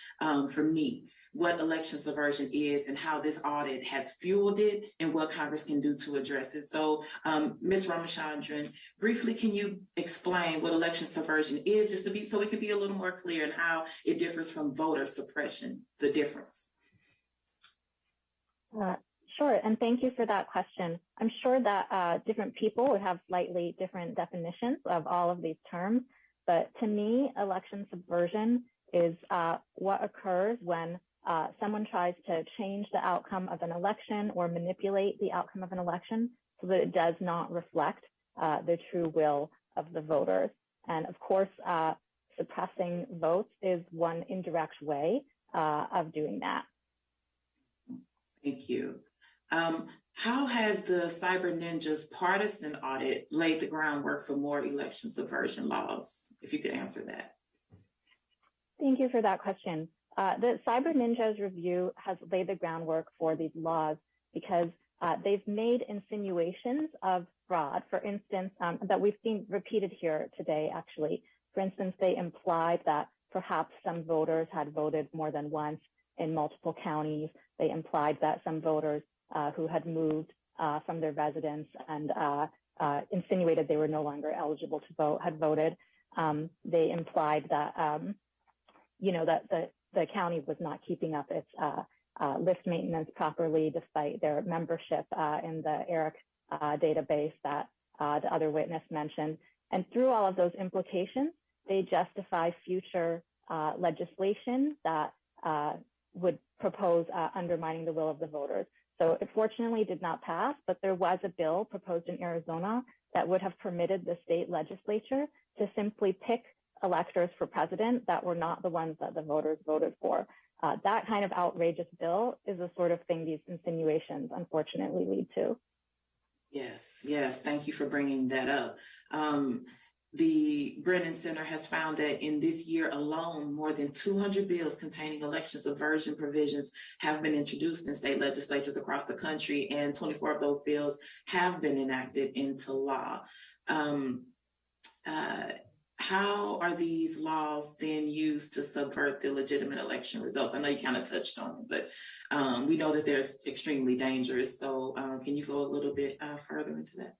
for me, what election subversion is and how this audit has fueled it and what Congress can do to address it. So, Ms. Ramachandran, briefly, can you explain what election subversion is, just to be, so we can be a little more clear in how it differs from voter suppression, the difference? Sure, and thank you for that question. I'm sure that different people would have slightly different definitions of all of these terms, but to me, election subversion is what occurs when someone tries to change the outcome of an election or manipulate the outcome of an election so that it does not reflect the true will of the voters. And of course, suppressing votes is one indirect way of doing that. Thank you. How has the Cyber Ninjas partisan audit laid the groundwork for more election subversion laws? If you could answer that. Thank you for that question. The Cyber Ninjas review has laid the groundwork for these laws because they've made insinuations of fraud, for instance, that we've seen repeated here today, actually. For instance, they implied that perhaps some voters had voted more than once in multiple counties. They implied that some voters who had moved from their residence and insinuated they were no longer eligible to vote had voted. They implied that, that the county was not keeping up its list maintenance properly, despite their membership in the ERIC database that the other witness mentioned. And through all of those implications, they justify future legislation that would propose undermining the will of the voters. So it fortunately did not pass, but there was a bill proposed in Arizona that would have permitted the state legislature to simply pick electors for president that were not the ones that the voters voted for. That kind of outrageous bill is the sort of thing these insinuations unfortunately lead to. Yes, thank you for bringing that up. The Brennan Center has found that in this year alone, more than 200 bills containing election subversion provisions have been introduced in state legislatures across the country, and 24 of those bills have been enacted into law. How are these laws then used to subvert the legitimate election results? I know you kind of touched on it, but we know that they're extremely dangerous. So can you go a little bit further into that?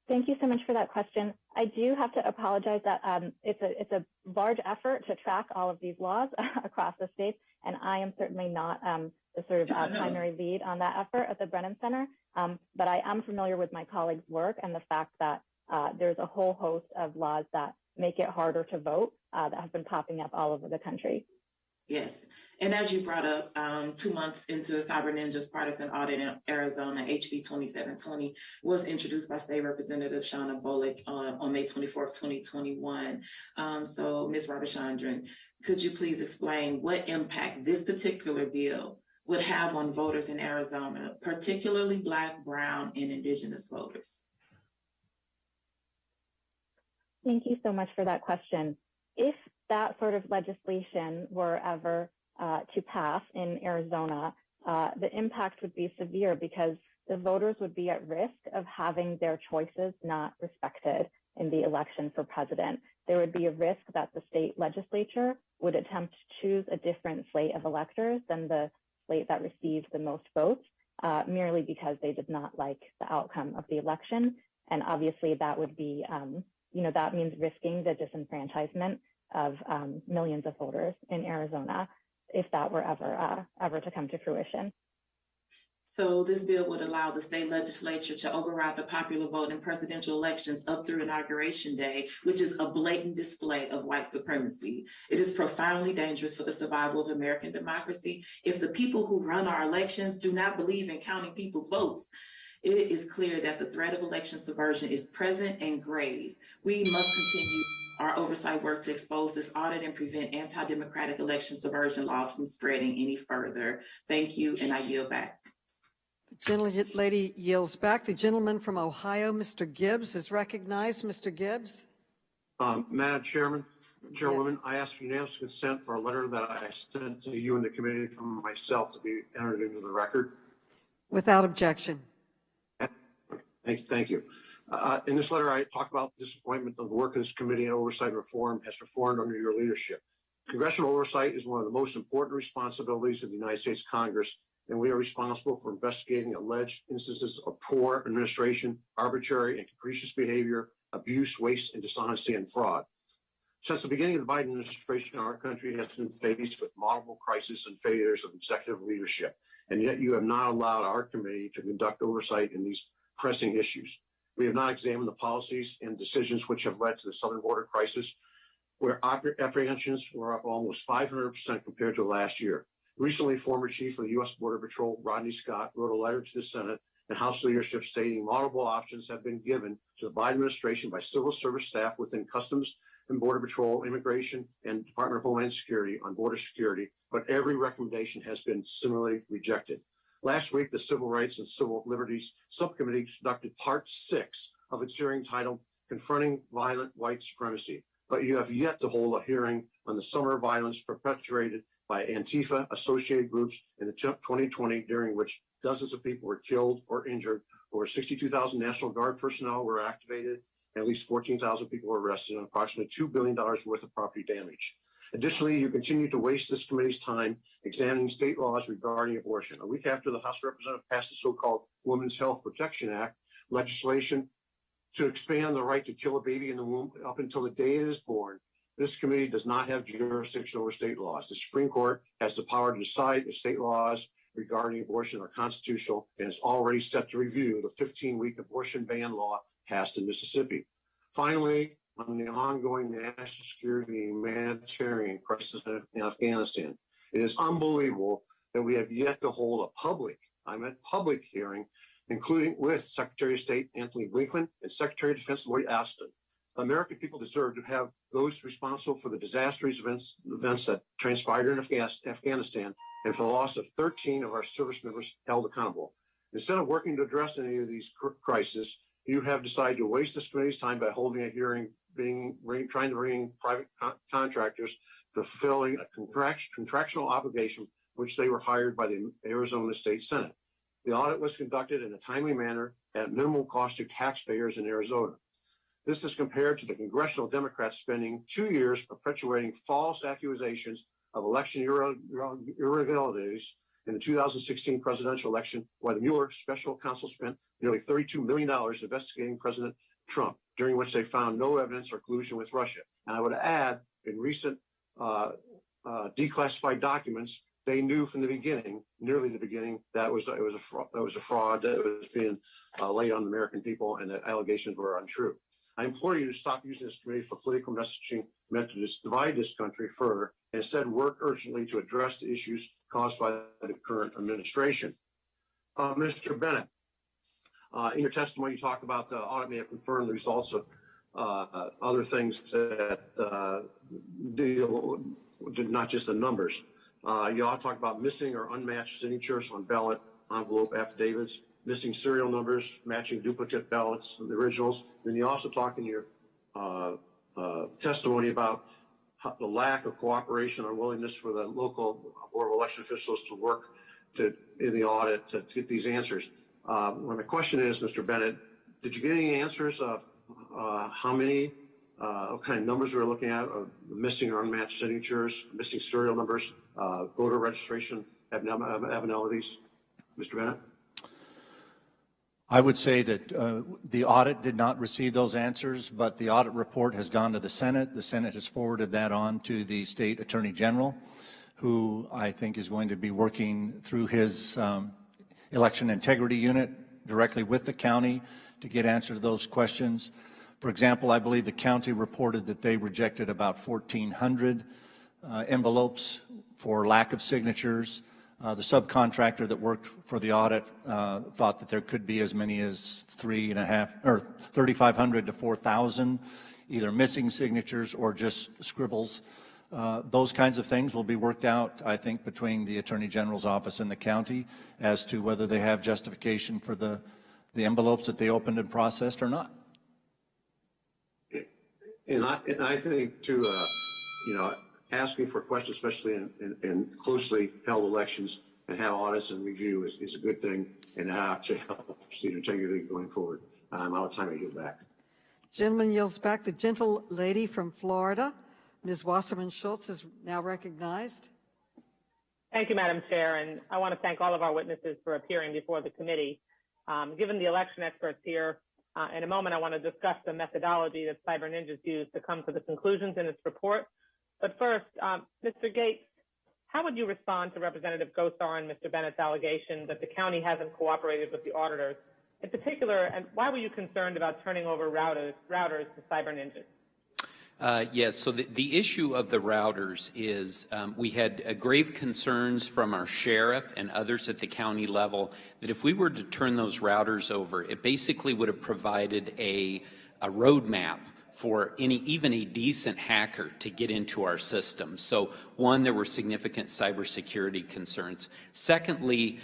Thank you so much for that question. I do have to apologize that it's a large effort to track all of these laws across the states, and I am certainly not the sort of primary lead on that effort at the Brennan Center, but I am familiar with my colleagues' work and the fact that there's a whole host of laws that make it harder to vote that have been popping up all over the country. Yes, and as you brought up, 2 months into the Cyber Ninjas partisan audit in Arizona, HB 2720 was introduced by State Representative Shauna Bullock on May 24th, 2021. So Ms. Ravichandran, could you please explain what impact this particular bill would have on voters in Arizona, particularly Black, Brown, and Indigenous voters? Thank you so much for that question. If that sort of legislation were ever to pass in Arizona, the impact would be severe because the voters would be at risk of having their choices not respected in the election for president. There would be a risk that the state legislature would attempt to choose a different slate of electors than the slate that received the most votes, merely because they did not like the outcome of the election. And obviously that would be, that means risking the disenfranchisement of millions of voters in Arizona if that were ever to come to fruition. So this bill would allow the state legislature to override the popular vote in presidential elections up through Inauguration Day, which is a blatant display of white supremacy. It is profoundly dangerous for the survival of American democracy. If the people who run our elections do not believe in counting people's votes, it is clear that the threat of election subversion is present and grave. We must continue our oversight work to expose this audit and prevent anti-democratic election subversion laws from spreading any further. Thank you, and I yield back. The gentlelady yields back. The gentleman from Ohio, Mr. Gibbs, is recognized. Mr. Gibbs. Madam Chairwoman, I ask for unanimous consent for a letter that I sent to you and the committee from myself to be entered into the record. Without objection. Thank you. In this letter, I talk about the disappointment of the work of this committee and oversight reform has performed under your leadership. Congressional oversight is one of the most important responsibilities of the United States Congress, and we are responsible for investigating alleged instances of poor administration, arbitrary and capricious behavior, abuse, waste, and dishonesty and fraud. Since the beginning of the Biden administration, our country has been faced with multiple crises and failures of executive leadership, and yet you have not allowed our committee to conduct oversight in these pressing issues. We have not examined the policies and decisions which have led to the southern border crisis, where apprehensions were up almost 500% compared to last year. Recently, former Chief of the U.S. Border Patrol, Rodney Scott, wrote a letter to the Senate and House leadership stating multiple options have been given to the Biden administration by civil service staff within Customs and Border Patrol, Immigration, and Department of Homeland Security on border security, but every recommendation has been similarly rejected. Last week, the Civil Rights and Civil Liberties Subcommittee conducted Part 6 of its hearing titled Confronting Violent White Supremacy, but you have yet to hold a hearing on the summer violence perpetrated by Antifa associated groups in the 2020, during which dozens of people were killed or injured, over 62,000 National Guard personnel were activated, and at least 14,000 people were arrested, and approximately $2 billion worth of property damage. Additionally, you continue to waste this committee's time examining state laws regarding abortion. A week after the House of Representatives passed the so-called Women's Health Protection Act, legislation to expand the right to kill a baby in the womb up until the day it is born, this committee does not have jurisdiction over state laws. The Supreme Court has the power to decide if state laws regarding abortion are constitutional and is already set to review the 15-week abortion ban law passed in Mississippi. Finally, on the ongoing national security and humanitarian crisis in Afghanistan, it is unbelievable that we have yet to hold a public hearing, including with Secretary of State Anthony Blinken and Secretary of Defense Lloyd Austin. The American people deserve to have those responsible for the disastrous events that transpired in Afghanistan and for the loss of 13 of our service members held accountable. Instead of working to address any of these crises, you have decided to waste this committee's time by holding a hearing, trying to bring private contractors to fulfilling a contractual obligation which they were hired by the Arizona State Senate. The audit was conducted in a timely manner at minimal cost to taxpayers in Arizona. This is compared to the congressional Democrats spending 2 years perpetuating false accusations of election irregularities in the 2016 presidential election, while the Mueller special counsel spent nearly $32 million investigating President Trump, during which they found no evidence or collusion with Russia. And I would add, in recent declassified documents, they knew from the beginning, nearly the beginning, that it was a fraud that was being laid on the American people, and the allegations were untrue. I implore you to stop using this committee for political messaging meant to divide this country further, and instead work urgently to address the issues caused by the current administration. Mr. Bennett, in your testimony, you talk about the audit may have confirmed the results of other things that deal not just the numbers. You all talk about missing or unmatched signatures on ballot envelope affidavits, missing serial numbers, matching duplicate ballots with the originals. Then you also talk in your testimony about the lack of cooperation or willingness for the local Board of Election officials to work in the audit to get these answers. My question is, Mr. Bennett, did you get any answers of how many, what kind of numbers we're looking at of missing or unmatched signatures, missing serial numbers, voter registration abnormalities? Mr. Bennett? I would say that the audit did not receive those answers, but the audit report has gone to the Senate. The Senate has forwarded that on to the State Attorney General, who I think is going to be working through his election integrity unit directly with the county to get answer to those questions. For example, I believe the county reported that they rejected about 1,400 envelopes for lack of signatures. The subcontractor that worked for the audit thought that there could be as many as 3,500 to 4,000, either missing signatures or just scribbles. Those kinds of things will be worked out, I think, between the Attorney General's office and the county as to whether they have justification for the envelopes that they opened and processed or not. And I think too, asking for questions, especially in closely held elections, and have audits and review is a good thing, and actually helps the integrity going forward. I'm out of time. I yield back. Gentleman yields back. The gentle lady from Florida, Ms. Wasserman Schultz, is now recognized. Thank you, Madam Chair, and I want to thank all of our witnesses for appearing before the committee. Given the election experts here, in a moment I want to discuss the methodology that Cyber Ninjas used to come to the conclusions in its report. But first, Mr. Gates, how would you respond to Representative Gosar and Mr. Bennett's allegation that the county hasn't cooperated with the auditors? In particular, and why were you concerned about turning over routers to Cyber Ninjas? Yes, so the issue of the routers is we had grave concerns from our sheriff and others at the county level that if we were to turn those routers over, it basically would have provided a roadmap for even a decent hacker to get into our system. So one, there were significant cybersecurity concerns. Secondly,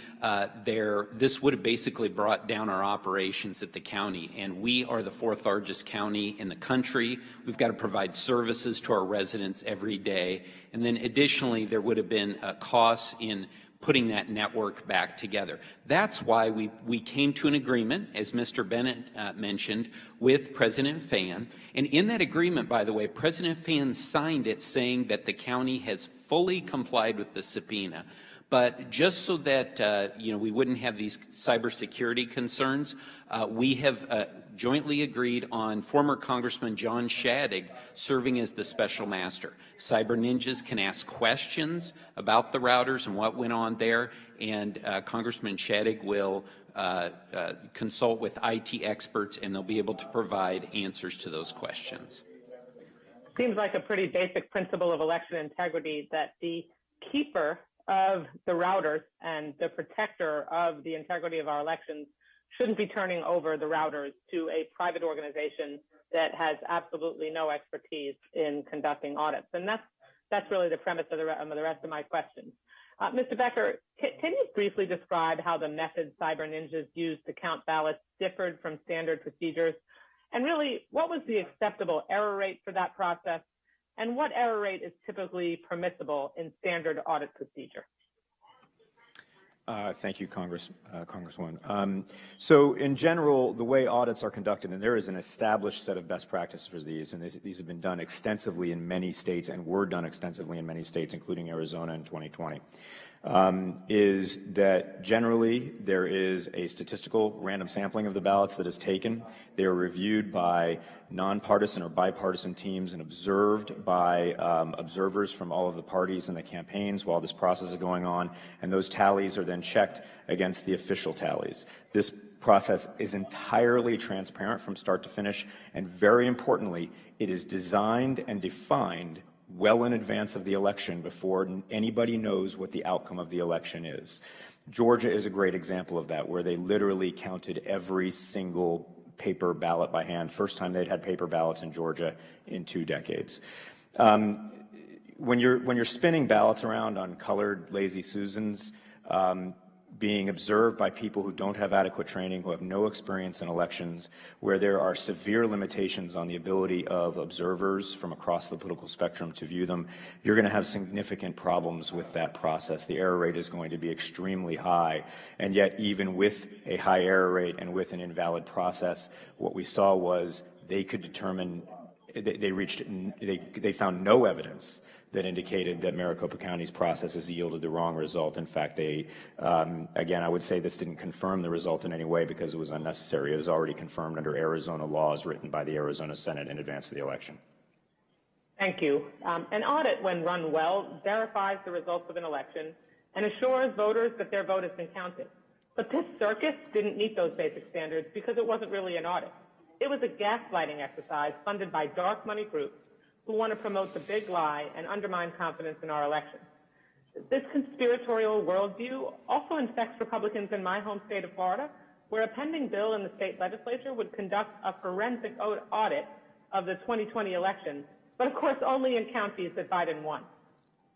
this would have basically brought down our operations at the county, and we are the 4th largest county in the country. We've got to provide services to our residents every day. And then additionally, there would have been costs in putting that network back together. That's why we came to an agreement, as Mr. Bennett mentioned, with President Fan. And in that agreement, by the way, President Fan signed it saying that the county has fully complied with the subpoena. But just so that we wouldn't have these cybersecurity concerns, we have jointly agreed on former Congressman John Shadegg serving as the special master. Cyber ninjas can ask questions about the routers and what went on there, and Congressman Shadegg will consult with IT experts, and they'll be able to provide answers to those questions. Seems like a pretty basic principle of election integrity that the keeper of the routers and the protector of the integrity of our elections shouldn't be turning over the routers to a private organization that has absolutely no expertise in conducting audits. And that's really the premise of the rest of my questions. Mr. Becker, can you briefly describe how the methods cyber ninjas used to count ballots differed from standard procedures? And really, what was the acceptable error rate for that process? And what error rate is typically permissible in standard audit procedure? Thank you, Congresswoman. So in general, the way audits are conducted, and there is an established set of best practices for these, and these have been done extensively in many states and were done extensively in many states, including Arizona in 2020, is that generally there is a statistical random sampling of the ballots that is taken. They are reviewed by nonpartisan or bipartisan teams and observed by observers from all of the parties and the campaigns while this process is going on, and those tallies are then checked against the official tallies. This process is entirely transparent from start to finish, and very importantly, it is designed and defined well in advance of the election before anybody knows what the outcome of the election is. Georgia is a great example of that, where they literally counted every single paper ballot by hand. First time they'd had paper ballots in Georgia in 2 decades. When you're spinning ballots around on colored Lazy Susans, being observed by people who don't have adequate training, who have no experience in elections, where there are severe limitations on the ability of observers from across the political spectrum to view them, you're going to have significant problems with that process. The error rate is going to be extremely high. And yet, even with a high error rate and with an invalid process, what we saw was they could determine, they found no evidence that indicated that Maricopa County's processes yielded the wrong result. In fact, they, again, I would say this didn't confirm the result in any way because it was unnecessary. It was already confirmed under Arizona laws written by the Arizona Senate in advance of the election. Thank you. An audit, when run well, verifies the results of an election and assures voters that their vote has been counted. But this circus didn't meet those basic standards because it wasn't really an audit. It was a gaslighting exercise funded by dark money groups who want to promote the big lie and undermine confidence in our elections. This conspiratorial worldview also infects Republicans in my home state of Florida, where a pending bill in the state legislature would conduct a forensic audit of the 2020 election, but of course only in counties that Biden won.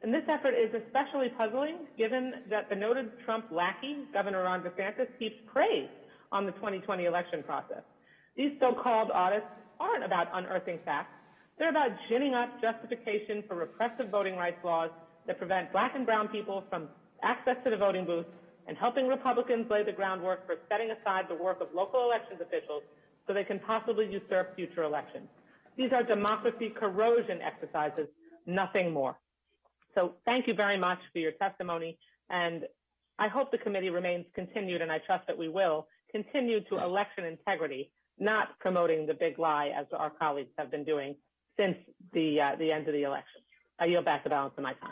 And this effort is especially puzzling given that the noted Trump lackey, Governor Ron DeSantis, heaps praise on the 2020 election process. These so-called audits aren't about unearthing facts. They're about ginning up justification for repressive voting rights laws that prevent black and brown people from access to the voting booth and helping Republicans lay the groundwork for setting aside the work of local elections officials so they can possibly usurp future elections. These are democracy corrosion exercises, nothing more. So thank you very much for your testimony, and I hope the committee remains continued, and I trust that we will continue to election integrity, not promoting the big lie as our colleagues have been doing since the end of the election. I yield back the balance of my time.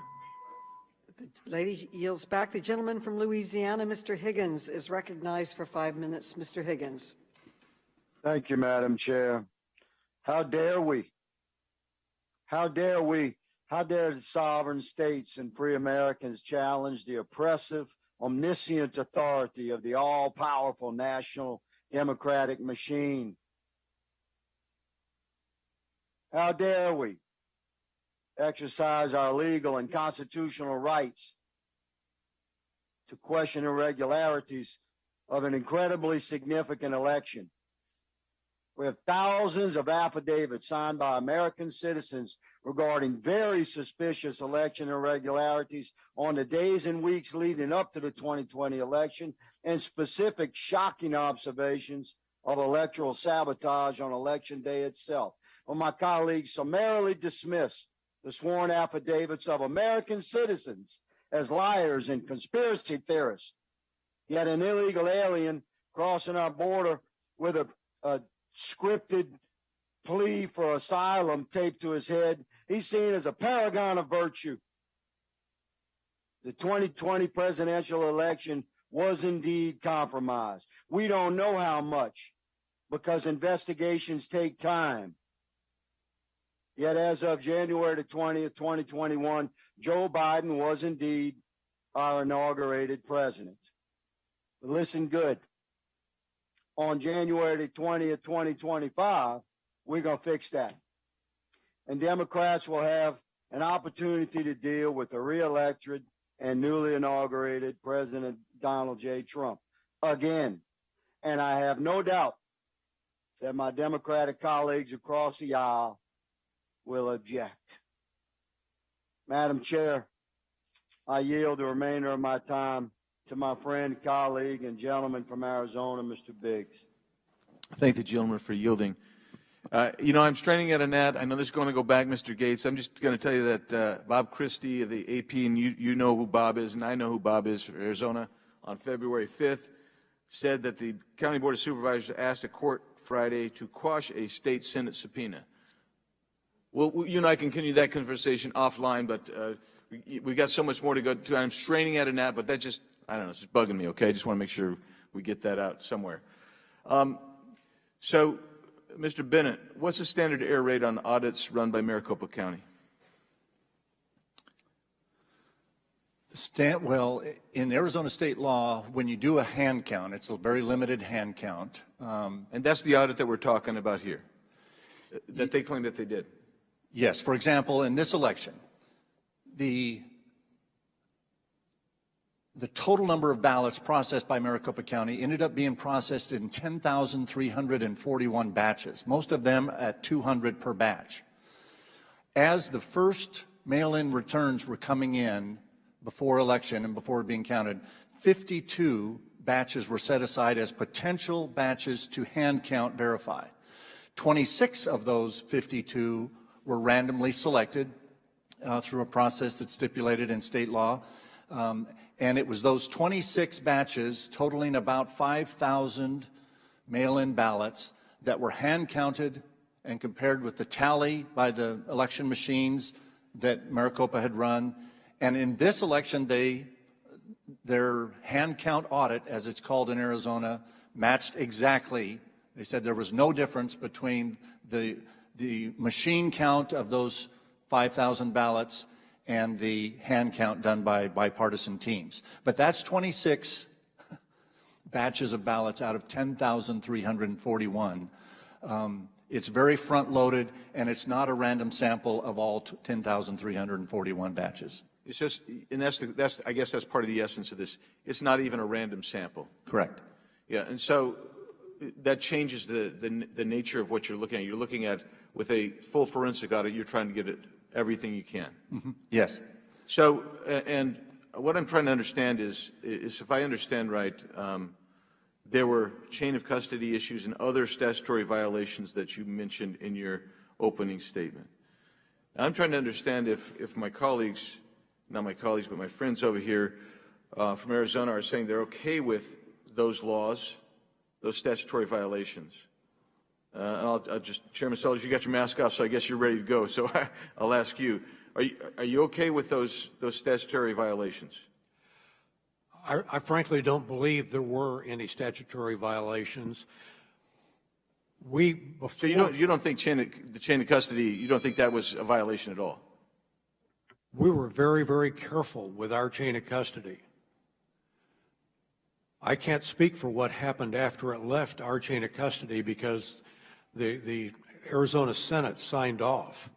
The lady yields back. The gentleman from Louisiana, Mr. Higgins, is recognized for 5 minutes. Mr. Higgins. Thank you, Madam Chair. How dare we? How dare we? How dare the sovereign states and free Americans challenge the oppressive, omniscient authority of the all-powerful national democratic machine? How dare we exercise our legal and constitutional rights to question irregularities of an incredibly significant election? We have thousands of affidavits signed by American citizens regarding very suspicious election irregularities on the days and weeks leading up to the 2020 election, and specific shocking observations of electoral sabotage on election day itself. When my colleagues summarily dismiss the sworn affidavits of American citizens as liars and conspiracy theorists, yet an illegal alien crossing our border with a scripted plea for asylum taped to his head, he's seen as a paragon of virtue. The 2020 presidential election was indeed compromised. We don't know how much because investigations take time. Yet as of January the 20th, 2021, Joe Biden was indeed our inaugurated president. But listen good. On January the 20th, 2025, we're going to fix that. And Democrats will have an opportunity to deal with the re-elected and newly inaugurated President Donald J. Trump again. And I have no doubt that my Democratic colleagues across the aisle will object. Madam Chair, I yield the remainder of my time to my friend, colleague, and gentleman from Arizona, Mr. Biggs. Thank the gentleman for yielding. I'm straining at a gnat. I know this is going to go back, Mr. Gates. I'm just going to tell you that Bob Christie of the AP, and you know who Bob is, and I know who Bob is for Arizona, on February 5th, said that the County Board of Supervisors asked a court Friday to quash a state Senate subpoena. Well, you and I can continue that conversation offline, but we've got so much more to go to. I'm straining at a gnat, but that just, I don't know, it's just bugging me, okay? I just want to make sure we get that out somewhere. So, Mr. Bennett, what's the standard error rate on audits run by Maricopa County? Well, in Arizona state law, when you do a hand count, it's a very limited hand count. And that's the audit that we're talking about here, that they claim that they did. Yes. For example, in this election, the total number of ballots processed by Maricopa County ended up being processed in 10,341 batches, most of them at 200 per batch. As the first mail-in returns were coming in before election and before being counted, 52 batches were set aside as potential batches to hand count verify. 26 of those 52 were randomly selected through a process that's stipulated in state law. And it was those 26 batches, totaling about 5,000 mail-in ballots, that were hand counted and compared with the tally by the election machines that Maricopa had run. And in this election, their hand count audit, as it's called in Arizona, matched exactly. They said there was no difference between the machine count of those 5,000 ballots and the hand count done by bipartisan teams. But that's 26 batches of ballots out of 10,341. It's very front-loaded, and it's not a random sample of all 10,341 batches. It's just, and I guess that's part of the essence of this. It's not even a random sample. Correct. Yeah, and so that changes the nature of what you're looking at. You're looking at, with a full forensic audit, you're trying to get everything you can. Mm-hmm. Yes. So, and what I'm trying to understand is if I understand right, there were chain of custody issues and other statutory violations that you mentioned in your opening statement. I'm trying to understand if my colleagues, not my colleagues, but my friends over here from Arizona are saying they're okay with those laws, those statutory violations. And I'll just, Chairman Sellers, you got your mask off, so I guess you're ready to go. So I'll ask you, are you okay with those statutory violations? I frankly don't believe there were any statutory violations. So you don't think the chain of custody, you don't think that was a violation at all? We were very, very careful with our chain of custody. I can't speak for what happened after it left our chain of custody because the Arizona Senate signed off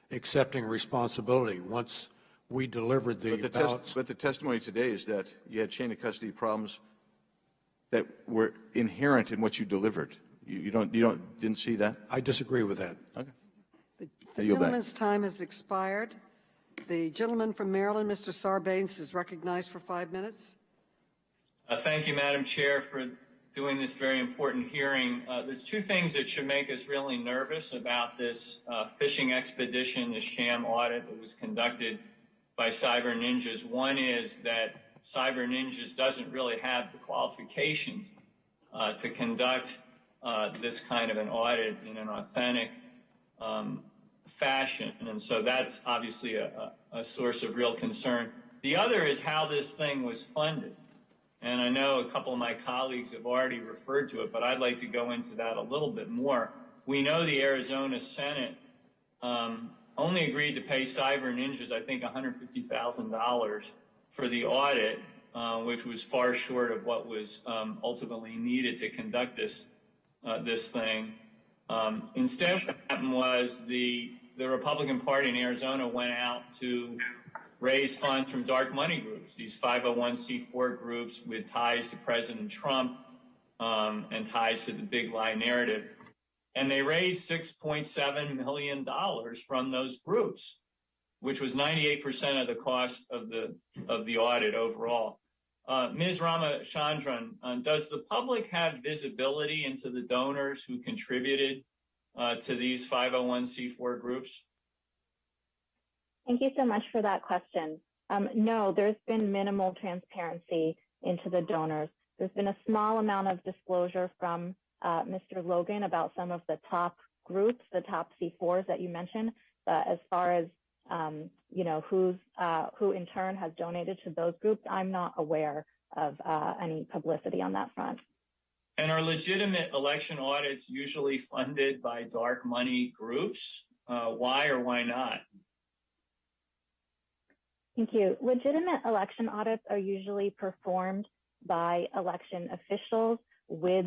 accepting responsibility once we delivered the ballots. But the testimony today is that you had chain of custody problems that were inherent in what you delivered. You didn't see that? I disagree with that. Okay. The gentleman's time has expired. The gentleman from Maryland, Mr. Sarbanes, is recognized for 5 minutes. Thank you, Madam Chair, for doing this very important hearing. There's two things that should make us really nervous about this phishing expedition, this sham audit that was conducted by Cyber Ninjas. One is that Cyber Ninjas doesn't really have the qualifications to conduct this kind of an audit in an authentic fashion. And so that's obviously a source of real concern. The other is how this thing was funded. And I know a couple of my colleagues have already referred to it, but I'd like to go into that a little bit more. We know the Arizona Senate only agreed to pay Cyber Ninjas, I think, $150,000 for the audit, which was far short of what was ultimately needed to conduct this thing. Instead, what happened was the Republican Party in Arizona went out to raise funds from dark money groups, these 501c4 groups with ties to President Trump and ties to the big lie narrative. And they raised $6.7 million from those groups, which was 98% of the cost of the audit overall. Ms. Ramachandran, does the public have visibility into the donors who contributed to these 501c4 groups? Thank you so much for that question. No, there's been minimal transparency into the donors. There's been a small amount of disclosure from Mr. Logan about some of the top groups, the top C4s that you mentioned. But as far as who in turn has donated to those groups, I'm not aware of any publicity on that front. And are legitimate election audits usually funded by dark money groups? Why or why not? Thank you. Legitimate election audits are usually performed by election officials with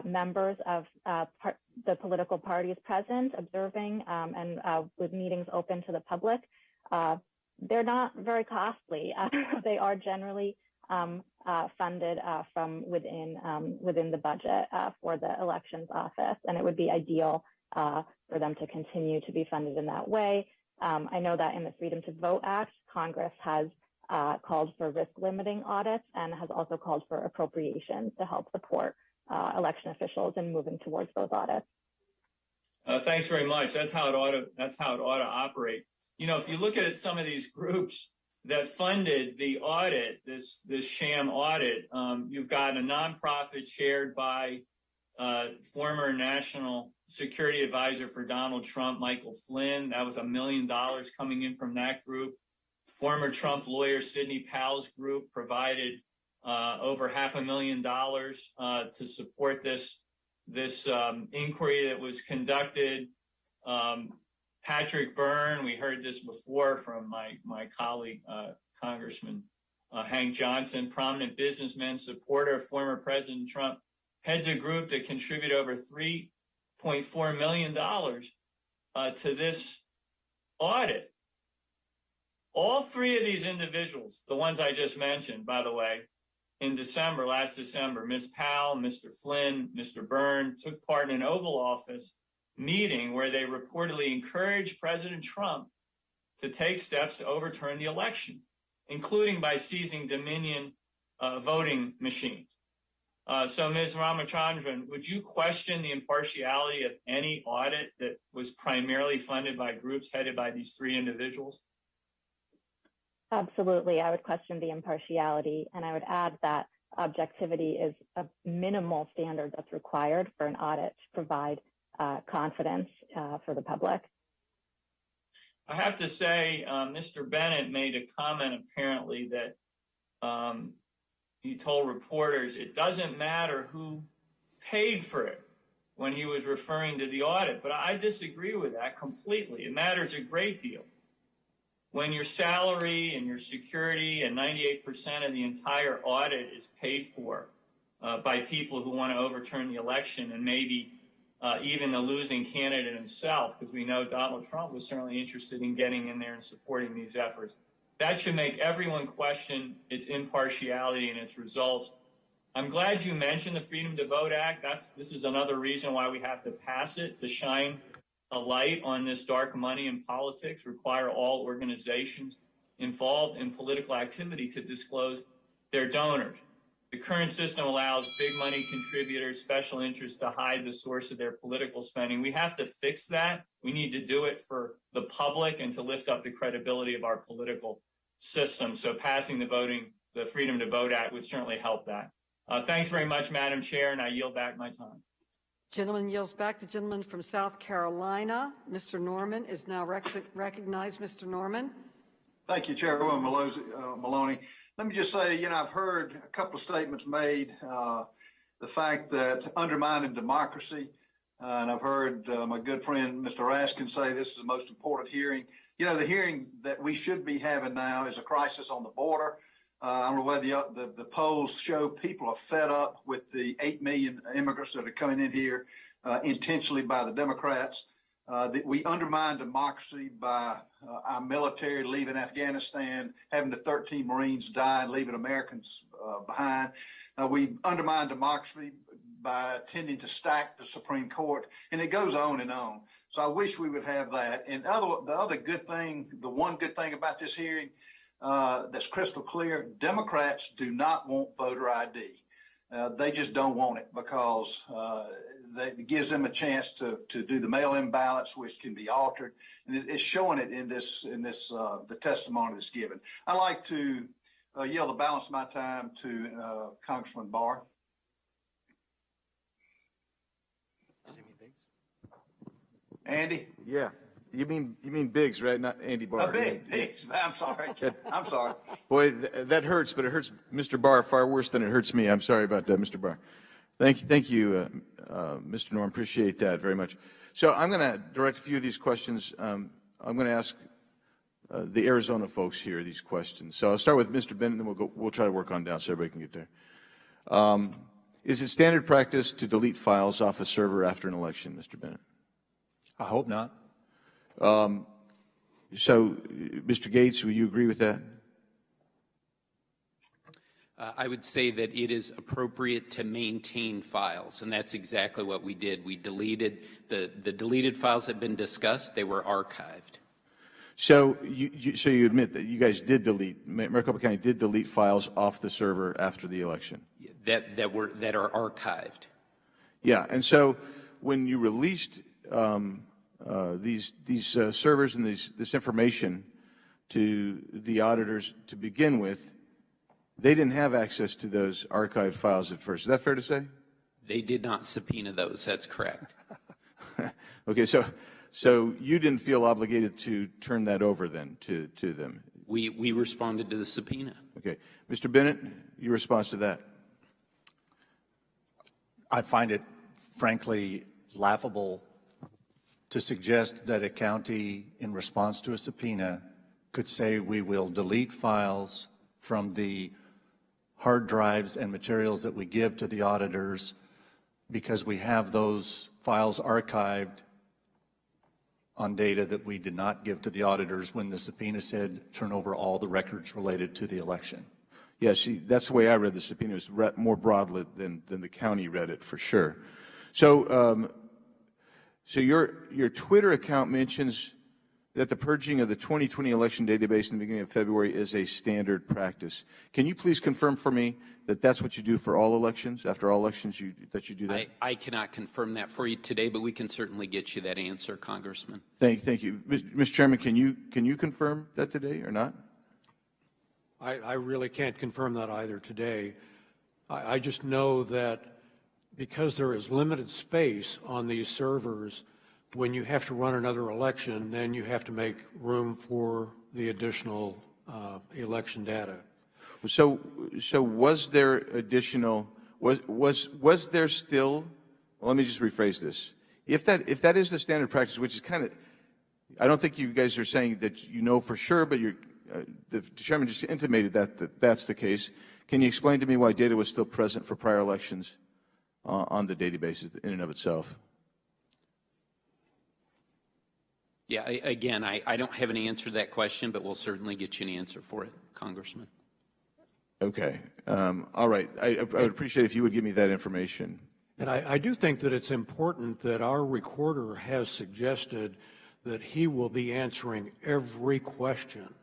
members of the political parties present, observing, and with meetings open to the public. They're not very costly. They are generally funded from within the budget for the elections office, and it would be ideal for them to continue to be funded in that way. I know that in the Freedom to Vote Act, Congress has called for risk limiting audits and has also called for appropriations to help support election officials in moving towards those audits. Thanks very much. That's how it ought to operate. You know, if you look at some of these groups that funded the audit, this sham audit, you've got a nonprofit chaired by former National Security Advisor for Donald Trump, Michael Flynn. That was $1 million coming in from that group. Former Trump lawyer Sidney Powell's group provided over $500,000 to support this inquiry that was conducted. Patrick Byrne, we heard this before from my colleague, Congressman Hank Johnson, prominent businessman, supporter of former President Trump, heads a group that contributed over $3.4 million to this audit. All three of these individuals, the ones I just mentioned, by the way, last December, Ms. Powell, Mr. Flynn, Mr. Byrne, took part in an Oval Office meeting where they reportedly encouraged President Trump to take steps to overturn the election, including by seizing Dominion voting machines. So, Ms. Ramachandran, would you question the impartiality of any audit that was primarily funded by groups headed by these three individuals? Absolutely. I would question the impartiality, and I would add that objectivity is a minimal standard that's required for an audit to provide confidence for the public. I have to say, Mr. Bennett made a comment apparently that he told reporters it doesn't matter who paid for it when he was referring to the audit. But I disagree with that completely. It matters a great deal. When your salary and your security and 98% of the entire audit is paid for by people who want to overturn the election and maybe even the losing candidate himself, because we know Donald Trump was certainly interested in getting in there and supporting these efforts. That should make everyone question its impartiality and its results. I'm glad you mentioned the Freedom to Vote Act. This is another reason why we have to pass it, to shine a light on this dark money in politics, require all organizations involved in political activity to disclose their donors. The current system allows big money contributors, special interests to hide the source of their political spending. We have to fix that. We need to do it for the public and to lift up the credibility of our political system. So passing the Freedom to Vote Act would certainly help that. Thanks very much, Madam Chair, and I yield back my time. Gentleman yields back. The gentleman from South Carolina, Mr. Norman, is now recognized. Mr. Norman. Thank you, Chairwoman Maloney. Let me just say, I've heard a couple of statements made, the fact that undermining democracy, and I've heard my good friend, Mr. Raskin, say this is the most important hearing. The hearing that we should be having now is a crisis on the border. I don't know whether the polls show people are fed up with the 8 million immigrants that are coming in here intentionally by the Democrats. That we undermine democracy by our military leaving Afghanistan, having the 13 Marines die and leaving Americans behind. We undermine democracy by tending to stack the Supreme Court, and it goes on and on. So I wish we would have that. And the one good thing about this hearing that's crystal clear, Democrats do not want voter ID. They just don't want it because it gives them a chance to do the mail-in ballots, which can be altered, and it's showing it in the testimony that's given. I'd like to yield the balance of my time to Congressman Barr. Andy? Yeah. You mean Biggs, right? Not Andy Barr. Biggs. I'm sorry. I'm sorry. Boy, that hurts, but it hurts Mr. Barr far worse than it hurts me. I'm sorry about that, Mr. Barr. Thank you, Mr. Norm. Appreciate that very much. So I'm going to direct a few of these questions. I'm going to ask the Arizona folks here these questions. So I'll start with Mr. Bennett, and then we'll try to work on down so everybody can get there. Is it standard practice to delete files off a server after an election, Mr. Bennett? I hope not. So, Mr. Gates, will you agree with that? I would say that it is appropriate to maintain files, and that's exactly what we did. We deleted the deleted files that have been discussed. They were archived. So you admit that you guys did delete, Maricopa County did delete files off the server after the election? That are archived. Yeah, and so when you released these servers and this information to the auditors to begin with, they didn't have access to those archived files at first. Is that fair to say? They did not subpoena those. That's correct. Okay, so you didn't feel obligated to turn that over then to them? We responded to the subpoena. Okay. Mr. Bennett, your response to that? I find it, frankly, laughable to suggest that a county, in response to a subpoena, could say we will delete files from the hard drives and materials that we give to the auditors because we have those files archived on data that we did not give to the auditors when the subpoena said turn over all the records related to the election. Yeah, see, that's the way I read the subpoena. It was more broadly than the county read it, for sure. So, so your Twitter account mentions that the purging of the 2020 election database in the beginning of February is a standard practice. Can you please confirm for me that that's what you do for all elections? After all elections, that you do that? I cannot confirm that for you today, but we can certainly get you that answer, Congressman. Thank you, Mr. Chairman. Can you confirm that today or not? I really can't confirm that either today. I just know that because there is limited space on these servers, when you have to run another election, then you have to make room for the additional election data. So was there additional? Was there still? Well, let me just rephrase this. If that is the standard practice, which is kind of, I don't think you guys are saying that you know for sure, but the chairman just intimated that that's the case. Can you explain to me why data was still present for prior elections on the databases in and of itself? Yeah, I don't have an answer to that question, but we'll certainly get you an answer for it, Congressman. Okay. All right. I would appreciate if you would give me that information. And I do think that it's important that our recorder has suggested that he will be answering every question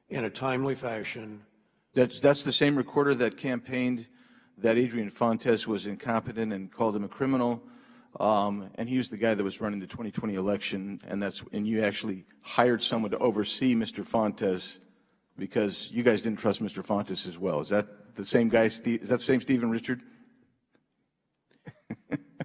in a timely fashion. That's the same recorder that campaigned that Adrian Fontes was incompetent and called him a criminal. And he was the guy that was running the 2020 election, and you actually hired someone to oversee Mr. Fontes because you guys didn't trust Mr. Fontes as well. Is that the same guy? Is that the same Stephen Richard?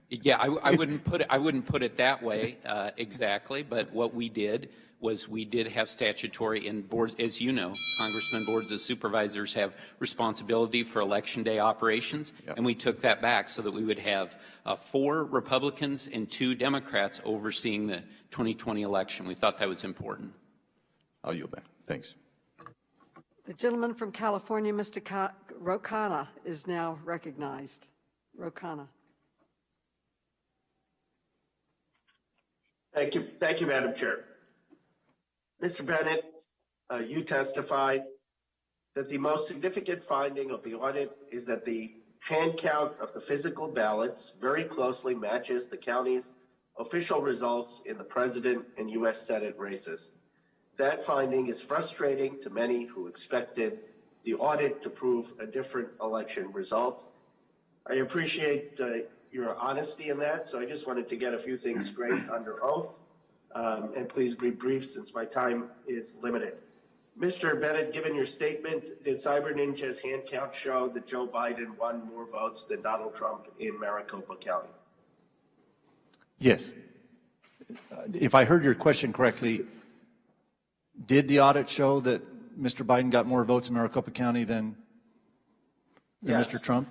Yeah, I wouldn't put it that way exactly. But what we did was we did have statutory and boards, as you know, Congressman, boards of supervisors have responsibility for election day operations, and we took that back so that we would have 4 Republicans and 2 Democrats overseeing the 2020 election. We thought that was important. I'll yield back. Thanks. The gentleman from California, Mr. Rokana, is now recognized. Rokana. Thank you, Madam Chair. Mr. Bennett, you testified that the most significant finding of the audit is that the hand count of the physical ballots very closely matches the county's official results in the president and U.S. Senate races. That finding is frustrating to many who expected the audit to prove a different election result. I appreciate your honesty in that, so I just wanted to get a few things straight under oath. And please be brief since my time is limited. Mr. Bennett, given your statement, did Cyber Ninja's hand count show that Joe Biden won more votes than Donald Trump in Maricopa County? Yes. If I heard your question correctly, did the audit show that Mr. Biden got more votes in Maricopa County than Yes. Mr. Trump?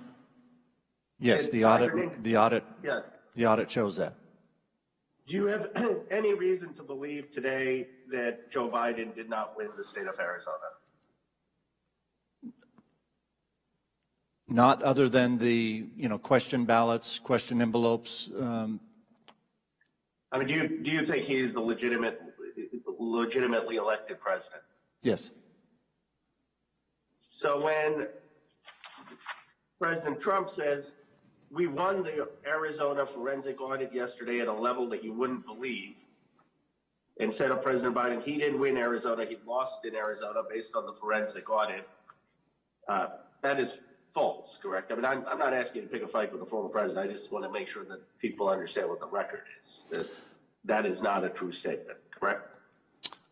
Yes, Did the audit shows that. Do you have any reason to believe today that Joe Biden did not win the state of Arizona? Not other than the, question ballots, question envelopes. I mean, do you think he's the legitimately elected president? Yes. So when President Trump says, we won the Arizona forensic audit yesterday at a level that you wouldn't believe, instead of President Biden, he didn't win Arizona, he lost in Arizona based on the forensic audit. That is false, correct? I mean, I'm not asking you to pick a fight with the former president. I just want to make sure that people understand what the record is. That is not a true statement, correct?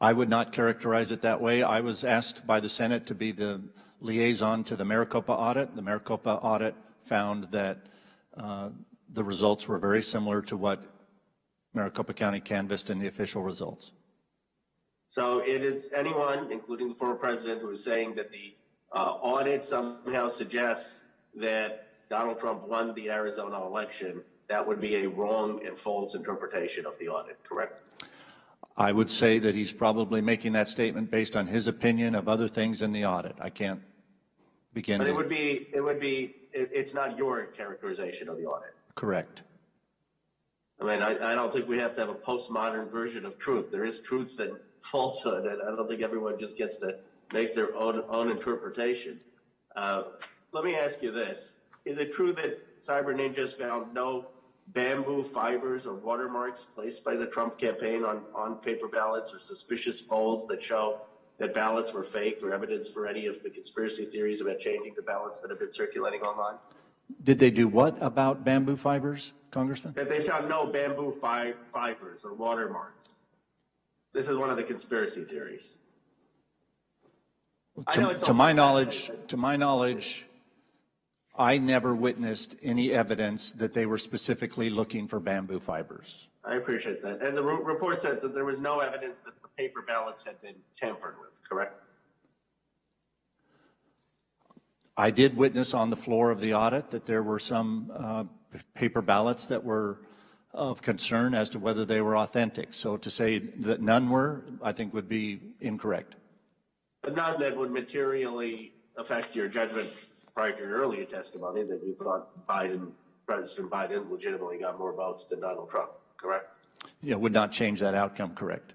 I would not characterize it that way. I was asked by the Senate to be the liaison to the Maricopa audit. The Maricopa audit found that the results were very similar to what Maricopa County canvassed in the official results. So it is anyone, including the former president, who is saying that the audit somehow suggests that Donald Trump won the Arizona election, that would be a wrong and false interpretation of the audit, correct? I would say that he's probably making that statement based on his opinion of other things in the audit. I can't begin. But it's not your characterization of the audit. Correct. I mean, I don't think we have to have a postmodern version of truth. There is truth and falsehood, and I don't think everyone just gets to make their own interpretation. Let me ask you this. Is it true that Cyber Ninjas found no bamboo fibers or watermarks placed by the Trump campaign on paper ballots, or suspicious folds that show that ballots were fake, or evidence for any of the conspiracy theories about changing the ballots that have been circulating online? Did they do what about bamboo fibers, Congressman? That they found no bamboo fibers or watermarks. This is one of the conspiracy theories. To my knowledge, I never witnessed any evidence that they were specifically looking for bamboo fibers. I appreciate that. And the report said that there was no evidence that the paper ballots had been tampered with, correct? I did witness on the floor of the audit that there were some paper ballots that were of concern as to whether they were authentic. So to say that none were, I think would be incorrect. But none that would materially affect your judgment prior to your earlier testimony that you thought President Biden legitimately got more votes than Donald Trump, correct? Yeah, would not change that outcome, correct.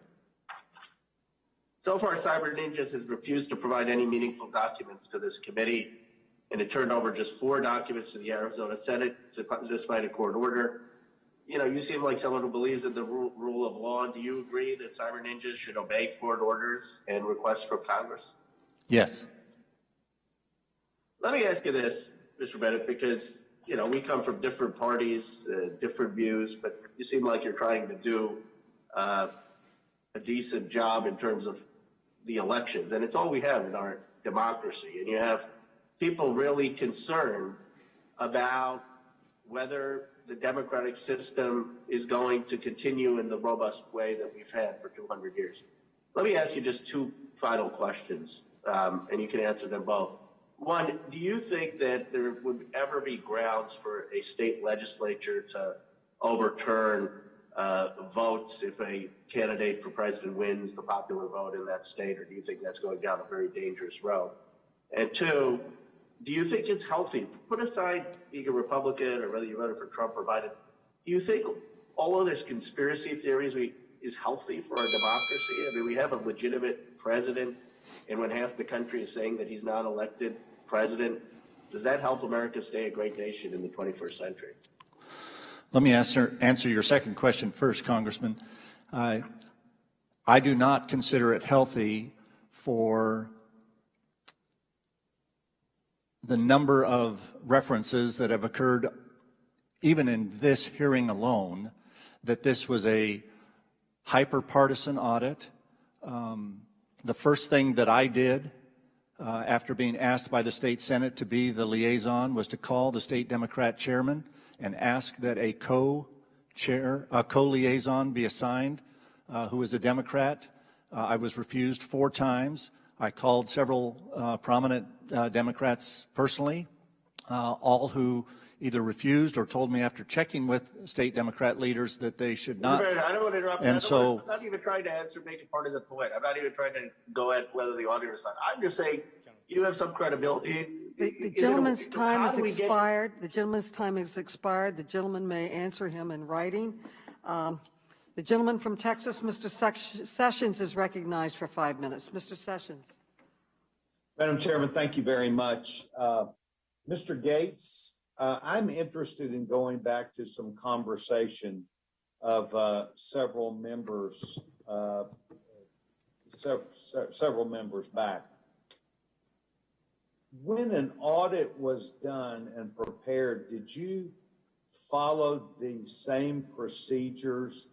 So far, Cyber Ninjas has refused to provide any meaningful documents to this committee, and it turned over just 4 documents to the Arizona Senate despite a court order. You know, you seem like someone who believes in the rule of law. Do you agree that Cyber Ninjas should obey court orders and requests from Congress? Yes. Let me ask you this, Mr. Bennett, because, you know, we come from different parties, different views, but you seem like you're trying to do a decent job in terms of the elections. And it's all we have in our democracy. And you have people really concerned about whether the democratic system is going to continue in the robust way that we've had for 200 years. Let me ask you just 2 final questions, and you can answer them both. One, do you think that there would ever be grounds for a state legislature to overturn votes if a candidate for president wins the popular vote in that state, or do you think that's going down a very dangerous road? And 2, do you think it's healthy? Put aside being a Republican or whether you voted for Trump or Biden. Do you think all of this conspiracy theories is healthy for our democracy? I mean, we have a legitimate president, and when half the country is saying that he's not elected president, does that help America stay a great nation in the 21st century? Let me answer your second question first, Congressman. I do not consider it healthy for the number of references that have occurred, even in this hearing alone, that this was a hyper-partisan audit. The first thing that I did after being asked by the state Senate to be the liaison was to call the state Democrat chairman and ask that a co-liaison be assigned who is a Democrat. I was refused 4 times. I called several prominent Democrats personally, all who either refused or told me after checking with state Democrat leaders that they should not. I don't want to interrupt. And so, I'm not even trying to make a partisan point. I'm not even trying to go at whether the auditor is not. I'm just saying you have some credibility. The gentleman's time has expired. The gentleman's time has expired. The gentleman may answer him in writing. The gentleman from Texas, Mr. Sessions, is recognized for 5 minutes. Mr. Sessions. Madam Chairman, thank you very much. Mr. Gates, I'm interested in going back to some conversation of several members back. When an audit was done and prepared, did you follow the same procedures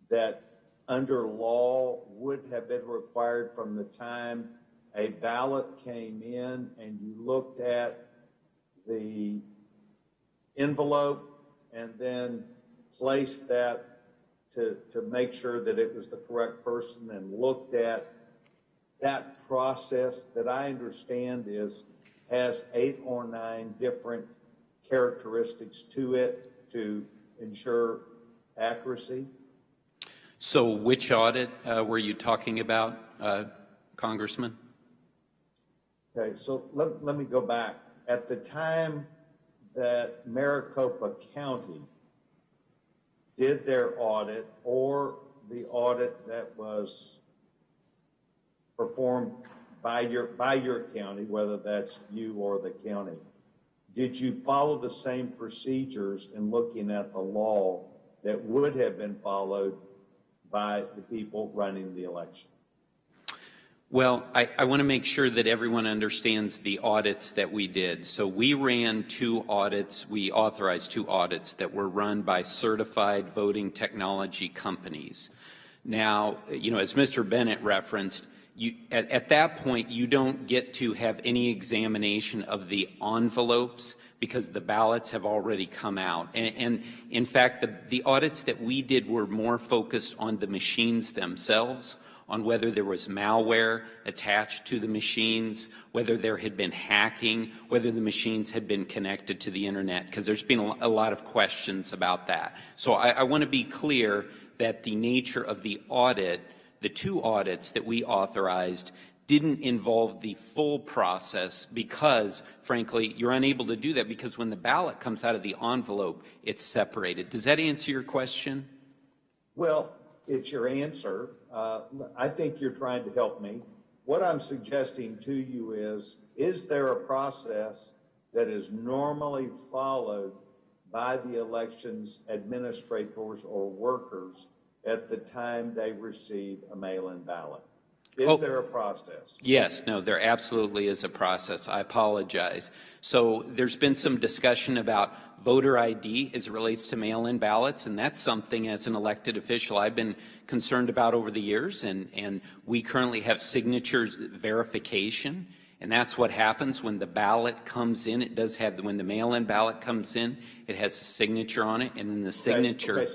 that under law would have been required from the time a ballot came in and you looked at the envelope and then placed that to make sure that it was the correct person and looked at that process that I understand has 8 or 9 different characteristics to it to ensure accuracy? So which audit were you talking about, Congressman? Okay, so let me go back. At the time that Maricopa County did their audit, or the audit that was performed by your county, whether that's you or the county, did you follow the same procedures in looking at the law that would have been followed by the people running the election? Well, I want to make sure that everyone understands the audits that we did. So we ran 2 audits. We authorized 2 audits that were run by certified voting technology companies. Now, you know, as Mr. Bennett referenced, at that point, you don't get to have any examination of the envelopes because the ballots have already come out. And in fact, the audits that we did were more focused on the machines themselves, on whether there was malware attached to the machines, whether there had been hacking, whether the machines had been connected to the internet, because there's been a lot of questions about that. So I want to be clear that the nature of the audit, the 2 audits that we authorized, didn't involve the full process because, frankly, you're unable to do that because when the ballot comes out of the envelope, it's separated. Does that answer your question? Well, it's your answer. I think you're trying to help me. What I'm suggesting to you is there a process that is normally followed by the elections administrators or workers at the time they receive a mail-in ballot? Is there a process? Yes, no, there absolutely is a process. I apologize. So there's been some discussion about voter ID as it relates to mail-in ballots, and that's something as an elected official I've been concerned about over the years, and we currently have signatures verification, and that's what happens when the ballot comes in. It does have, when the mail-in ballot comes in, it has a signature on it, and then the signature. Okay,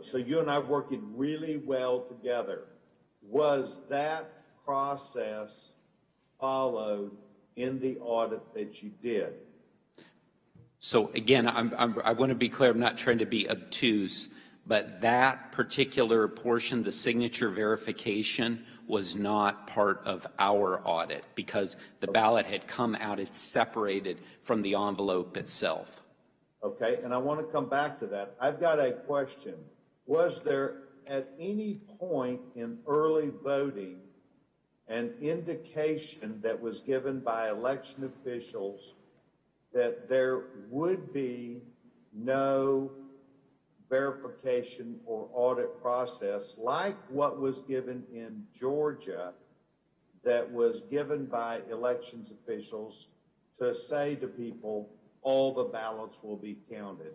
so you and I are working really well together. Was that process followed in the audit that you did? So again, I want to be clear, I'm not trying to be obtuse, but that particular portion, the signature verification, was not part of our audit because the ballot had come out, it's separated from the envelope itself. Okay, and I want to come back to that. I've got a question. Was there at any point in early voting an indication that was given by election officials that there would be no verification or audit process like what was given in Georgia that was given by elections officials to say to people, all the ballots will be counted?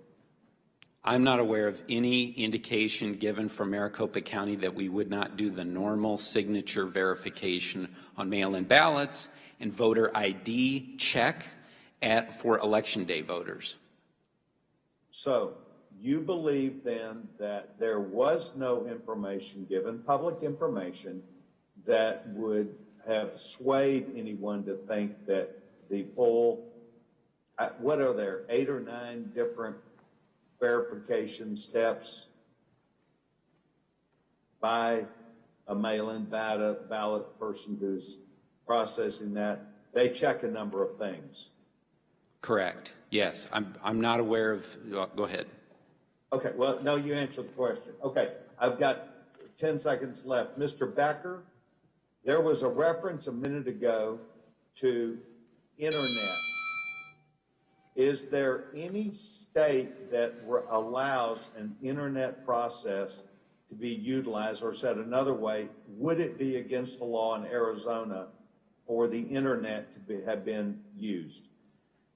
I'm not aware of any indication given from Maricopa County that we would not do the normal signature verification on mail-in ballots and voter ID check for Election Day voters. So you believe then that there was no information given, public information, that would have swayed anyone to think that the full, what are there, 8 or 9 different verification steps by a mail-in ballot person who's processing that? They check a number of things. Correct. Yes. I'm not aware of. Go ahead. Okay. Well, no, you answered the question. Okay. I've got 10 seconds left. Mr. Becker, there was a reference a minute ago to internet. Is there any state that allows an internet process to be utilized, or said another way, would it be against the law in Arizona for the internet to have been used?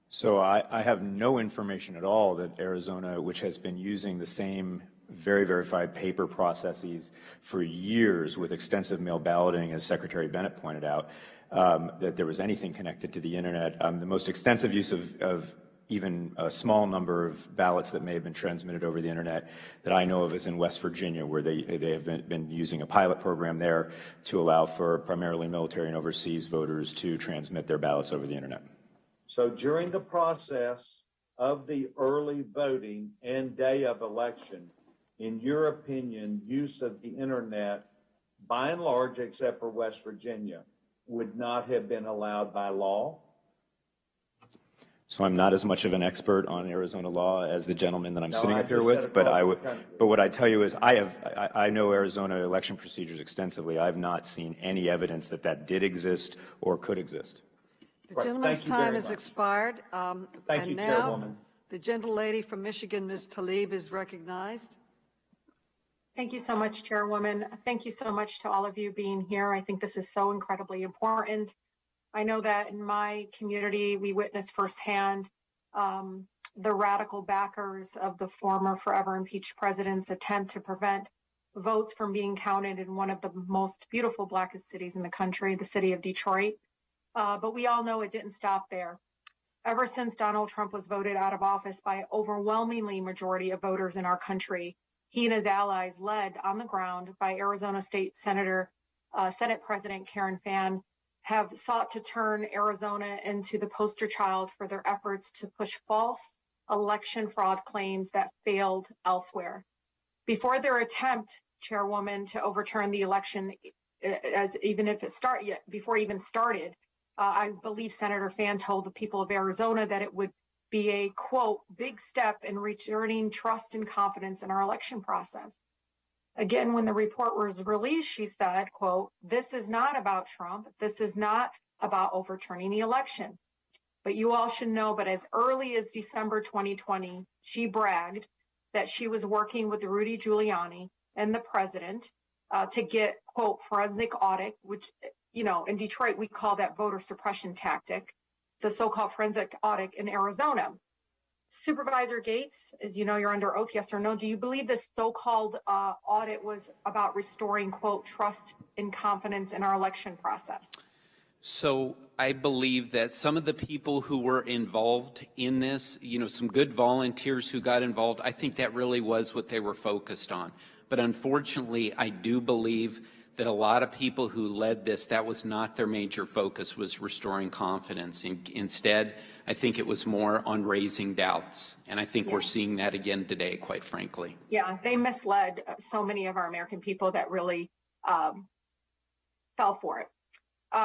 So I have no information at all that Arizona, which has been using the same very verified paper processes for years with extensive mail balloting, as Secretary Bennett pointed out, that there was anything connected to the internet. The most extensive use of even a small number of ballots that may have been transmitted over the internet that I know of is in West Virginia, where they have been using a pilot program there to allow for primarily military and overseas voters to transmit their ballots over the internet. So during the process of the early voting and day of election, in your opinion, use of the internet, by and large, except for West Virginia, would not have been allowed by law? So I'm not as much of an expert on Arizona law as the gentleman that I'm sitting up here with, but what I tell you is I know Arizona election procedures extensively. I've not seen any evidence that that did exist or could exist. The gentleman's time has expired. Thank you, Chairwoman. The gentlelady from Michigan, Ms. Tlaib, is recognized. Thank you so much, Chairwoman. Thank you so much to all of you being here. I think this is so incredibly important. I know that in my community, we witnessed firsthand the radical backers of the former forever impeached president's attempt to prevent votes from being counted in one of the most beautiful, blackest cities in the country, the city of Detroit. But we all know it didn't stop there. Ever since Donald Trump was voted out of office by an overwhelmingly majority of voters in our country, he and his allies, led on the ground by Arizona State Senate President Karen Fann, have sought to turn Arizona into the poster child for their efforts to push false election fraud claims that failed elsewhere. Before their attempt, Chairwoman, to overturn the election, before it even started, I believe Senator Fann told the people of Arizona that it would be a, quote, big step in returning trust and confidence in our election process. Again, when the report was released, she said, quote, "This is not about Trump. This is not about overturning the election. But you all should know, but as early as December 2020, she bragged that she was working with Rudy Giuliani and the president to get, quote, forensic audit, which, you know, in Detroit, we call that voter suppression tactic, the so-called forensic audit in Arizona. Supervisor Gates, as you know, you're under oath, yes or no, do you believe this so-called audit was about restoring, quote, trust and confidence in our election process? So I believe that some of the people who were involved in this, you know, some good volunteers who got involved, I think that really was what they were focused on. But unfortunately, I do believe that a lot of people who led this, that was not their major focus, was restoring confidence. Instead, I think it was more on raising doubts. And I think we're seeing that again today, quite frankly. Yeah, they misled so many of our American people that really fell for it.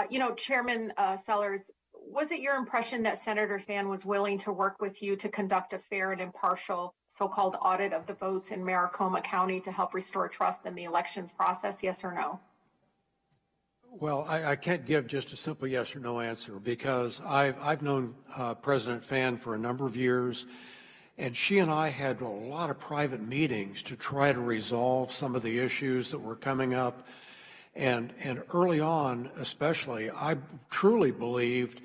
You know, Chairman Sellers, was it your impression that Senator Fan was willing to work with you to conduct a fair and impartial so-called audit of the votes in Maricopa County to help restore trust in the elections process, yes or no? Well, I can't give just a simple yes or no answer because I've known President Fan for a number of years, and she and I had a lot of private meetings to try to resolve some of the issues that were coming up. And early on, especially, I truly believed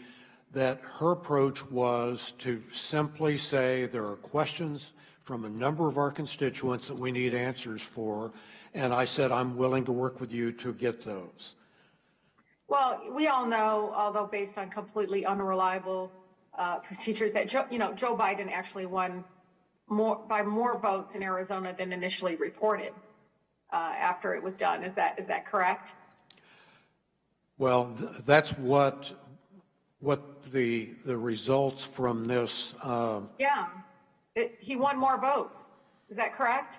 that her approach was to simply say there are questions from a number of our constituents that we need answers for, and I said I'm willing to work with you to get those. Well, we all know, although based on completely unreliable procedures, that Joe Biden actually won by more votes in Arizona than initially reported after it was done. Is that correct? Well, that's what the results from this. Yeah, he won more votes. Is that correct?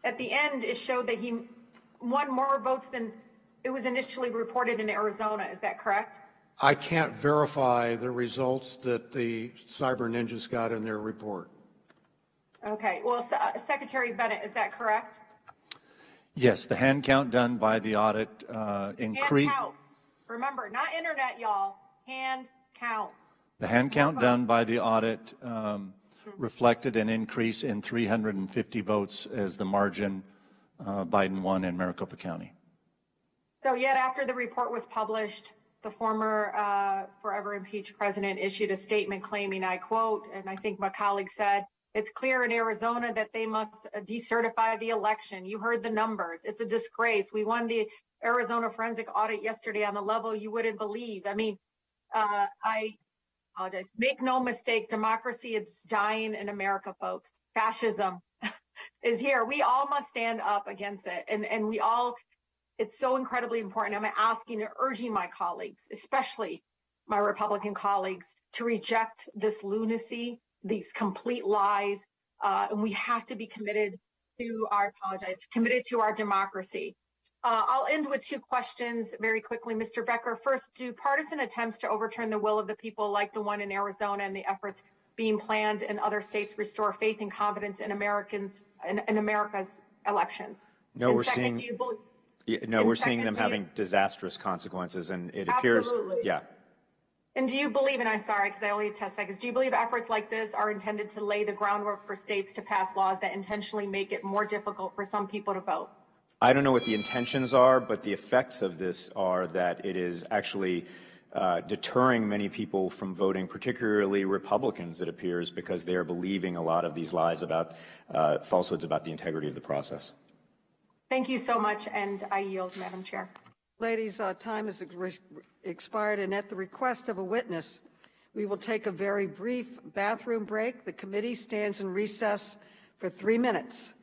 At the end, it showed that he won more votes than it was initially reported in Arizona. Is that correct? I can't verify the results that the Cyber Ninjas got in their report. Okay. Well, Secretary Bennett, is that correct? Yes, the hand count done by the audit increased. Hand count. Remember, not internet, y'all. Hand count. The hand count done by the audit reflected an increase in 350 votes as the margin Biden won in Maricopa County. So yet after the report was published, the former forever impeached president issued a statement claiming, I quote, and I think my colleague said, "It's clear in Arizona that they must decertify the election. You heard the numbers. It's a disgrace. We won the Arizona forensic audit yesterday on a level you wouldn't believe." I mean, I apologize. Make no mistake, democracy is dying in America, folks. Fascism is here. We all must stand up against it. And we all, it's so incredibly important. I'm asking and urging my colleagues, especially my Republican colleagues, to reject this lunacy, these complete lies. And we have to be committed to committed to our democracy. I'll end with two questions very quickly, Mr. Becker. First, do partisan attempts to overturn the will of the people like the one in Arizona and the efforts being planned in other states restore faith and confidence in America's elections? No, we're seeing them having disastrous consequences, and it appears, absolutely. yeah. And do you believe, and I'm sorry because I only have 10 seconds, do you believe efforts like this are intended to lay the groundwork for states to pass laws that intentionally make it more difficult for some people to vote? I don't know what the intentions are, but the effects of this are that it is actually deterring many people from voting, particularly Republicans, it appears, because they are believing a lot of these lies about falsehoods about the integrity of the process. Thank you so much, and I yield, Madam Chair. Ladies, time has expired, and at the request of a witness, we will take a very brief bathroom break. The committee stands in recess for 3 minutes.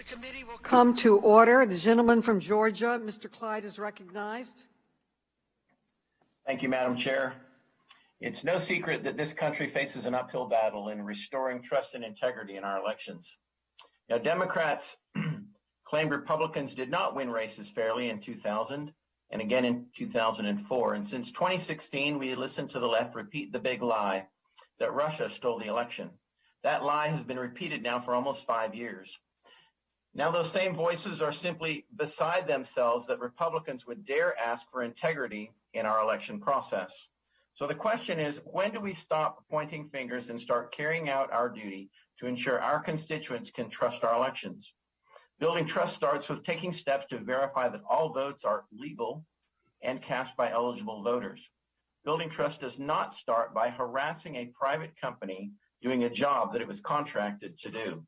Committee will come to order. The gentleman from Georgia, Mr. Clyde, is recognized. Thank you, Madam Chair. It's no secret that this country faces an uphill battle in restoring trust and integrity in our elections. Now, Democrats claimed Republicans did not win races fairly in 2000 and again in 2004. And since 2016, we listened to the left repeat the big lie that Russia stole the election. That lie has been repeated now for almost 5 years. Now those same voices are simply beside themselves that Republicans would dare ask for integrity in our election process. So the question is, when do we stop pointing fingers and start carrying out our duty to ensure our constituents can trust our elections? Building trust starts with taking steps to verify that all votes are legal and cast by eligible voters. Building trust does not start by harassing a private company doing a job that it was contracted to do.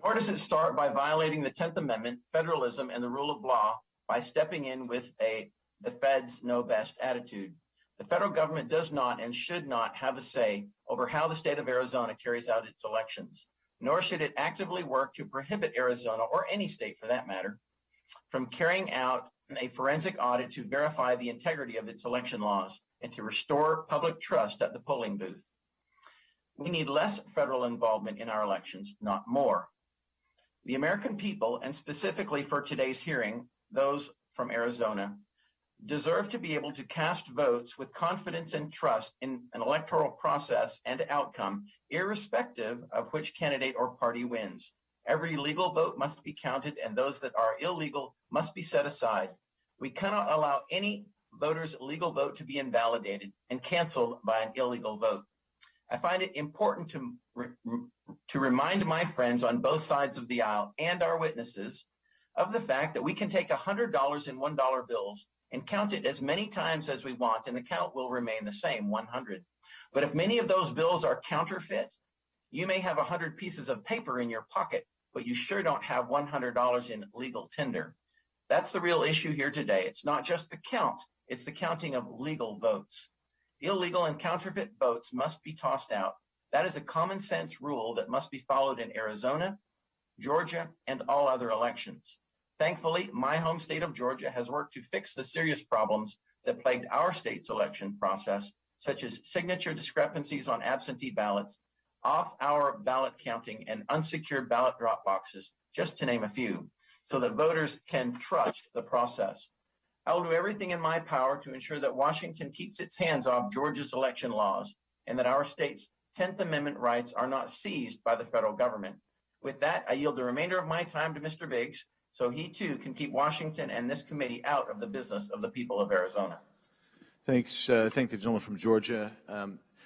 Nor does it start by violating the 10th Amendment, federalism, and the rule of law by stepping in with the feds know best attitude. The federal government does not and should not have a say over how the state of Arizona carries out its elections, nor should it actively work to prohibit Arizona, or any state for that matter, from carrying out a forensic audit to verify the integrity of its election laws and to restore public trust at the polling booth. We need less federal involvement in our elections, not more. The American people, and specifically for today's hearing, those from Arizona, deserve to be able to cast votes with confidence and trust in an electoral process and outcome, irrespective of which candidate or party wins. Every legal vote must be counted, and those that are illegal must be set aside. We cannot allow any voter's legal vote to be invalidated and canceled by an illegal vote. I find it important to remind my friends on both sides of the aisle and our witnesses of the fact that we can take $100 in $1 bills and count it as many times as we want, and the count will remain the same, 100. But if many of those bills are counterfeit, you may have 100 pieces of paper in your pocket, but you sure don't have $100 in legal tender. That's the real issue here today. It's not just the count, it's the counting of legal votes. Illegal and counterfeit votes must be tossed out. That is a common sense rule that must be followed in Arizona, Georgia, and all other elections. Thankfully, my home state of Georgia has worked to fix the serious problems that plagued our state's election process, such as signature discrepancies on absentee ballots, off-hour ballot counting, and unsecured ballot drop boxes, just to name a few, so that voters can trust the process. I will do everything in my power to ensure that Washington keeps its hands off Georgia's election laws and that our state's 10th Amendment rights are not seized by the federal government. With that, I yield the remainder of my time to Mr. Biggs so he too can keep Washington and this committee out of the business of the people of Arizona. Thanks. Thank the gentleman from Georgia.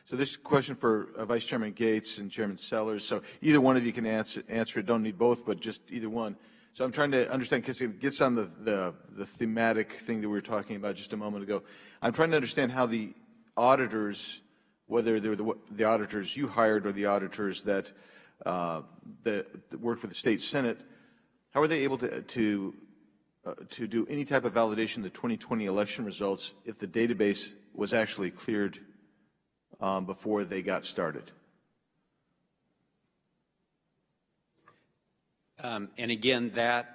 So this question for Vice Chairman Gates and Chairman Sellers. So either one of you can answer it. Don't need both, but just either one. So I'm trying to understand, because it gets on the thematic thing that we were talking about just a moment ago. I'm trying to understand how the auditors, whether they're the auditors you hired or the auditors that worked for the state Senate, how are they able to do any type of validation of the 2020 election results if the database was actually cleared before they got started? And again, that's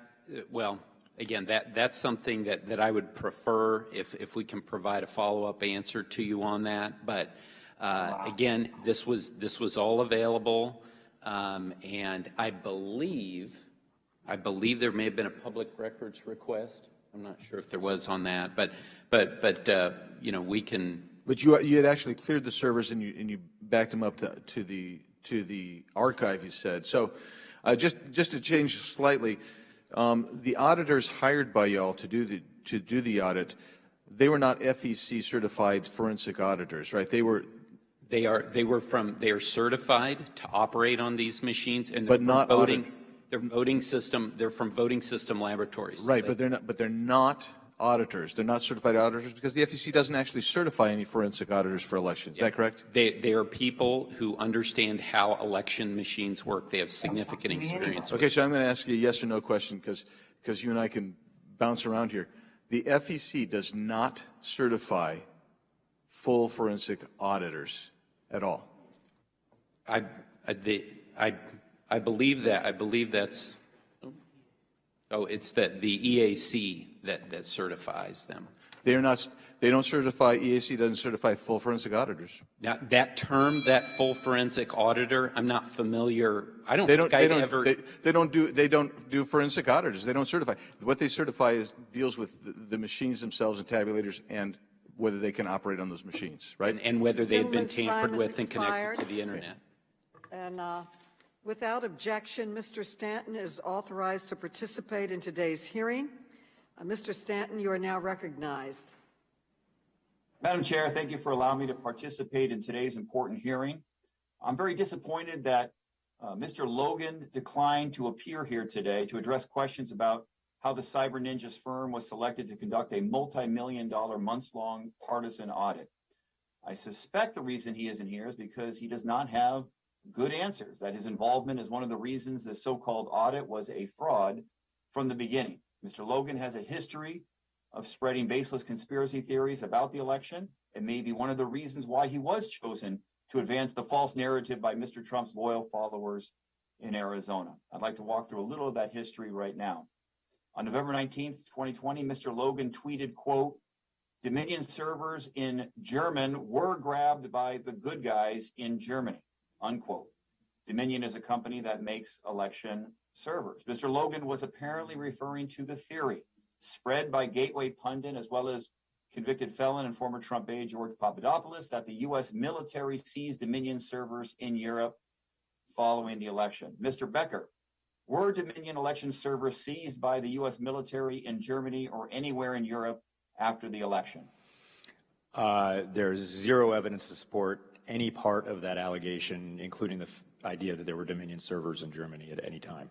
something that I would prefer if we can provide a follow-up answer to you on that. But again, this was all available, and I believe there may have been a public records request. I'm not sure if there was on that, but you know, we can. But you had actually cleared the servers and you backed them up to the archive, you said. So just to change slightly, the auditors hired by y'all to do the audit, they were not FEC certified forensic auditors, right? They are certified to operate on these machines, and but not voting. They're voting system. They're from voting system laboratories. Right, but they're not auditors. They're not certified auditors because the FEC doesn't actually certify any forensic auditors for elections. Is that correct? They are people who understand how election machines work. They have significant experience. Okay, so I'm going to ask you a yes or no question because you and I can bounce around here. The FEC does not certify full forensic auditors at all. I I believe that's, it's that the EAC that certifies them. They don't certify, EAC doesn't certify full forensic auditors. Now, that term, that full forensic auditor, I'm not familiar. I don't think I've ever. They don't do forensic auditors. They don't certify. What they certify deals with the machines themselves and tabulators and whether they can operate on those machines, right? And whether they've been Gentleman's time tampered has with and connected expired. to the internet. And without objection, Mr. Stanton is authorized to participate in today's hearing. Mr. Stanton, you are now recognized. Madam Chair, thank you for allowing me to participate in today's important hearing. I'm very disappointed that Mr. Logan declined to appear here today to address questions about how the Cyber Ninjas firm was selected to conduct a multi-million-dollar months-long partisan audit. I suspect the reason he isn't here is because he does not have good answers, that his involvement is one of the reasons the so-called audit was a fraud from the beginning. Mr. Logan has a history of spreading baseless conspiracy theories about the election. It may be one of the reasons why he was chosen to advance the false narrative by Mr. Trump's loyal followers in Arizona. I'd like to walk through a little of that history right now. On November 19th, 2020, Mr. Logan tweeted, quote, "Dominion servers in German were grabbed by the good guys in Germany," unquote. Dominion is a company that makes election servers. Mr. Logan was apparently referring to the theory spread by Gateway Pundit as well as convicted felon and former Trump aide George Papadopoulos that the U.S. military seized Dominion servers in Europe following the election. Mr. Becker, were Dominion election servers seized by the U.S. military in Germany or anywhere in Europe after the election? There's zero evidence to support any part of that allegation, including the idea that there were Dominion servers in Germany at any time.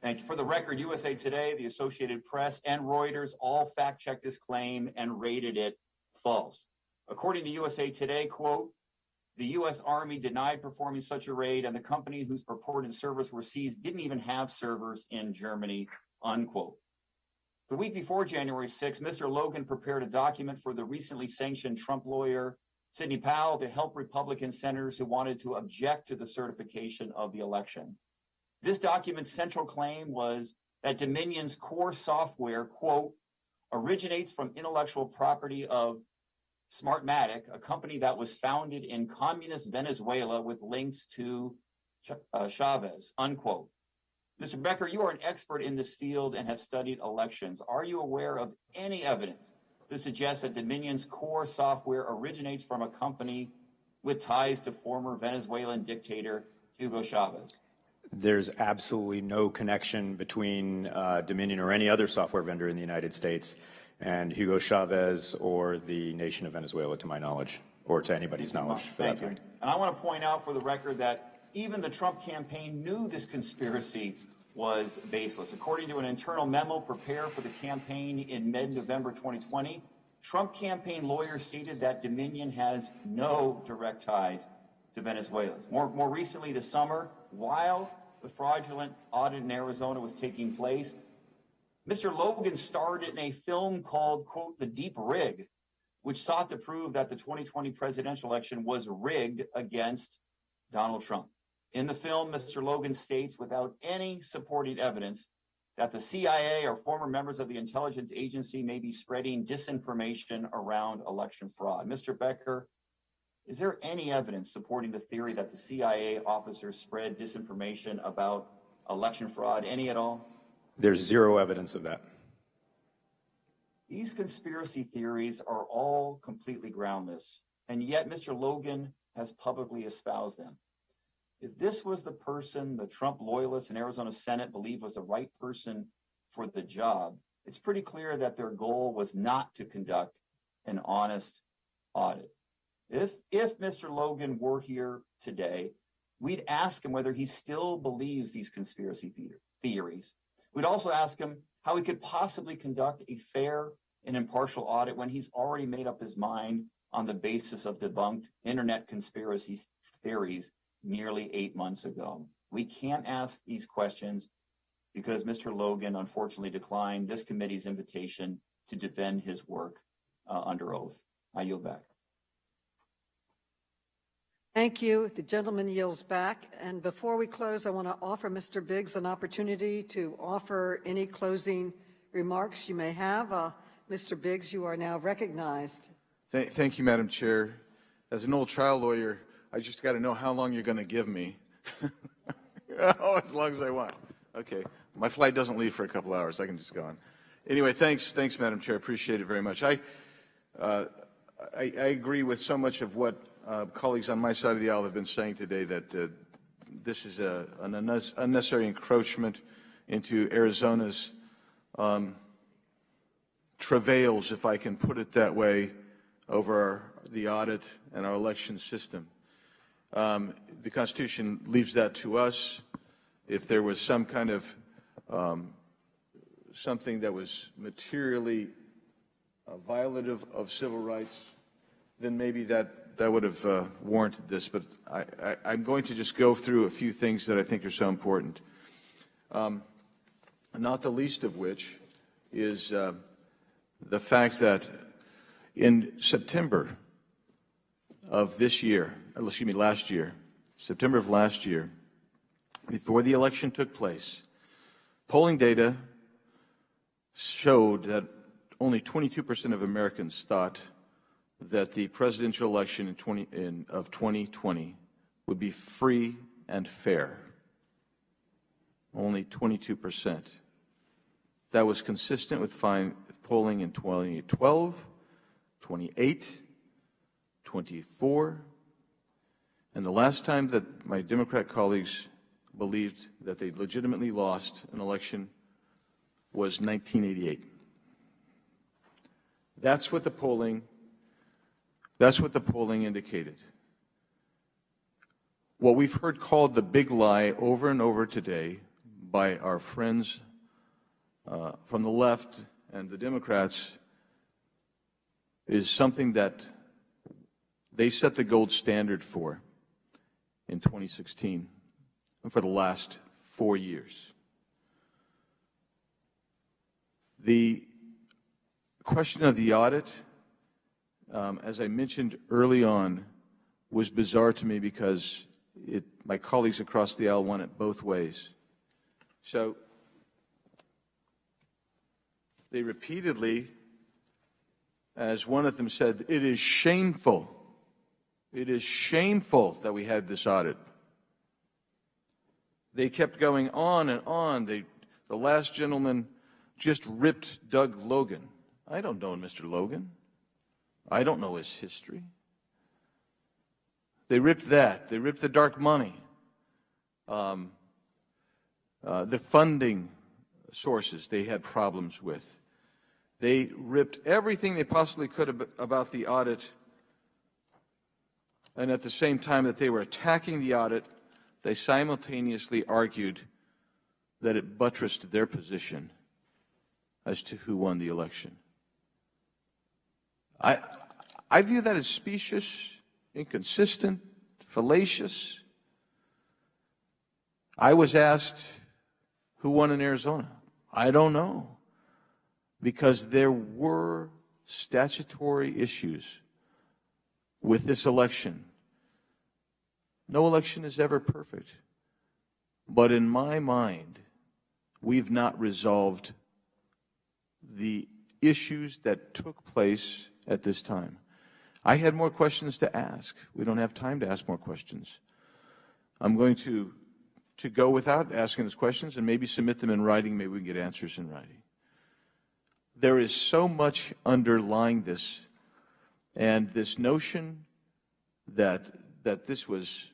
Thank you. For the record, USA Today, the Associated Press, and Reuters all fact-checked this claim and rated it false. According to USA Today, quote, "The U.S. Army denied performing such a raid, and the company whose purported servers were seized didn't even have servers in Germany," unquote. The week before January 6, Mr. Logan prepared a document for the recently sanctioned Trump lawyer, Sidney Powell, to help Republican senators who wanted to object to the certification of the election. This document's central claim was that Dominion's core software, quote, "originates from intellectual property of Smartmatic, a company that was founded in communist Venezuela with links to Chavez," unquote. Mr. Becker, you are an expert in this field and have studied elections. Are you aware of any evidence to suggest that Dominion's core software originates from a company with ties to former Venezuelan dictator Hugo Chavez? There's absolutely no connection between Dominion or any other software vendor in the United States and Hugo Chavez or the nation of Venezuela, to my knowledge, or to anybody's knowledge for that fact. And I want to point out for the record that even the Trump campaign knew this conspiracy was baseless. According to an internal memo prepared for the campaign in mid-November 2020, Trump campaign lawyers stated that Dominion has no direct ties to Venezuelans. More recently this summer, while the fraudulent audit in Arizona was taking place, Mr. Logan starred in a film called, quote, "The Deep Rig," which sought to prove that the 2020 presidential election was rigged against Donald Trump. In the film, Mr. Logan states without any supporting evidence that the CIA or former members of the intelligence agency may be spreading disinformation around election fraud. Mr. Becker, is there any evidence supporting the theory that the CIA officers spread disinformation about election fraud, any at all? There's zero evidence of that. These conspiracy theories are all completely groundless, and yet Mr. Logan has publicly espoused them. If this was the person the Trump loyalists in Arizona Senate believed was the right person for the job, it's pretty clear that their goal was not to conduct an honest audit. If Mr. Logan were here today, we'd ask him whether he still believes these conspiracy theories. We'd also ask him how he could possibly conduct a fair and impartial audit when he's already made up his mind on the basis of debunked internet conspiracy theories nearly 8 months ago. We can't ask these questions because Mr. Logan unfortunately declined this committee's invitation to defend his work under oath. I yield back. Thank you. The gentleman yields back. And before we close, I want to offer Mr. Biggs an opportunity to offer any closing remarks you may have. Mr. Biggs, you are now recognized. Thank you, Madam Chair. As an old trial lawyer, I just got to know how long you're going to give me. Oh, as long as I want. Okay. My flight doesn't leave for a couple hours. I can just go on. Anyway, thanks, Madam Chair. Appreciate it very much. I agree with so much of what colleagues on my side of the aisle have been saying today, that this is an unnecessary encroachment into Arizona's travails, if I can put it that way, over the audit and our election system. The Constitution leaves that to us. If there was some kind of something that was materially violative of civil rights, then maybe that would have warranted this. But I'm going to just go through a few things that I think are so important, not the least of which is the fact that in September of this year, excuse me, last year, September of last year, before the election took place, polling data showed that only 22% of Americans thought that the presidential election of 2020 would be free and fair. Only 22%. That was consistent with polling in 2012, 2008, 24, and the last time that my Democrat colleagues believed that they legitimately lost an election was 1988. That's what the polling indicated. What we've heard called the big lie over and over today by our friends from the left and the Democrats is something that they set the gold standard for in 2016 and for the last 4 years. The question of the audit, as I mentioned early on, was bizarre to me because my colleagues across the aisle want it both ways. So they repeatedly, as one of them said, it is shameful. It is shameful that we had this audit. They kept going on and on. The last gentleman just ripped Doug Logan. I don't know Mr. Logan. I don't know his history. They ripped that. They ripped the dark money, the funding sources they had problems with. They ripped everything they possibly could about the audit, and at the same time that they were attacking the audit, they simultaneously argued that it buttressed their position as to who won the election. I view that as specious, inconsistent, fallacious. I was asked who won in Arizona. I don't know, because there were statutory issues with this election. No election is ever perfect, but in my mind, we've not resolved the issues that took place at this time. I had more questions to ask. We don't have time to ask more questions. I'm going to go without asking those questions and maybe submit them in writing. Maybe we can get answers in writing. There is so much underlying this, and this notion that this was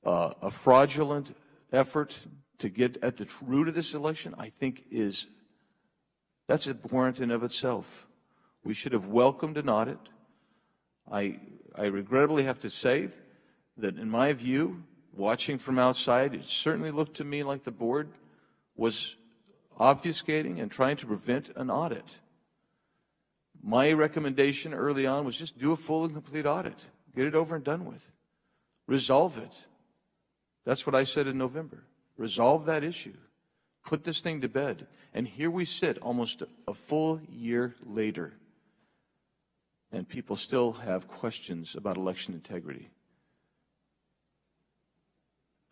a fraudulent effort to get at the root of this election, I think that's abhorrent in of itself. We should have welcomed an audit. I regrettably have to say that in my view, watching from outside, it certainly looked to me like the board was obfuscating and trying to prevent an audit. My recommendation early on was just do a full and complete audit. Get it over and done with. Resolve it. That's what I said in November. Resolve that issue. Put this thing to bed. And here we sit almost a full year later, and people still have questions about election integrity.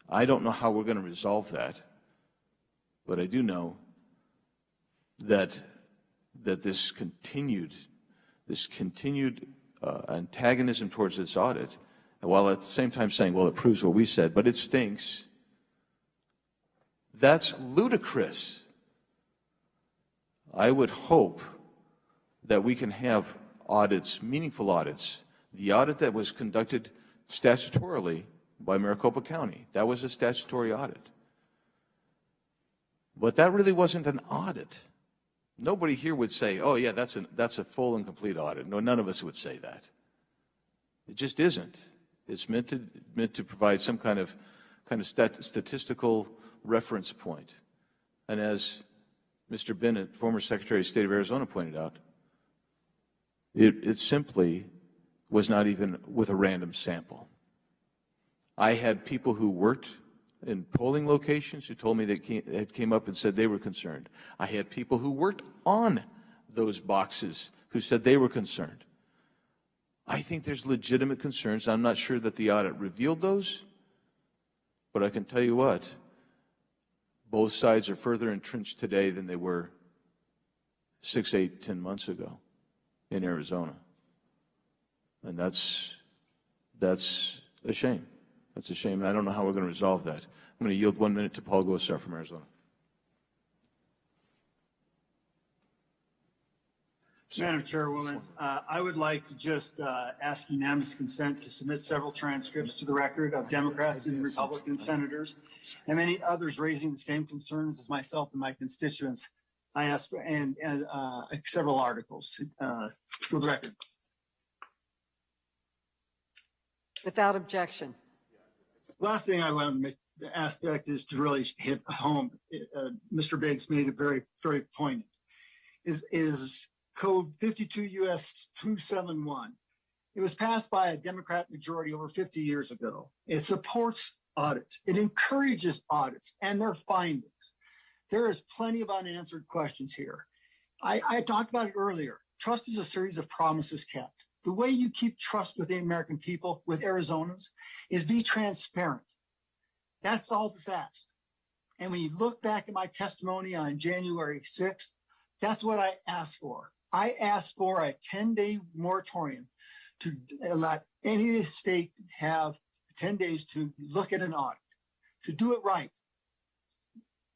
I don't know how we're going to resolve that, but I do know that this continued antagonism towards this audit, while at the same time saying, well, it proves what we said, but it stinks, that's ludicrous. I would hope that we can have audits, meaningful audits. The audit that was conducted statutorily by Maricopa County, that was a statutory audit. But that really wasn't an audit. Nobody here would say, oh yeah, that's a full and complete audit. No, none of us would say that. It just isn't. It's meant to provide some kind of statistical reference point. And as Mr. Bennett, former Secretary of State of Arizona, pointed out, it simply was not even with a random sample. I had people who worked in polling locations who told me that came up and said they were concerned. I had people who worked on those boxes who said they were concerned. I think there's legitimate concerns. I'm not sure that the audit revealed those, but I can tell you what, both sides are further entrenched today than they were 6, 8, 10 months ago in Arizona. And that's a shame. That's a shame, and I don't know how we're going to resolve that. I'm going to yield 1 minute to Paul Gosar from Arizona. Madam Chairwoman, I would like to just ask unanimous consent to submit several transcripts to the record of Democrats and Republican senators and many others raising the same concerns as myself and my constituents. I asked for, and several articles for the record. Without objection. Last thing I want to make the aspect is to really hit home. Mr. Biggs made it very, very poignant. Is Code 52 U.S. 271. It was passed by a Democrat majority over 50 years ago. It supports audits. It encourages audits and their findings. There is plenty of unanswered questions here. I talked about it earlier. Trust is a series of promises kept. The way you keep trust with the American people, with Arizonans, is be transparent. That's all that's asked. And when you look back at my testimony on January 6th, that's what I asked for. I asked for a 10-day moratorium to let any state have 10 days to look at an audit, to do it right.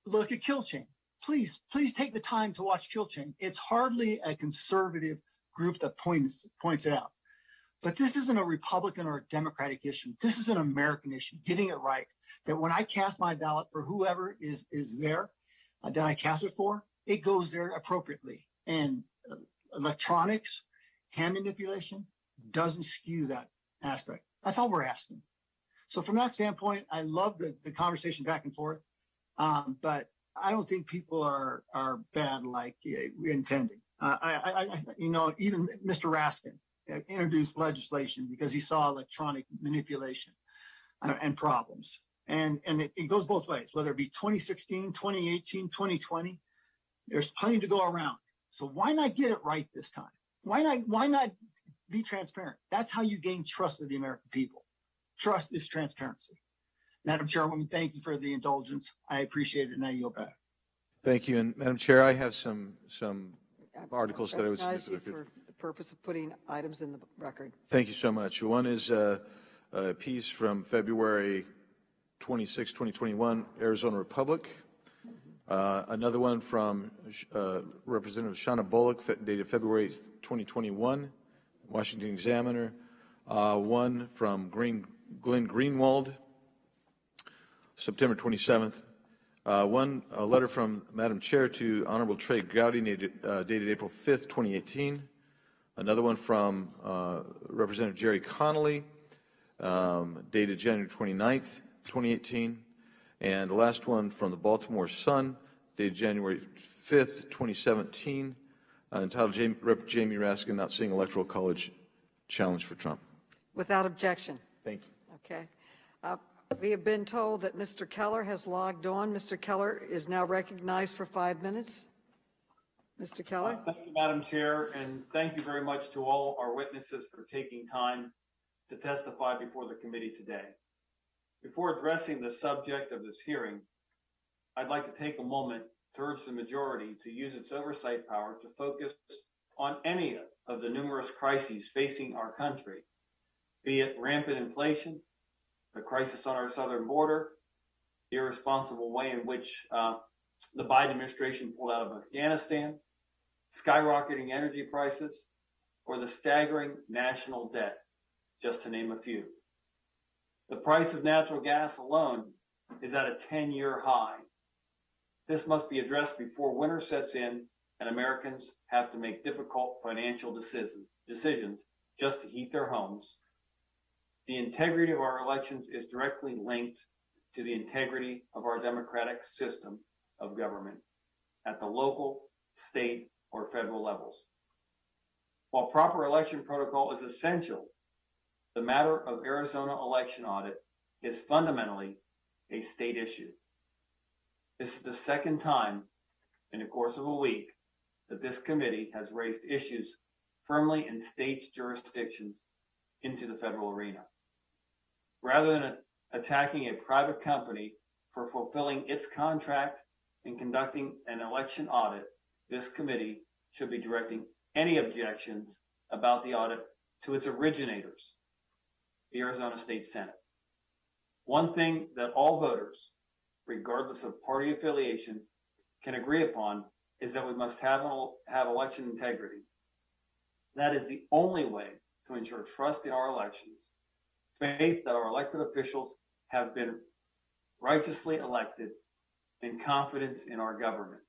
Look at Kill Chain. Please take the time to watch Kill Chain. It's hardly a conservative group that points it out. But this isn't a Republican or a Democratic issue. This is an American issue, getting it right. That when I cast my ballot for whoever is there that I cast it for, it goes there appropriately. And electronics, hand manipulation doesn't skew that aspect. That's all we're asking. So from that standpoint, I love the conversation back and forth, but I don't think people are bad like we're intending. Even Mr. Raskin introduced legislation because he saw electronic manipulation and problems. And it goes both ways, whether it be 2016, 2018, 2020, there's plenty to go around. So why not get it right this time? Why not be transparent? That's how you gain trust of the American people. Trust is transparency. Madam Chairwoman, thank you for the indulgence. I appreciate it, and I yield back. Thank you. And Madam Chair, I have some articles that I would submit. For the purpose of putting items in the record. Thank you so much. One is a piece from February 26, 2021, Arizona Republic. Another one from Representative Shauna Bullock, dated February 2021, Washington Examiner. One from Glenn Greenwald, September 27th. A letter from Madam Chair to Honorable Trey Gowdy, dated April 5th, 2018. Another one from Representative Jerry Connolly, dated January 29th, 2018. And the last one from the Baltimore Sun, dated January 5th, 2017, entitled Rep. Jamie Raskin Not Seeing Electoral College Challenge for Trump. Without objection. Thank you. Okay. We have been told that Mr. Keller has logged on. Mr. Keller is now recognized for 5 minutes. Mr. Keller. Thank you, Madam Chair, and thank you very much to all our witnesses for taking time to testify before the committee today. Before addressing the subject of this hearing, I'd like to take a moment to urge the majority to use its oversight power to focus on any of the numerous crises facing our country, be it rampant inflation, the crisis on our southern border, the irresponsible way in which the Biden administration pulled out of Afghanistan, skyrocketing energy prices, or the staggering national debt, just to name a few. The price of natural gas alone is at a 10-year high. This must be addressed before winter sets in and Americans have to make difficult financial decisions just to heat their homes. The integrity of our elections is directly linked to the integrity of our democratic system of government at the local, state, or federal levels. While proper election protocol is essential, the matter of Arizona election audit is fundamentally a state issue. This is the second time in the course of a week that this committee has raised issues firmly in states' jurisdictions into the federal arena. Rather than attacking a private company for fulfilling its contract and conducting an election audit, this committee should be directing any objections about the audit to its originators, the Arizona State Senate. One thing that all voters, regardless of party affiliation, can agree upon is that we must have election integrity. That is the only way to ensure trust in our elections, faith that our elected officials have been righteously elected, and confidence in our government.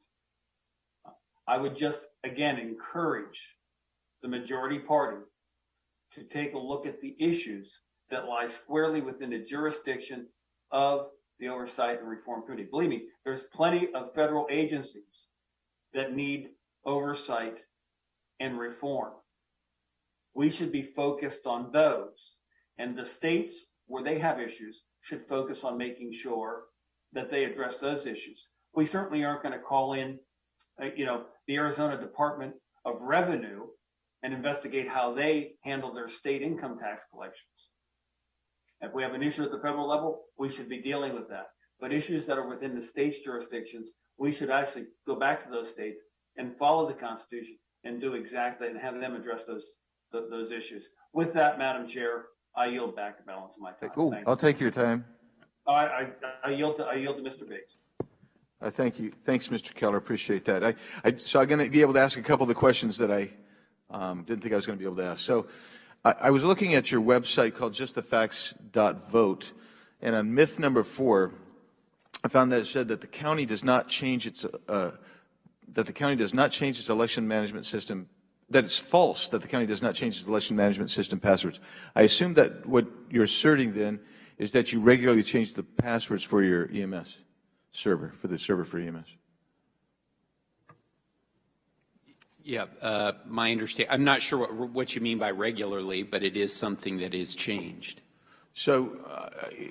I would just, again, encourage the majority party to take a look at the issues that lie squarely within the jurisdiction of the Oversight and Reform Committee. Believe me, there's plenty of federal agencies that need oversight and reform. We should be focused on those, and the states where they have issues should focus on making sure that they address those issues. We certainly aren't going to call in, the Arizona Department of Revenue and investigate how they handle their state income tax collections. If we have an issue at the federal level, we should be dealing with that. But issues that are within the state's jurisdictions, we should actually go back to those states and follow the Constitution and do exactly and have them address those issues. With that, Madam Chair, I yield back the balance of my time. Ooh, I'll take your time. I yield to Mr. Biggs. Thank you. Thanks, Mr. Keller. Appreciate that. So I'm going to be able to ask a couple of the questions that I didn't think I was going to be able to ask. So I was looking at your website called justthefacts.vote, and on myth number 4, I found that it said that the county does not change its election management system. That it's false that the county does not change its election management system passwords. I assume that what you're asserting then is that you regularly change the passwords for your EMS server, for the server for EMS. Yeah, my understanding, I'm not sure what you mean by regularly, but it is something that is changed. So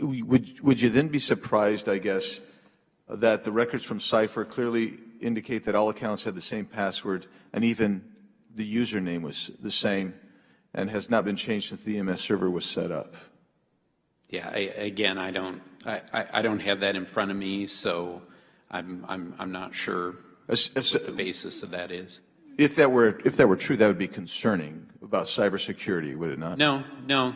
would you then be surprised, I guess, that the records from Cipher clearly indicate that all accounts had the same password and even the username was the same and has not been changed since the EMS server was set up? Yeah, again, I don't have that in front of me, so I'm not sure what the basis of that is. If that were true, that would be concerning about cybersecurity, would it not? No,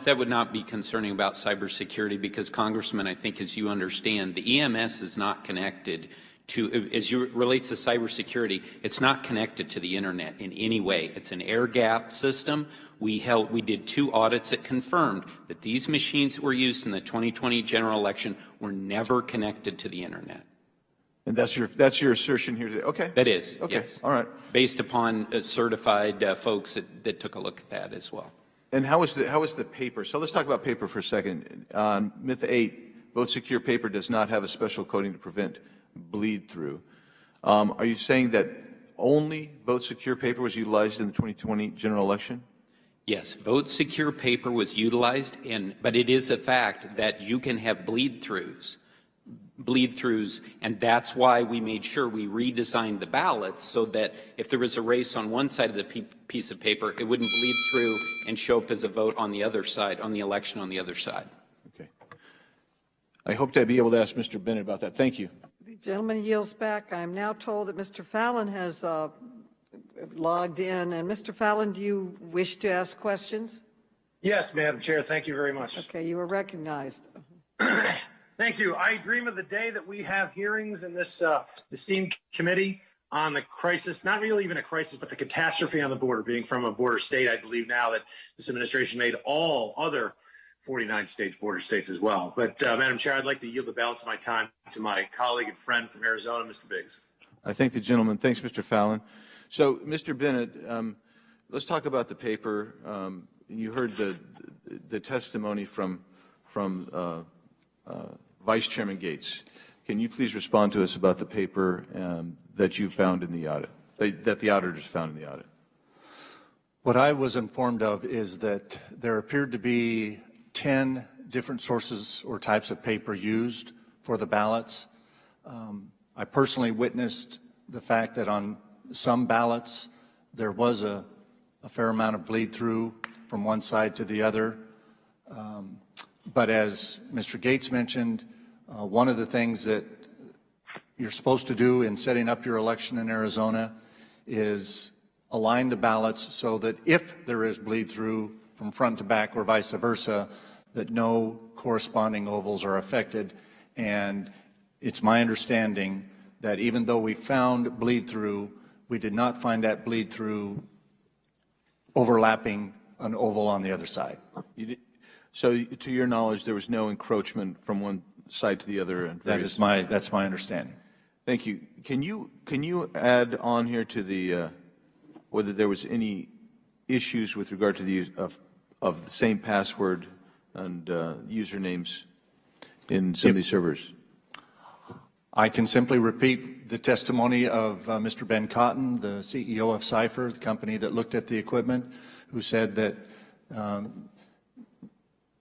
that would not be concerning about cybersecurity because, Congressman, I think as you understand, the EMS is not connected to, as it relates to cybersecurity, it's not connected to the internet in any way. It's an air-gap system. We did 2 audits that confirmed that these machines that were used in the 2020 general election were never connected to the internet. And that's your assertion here today? Okay. That is, okay. Yes. All right. Based upon certified folks that took a look at that as well. And how is the paper? So let's talk about paper for a second. On myth 8, vote secure paper does not have a special coating to prevent bleed through. Are you saying that only vote secure paper was utilized in the 2020 general election? Yes, vote secure paper was utilized, but it is a fact that you can have bleed throughs, and that's why we made sure we redesigned the ballots so that if there was a race on one side of the piece of paper, it wouldn't bleed through and show up as a vote on the other side, on the election on the other side. Okay. I hope to be able to ask Mr. Bennett about that. Thank you. The gentleman yields back. I'm now told that Mr. Fallon has logged in. And Mr. Fallon, do you wish to ask questions? Yes, Madam Chair. Thank you very much. Okay, you are recognized. Thank you. I dream of the day that we have hearings in this esteemed committee on the crisis, not really even a crisis, but the catastrophe on the border. Being from a border state, I believe now that this administration made all other 49 states border states as well. But Madam Chair, I'd like to yield the balance of my time to my colleague and friend from Arizona, Mr. Biggs. I thank the gentleman. Thanks, Mr. Fallon. So, Mr. Bennett, let's talk about the paper. You heard the testimony from Vice Chairman Gates. Can you please respond to us about the paper that you found in the audit, that the auditors found in the audit? What I was informed of is that there appeared to be 10 different sources or types of paper used for the ballots. I personally witnessed the fact that on some ballots there was a fair amount of bleed through from one side to the other. But as Mr. Gates mentioned, one of the things that you're supposed to do in setting up your election in Arizona is align the ballots so that if there is bleed through from front to back or vice versa, that no corresponding ovals are affected. And it's my understanding that even though we found bleed through, we did not find that bleed through overlapping an oval on the other side. So, to your knowledge, there was no encroachment from one side to the other. That's my understanding. Thank you. Can you add on here to the whether there was any issues with regard to the use of the same password and usernames in some of these servers? I can simply repeat the testimony of Mr. Ben Cotton, the CEO of Cipher, the company that looked at the equipment, who said that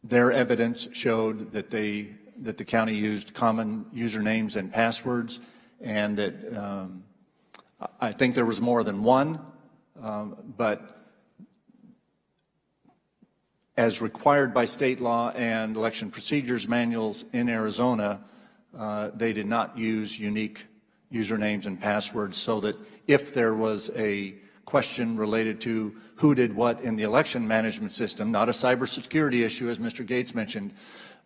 their evidence showed that the county used common usernames and passwords, and that I think there was more than one, but as required by state law and election procedures manuals in Arizona, they did not use unique usernames and passwords, so that if there was a question related to who did what in the election management system, not a cybersecurity issue as Mr. Gates mentioned,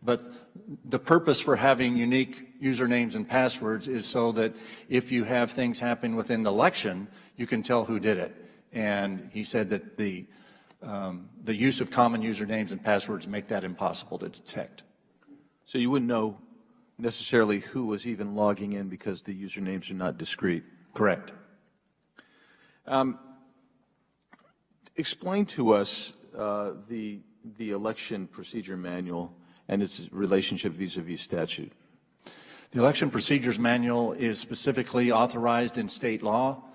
but the purpose for having unique usernames and passwords is so that if you have things happen within the election, you can tell who did it. And he said that the use of common usernames and passwords make that impossible to detect. So you wouldn't know necessarily who was even logging in because the usernames are not discrete. Correct. Explain to us the election procedure manual and its relationship vis-a-vis statute. The election procedures manual is specifically authorized in state law.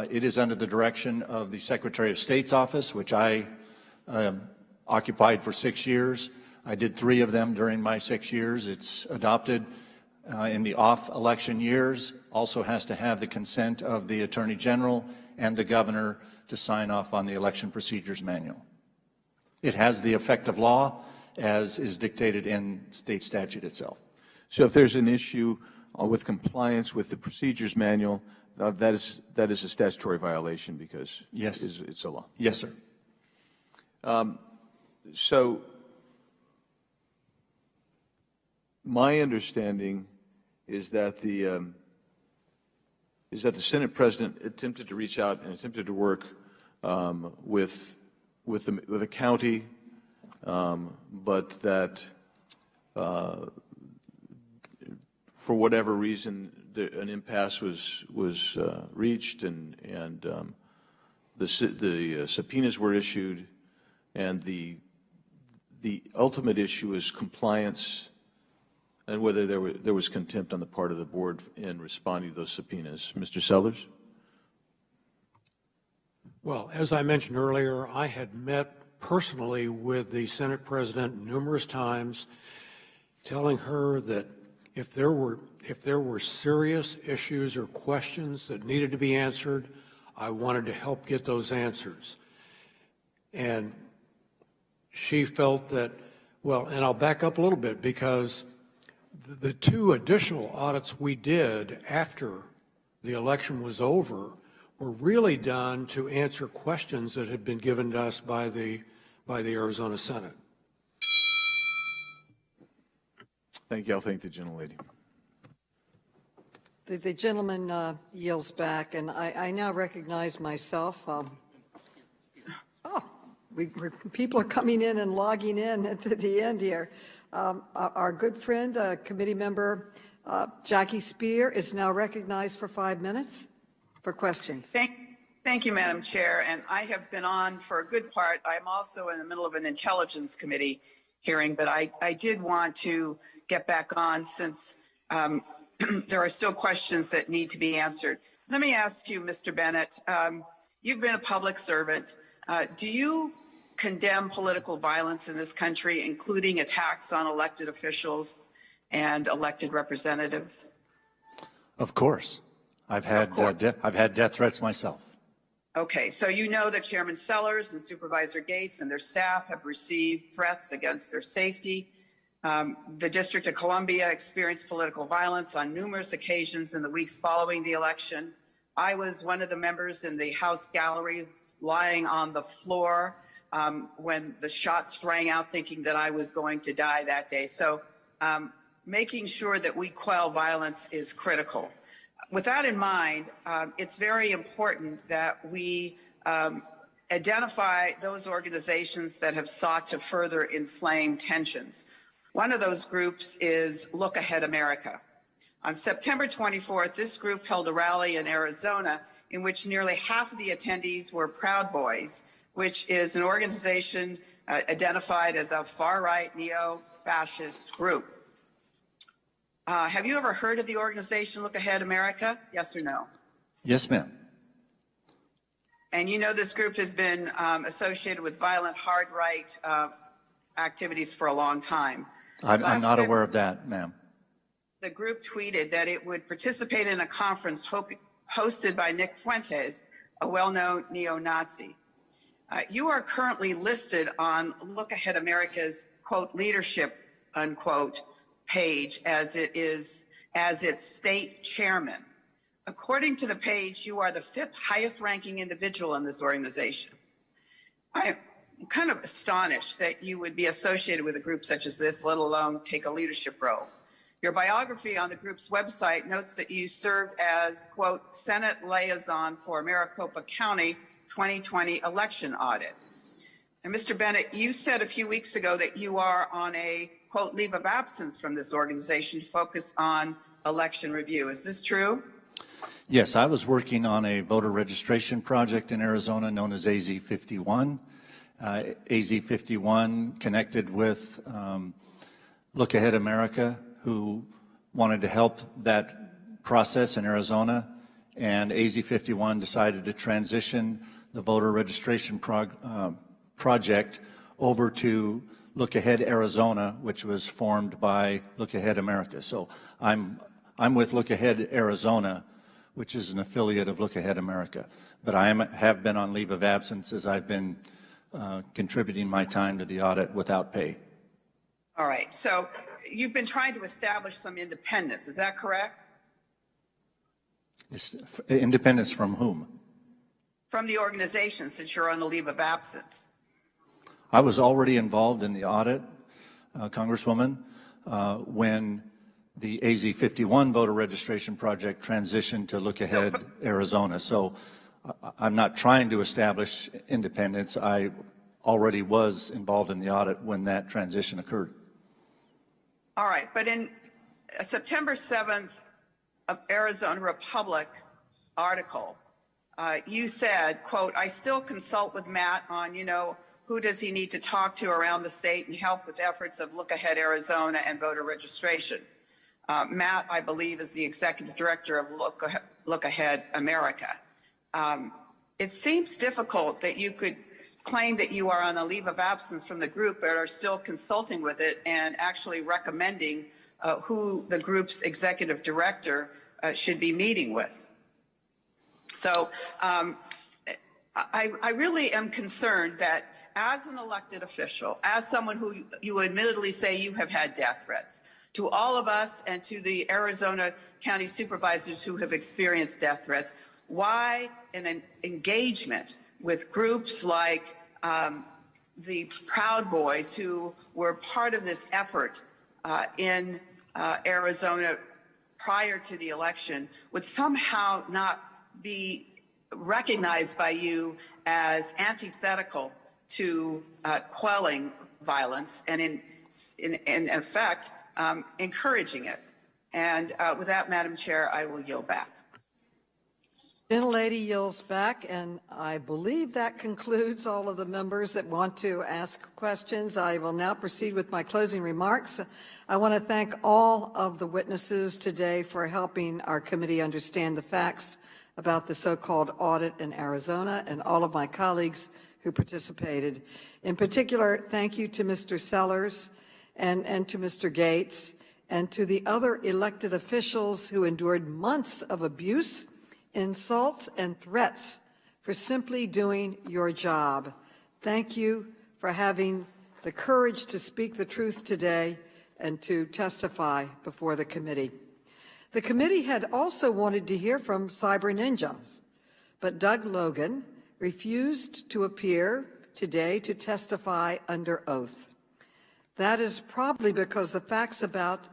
It is under the direction of the Secretary of State's office, which I occupied for 6 years. I did 3 of them during my 6 years. It's adopted in the off-election years, also has to have the consent of the Attorney General and the Governor to sign off on the election procedures manual. It has the effect of law as is dictated in state statute itself. So if there's an issue with compliance with the procedures manual, that is a statutory violation because yes, it's a law. Yes, sir. So my understanding is that the Senate President attempted to reach out and attempted to work with the county, but that for whatever reason an impasse was reached, and the subpoenas were issued, and the ultimate issue is compliance and whether there was contempt on the part of the board in responding to those subpoenas. Mr. Sellers? Well, as I mentioned earlier, I had met personally with the Senate President numerous times, telling her that if there were serious issues or questions that needed to be answered, I wanted to help get those answers. And she felt that, well, and I'll back up a little bit, because The two additional audits we did after the election was over were really done to answer questions that had been given to us by the Arizona Senate. Thank you. I'll thank the gentlelady. The gentleman yields back, and I now recognize myself. People are coming in and logging in at the end here. Our good friend, committee member Jackie Spear, is now recognized for 5 minutes for questions. Thank you, Madam Chair. And I have been on for a good part. I'm also in the middle of an Intelligence Committee hearing, but I did want to get back on since there are still questions that need to be answered. Let me ask you, Mr. Bennett, you've been a public servant. Do you condemn political violence in this country, including attacks on elected officials and elected representatives? Of course. I've had death threats myself. Okay, so you know that Chairman Sellers and Supervisor Gates and their staff have received threats against their safety. The District of Columbia experienced political violence on numerous occasions in the weeks following the election. I was one of the members in the House gallery lying on the floor when the shots rang out, thinking that I was going to die that day. So making sure that we quell violence is critical. With that in mind, it's very important that we identify those organizations that have sought to further inflame tensions. One of those groups is Look Ahead America. On September 24th, this group held a rally in Arizona in which nearly half of the attendees were Proud Boys, which is an organization identified as a far-right neo-fascist group. Have you ever heard of the organization Look Ahead America? Yes or no? Yes, ma'am. And you know this group has been associated with violent hard-right activities for a long time. I'm not aware of that, ma'am. The group tweeted that it would participate in a conference hosted by Nick Fuentes, a well-known neo-Nazi. You are currently listed on Look Ahead America's, quote, leadership, unquote, page as its state chairman. According to the page, you are the 5th highest ranking individual in this organization. I'm kind of astonished that you would be associated with a group such as this, let alone take a leadership role. Your biography on the group's website notes that you served as, quote, Senate liaison for Maricopa County 2020 election audit. And Mr. Bennett, you said a few weeks ago that you are on a, quote, leave of absence from this organization to focus on election review. Is this true? Yes, I was working on a voter registration project in Arizona known as AZ51. AZ51 connected with Look Ahead America, who wanted to help that process in Arizona, and AZ51 decided to transition the voter registration project over to Look Ahead Arizona, which was formed by Look Ahead America. So I'm with Look Ahead Arizona, which is an affiliate of Look Ahead America. But I have been on leave of absence as I've been contributing my time to the audit without pay. All right. So you've been trying to establish some independence. Is that correct? Independence from whom? From the organization, since you're on a leave of absence. I was already involved in the audit, Congresswoman, when the AZ51 voter registration project transitioned to Look Ahead Arizona. So I'm not trying to establish independence. I already was involved in the audit when that transition occurred. All right, but in a September 7th Arizona Republic article, you said, quote, I still consult with Matt on, who does he need to talk to around the state and help with efforts of Look Ahead Arizona and voter registration. Matt, I believe, is the executive director of Look Ahead America. It seems difficult that you could claim that you are on a leave of absence from the group, but are still consulting with it and actually recommending who the group's executive director should be meeting with. So I really am concerned that as an elected official, as someone who you admittedly say you have had death threats, To all of us and to the Arizona County supervisors who have experienced death threats, why an engagement with groups like the Proud Boys, who were part of this effort in Arizona prior to the election, would somehow not be recognized by you as antithetical to quelling violence and in effect encouraging it. And with that, Madam Chair, I will yield back. Gentlelady yields back, and I believe that concludes all of the members that want to ask questions. I will now proceed with my closing remarks. I want to thank all of the witnesses today for helping our committee understand the facts about the so-called audit in Arizona, and all of my colleagues who participated. In particular, thank you to Mr. Sellers and to Mr. Gates and to the other elected officials who endured months of abuse, insults, and threats for simply doing your job. Thank you for having the courage to speak the truth today and to testify before the committee. The committee had also wanted to hear from cyber ninjas, but Doug Logan refused to appear today to testify under oath. That is probably because the facts about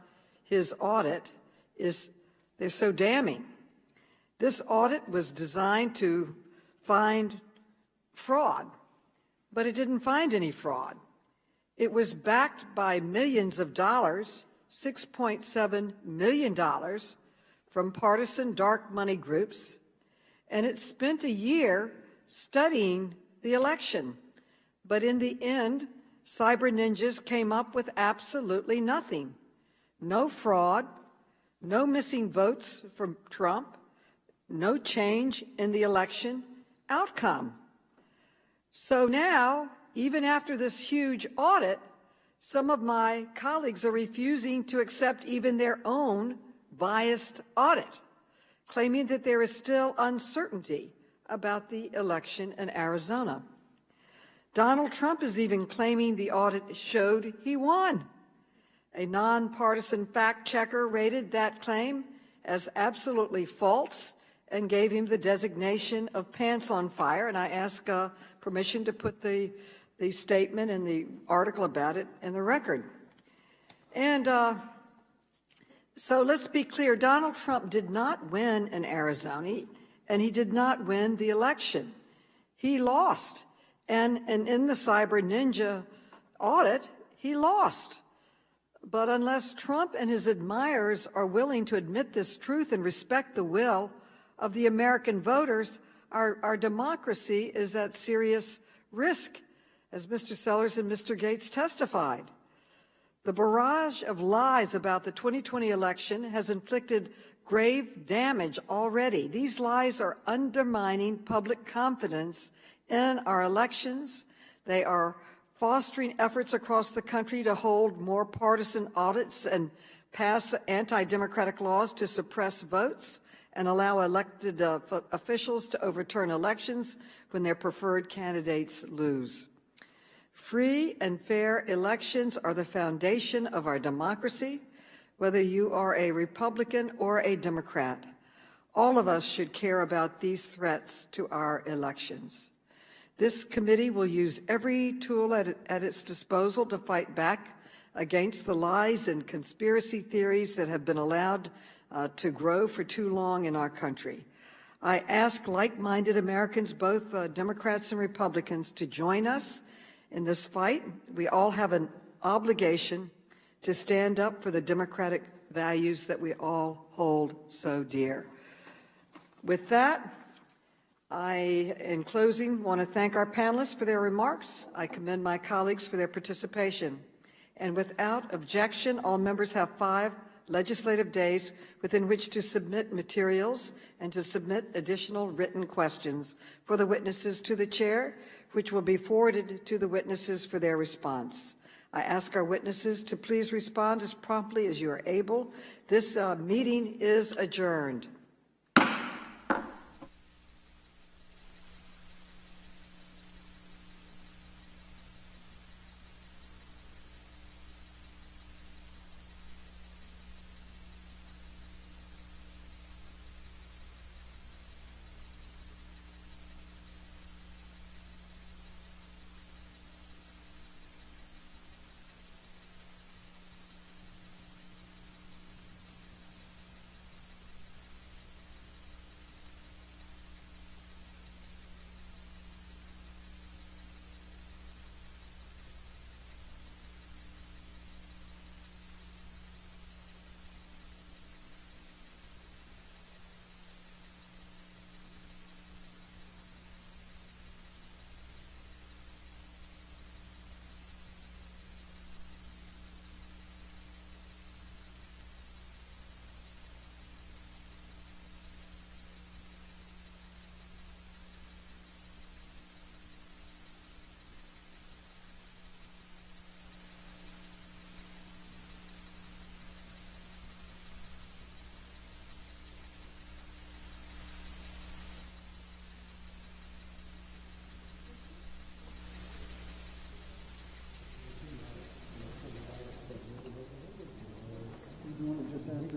his audit they're so damning. This audit was designed to find fraud, but it didn't find any fraud. It was backed by millions of dollars, $6.7 million from partisan dark money groups, and it spent a year studying the election. But in the end, cyber ninjas came up with absolutely nothing. No fraud, no missing votes from Trump, no change in the election outcome. So now, even after this huge audit, some of my colleagues are refusing to accept even their own biased audit, claiming that there is still uncertainty about the election in Arizona. Donald Trump is even claiming the audit showed he won. A nonpartisan fact checker rated that claim as absolutely false and gave him the designation of pants on fire, and I ask permission to put the statement and the article about it in the record. And so let's be clear, Donald Trump did not win in Arizona, and he did not win the election. He lost. And in the cyber ninja audit, he lost. But unless Trump and his admirers are willing to admit this truth and respect the will of the American voters, our democracy is at serious risk, as Mr. Sellers and Mr. Gates testified. The barrage of lies about the 2020 election has inflicted grave damage already. These lies are undermining public confidence in our elections. They are fostering efforts across the country to hold more partisan audits and pass anti-democratic laws to suppress votes and allow elected officials to overturn elections when their preferred candidates lose. Free and fair elections are the foundation of our democracy, whether you are a Republican or a Democrat. All of us should care about these threats to our elections. This committee will use every tool at its disposal to fight back against the lies and conspiracy theories that have been allowed to grow for too long in our country. I ask like-minded Americans, both Democrats and Republicans, to join us in this fight. We all have an obligation to stand up for the democratic values that we all hold so dear. With that, I, in closing, want to thank our panelists for their remarks. I commend my colleagues for their participation. And without objection, all members have 5 legislative days within which to submit materials and to submit additional written questions for the witnesses to the chair, which will be forwarded to the witnesses for their response. I ask our witnesses to please respond as promptly as you are able. This meeting is adjourned.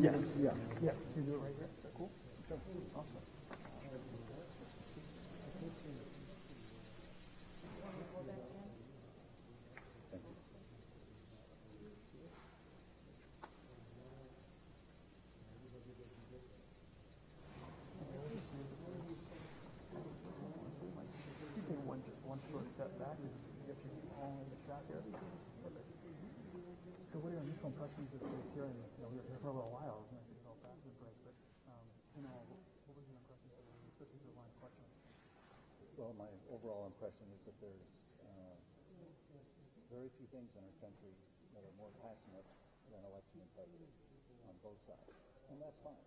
Yes. Yeah. Yeah. You do it right here. Cool. Sure. Awesome. One short step back, you get your all in the shot here. So what are your initial impressions of this hearing? You're here for a little while. I think it's all back and break, but what was your impressions, especially the line of questioning? Well, my overall impression is that there's very few things in our country that are more passionate than election integrity on both sides, and that's fine.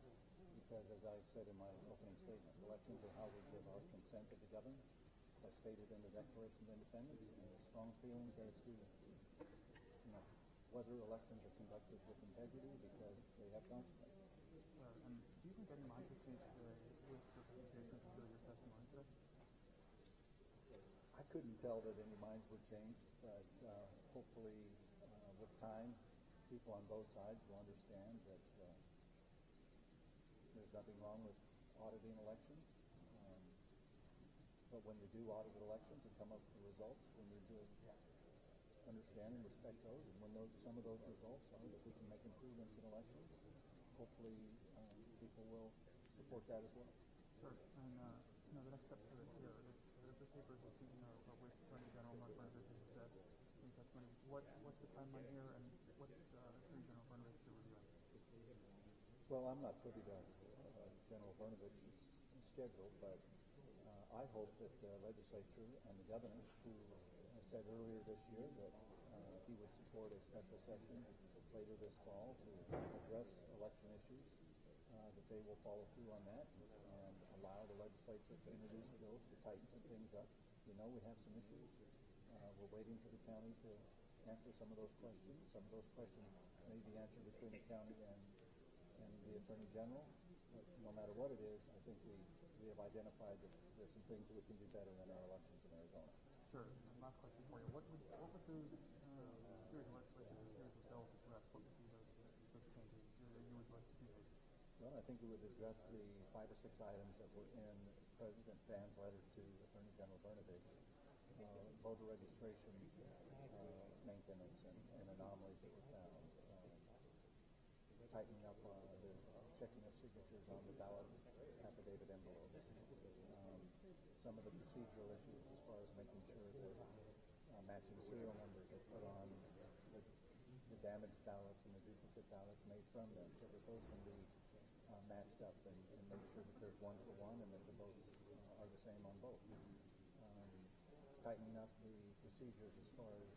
Because as I said in my opening statement, elections are how we give our consent to the government, as stated in the Declaration of Independence, and the strong feelings as to whether elections are conducted with integrity because they have consequences. And do you think any minds would change with the presentation of your testimony today? I couldn't tell that any minds were changed, but hopefully with time, people on both sides will understand that there's nothing wrong with auditing elections. But when you do audit elections and come up with the results, we need to understand and respect those. And when some of those results are that we can make improvements in elections, hopefully people will support that as well. Sure. And the next steps for this here, the papers we've seen are with Attorney General Mark Brnovich, as you said in testimony. What's the timeline here, and what's Attorney General Brnovich reviewing? Well, I'm not privy to General Brnovich's schedule, but I hope that the legislature and the governor, who said earlier this year that he would support a special session later this fall to address election issues, that they will follow through on that and allow the legislature to introduce bills to tighten some things up. We have some issues. We're waiting for the county to answer some of those questions. Some of those questions may be answered between the county and the Attorney General. But no matter what it is, I think we have identified that there's some things that we can do better in our elections in Arizona. Sure. And last question for you. What would those series of legislation, series of bills address? What would be those changes that you would like to see? Well, I think we would address the 5 or 6 items that were in President Phan's letter to Attorney General Brnovich. Voter registration, maintenance, and anomalies that were found. Tightening up the checking of signatures on the ballot affidavit envelopes. Some of the procedural issues as far as making sure that matching serial numbers are put on the damaged ballots and the duplicate ballots made from them, so that those can be matched up and make sure that there's one for one and that the votes are the same on both. Tightening up the procedures as far as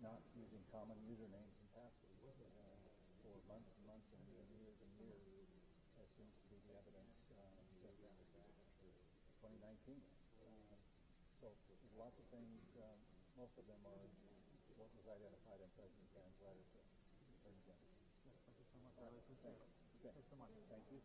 not using common usernames and passwords for months and months and years, as seems to be the evidence since 2019. So there's lots of things. Most of them are what was identified in President Phan's letter to Attorney General. Yes, thank you so much. I really appreciate it. Thanks so much. Thank you.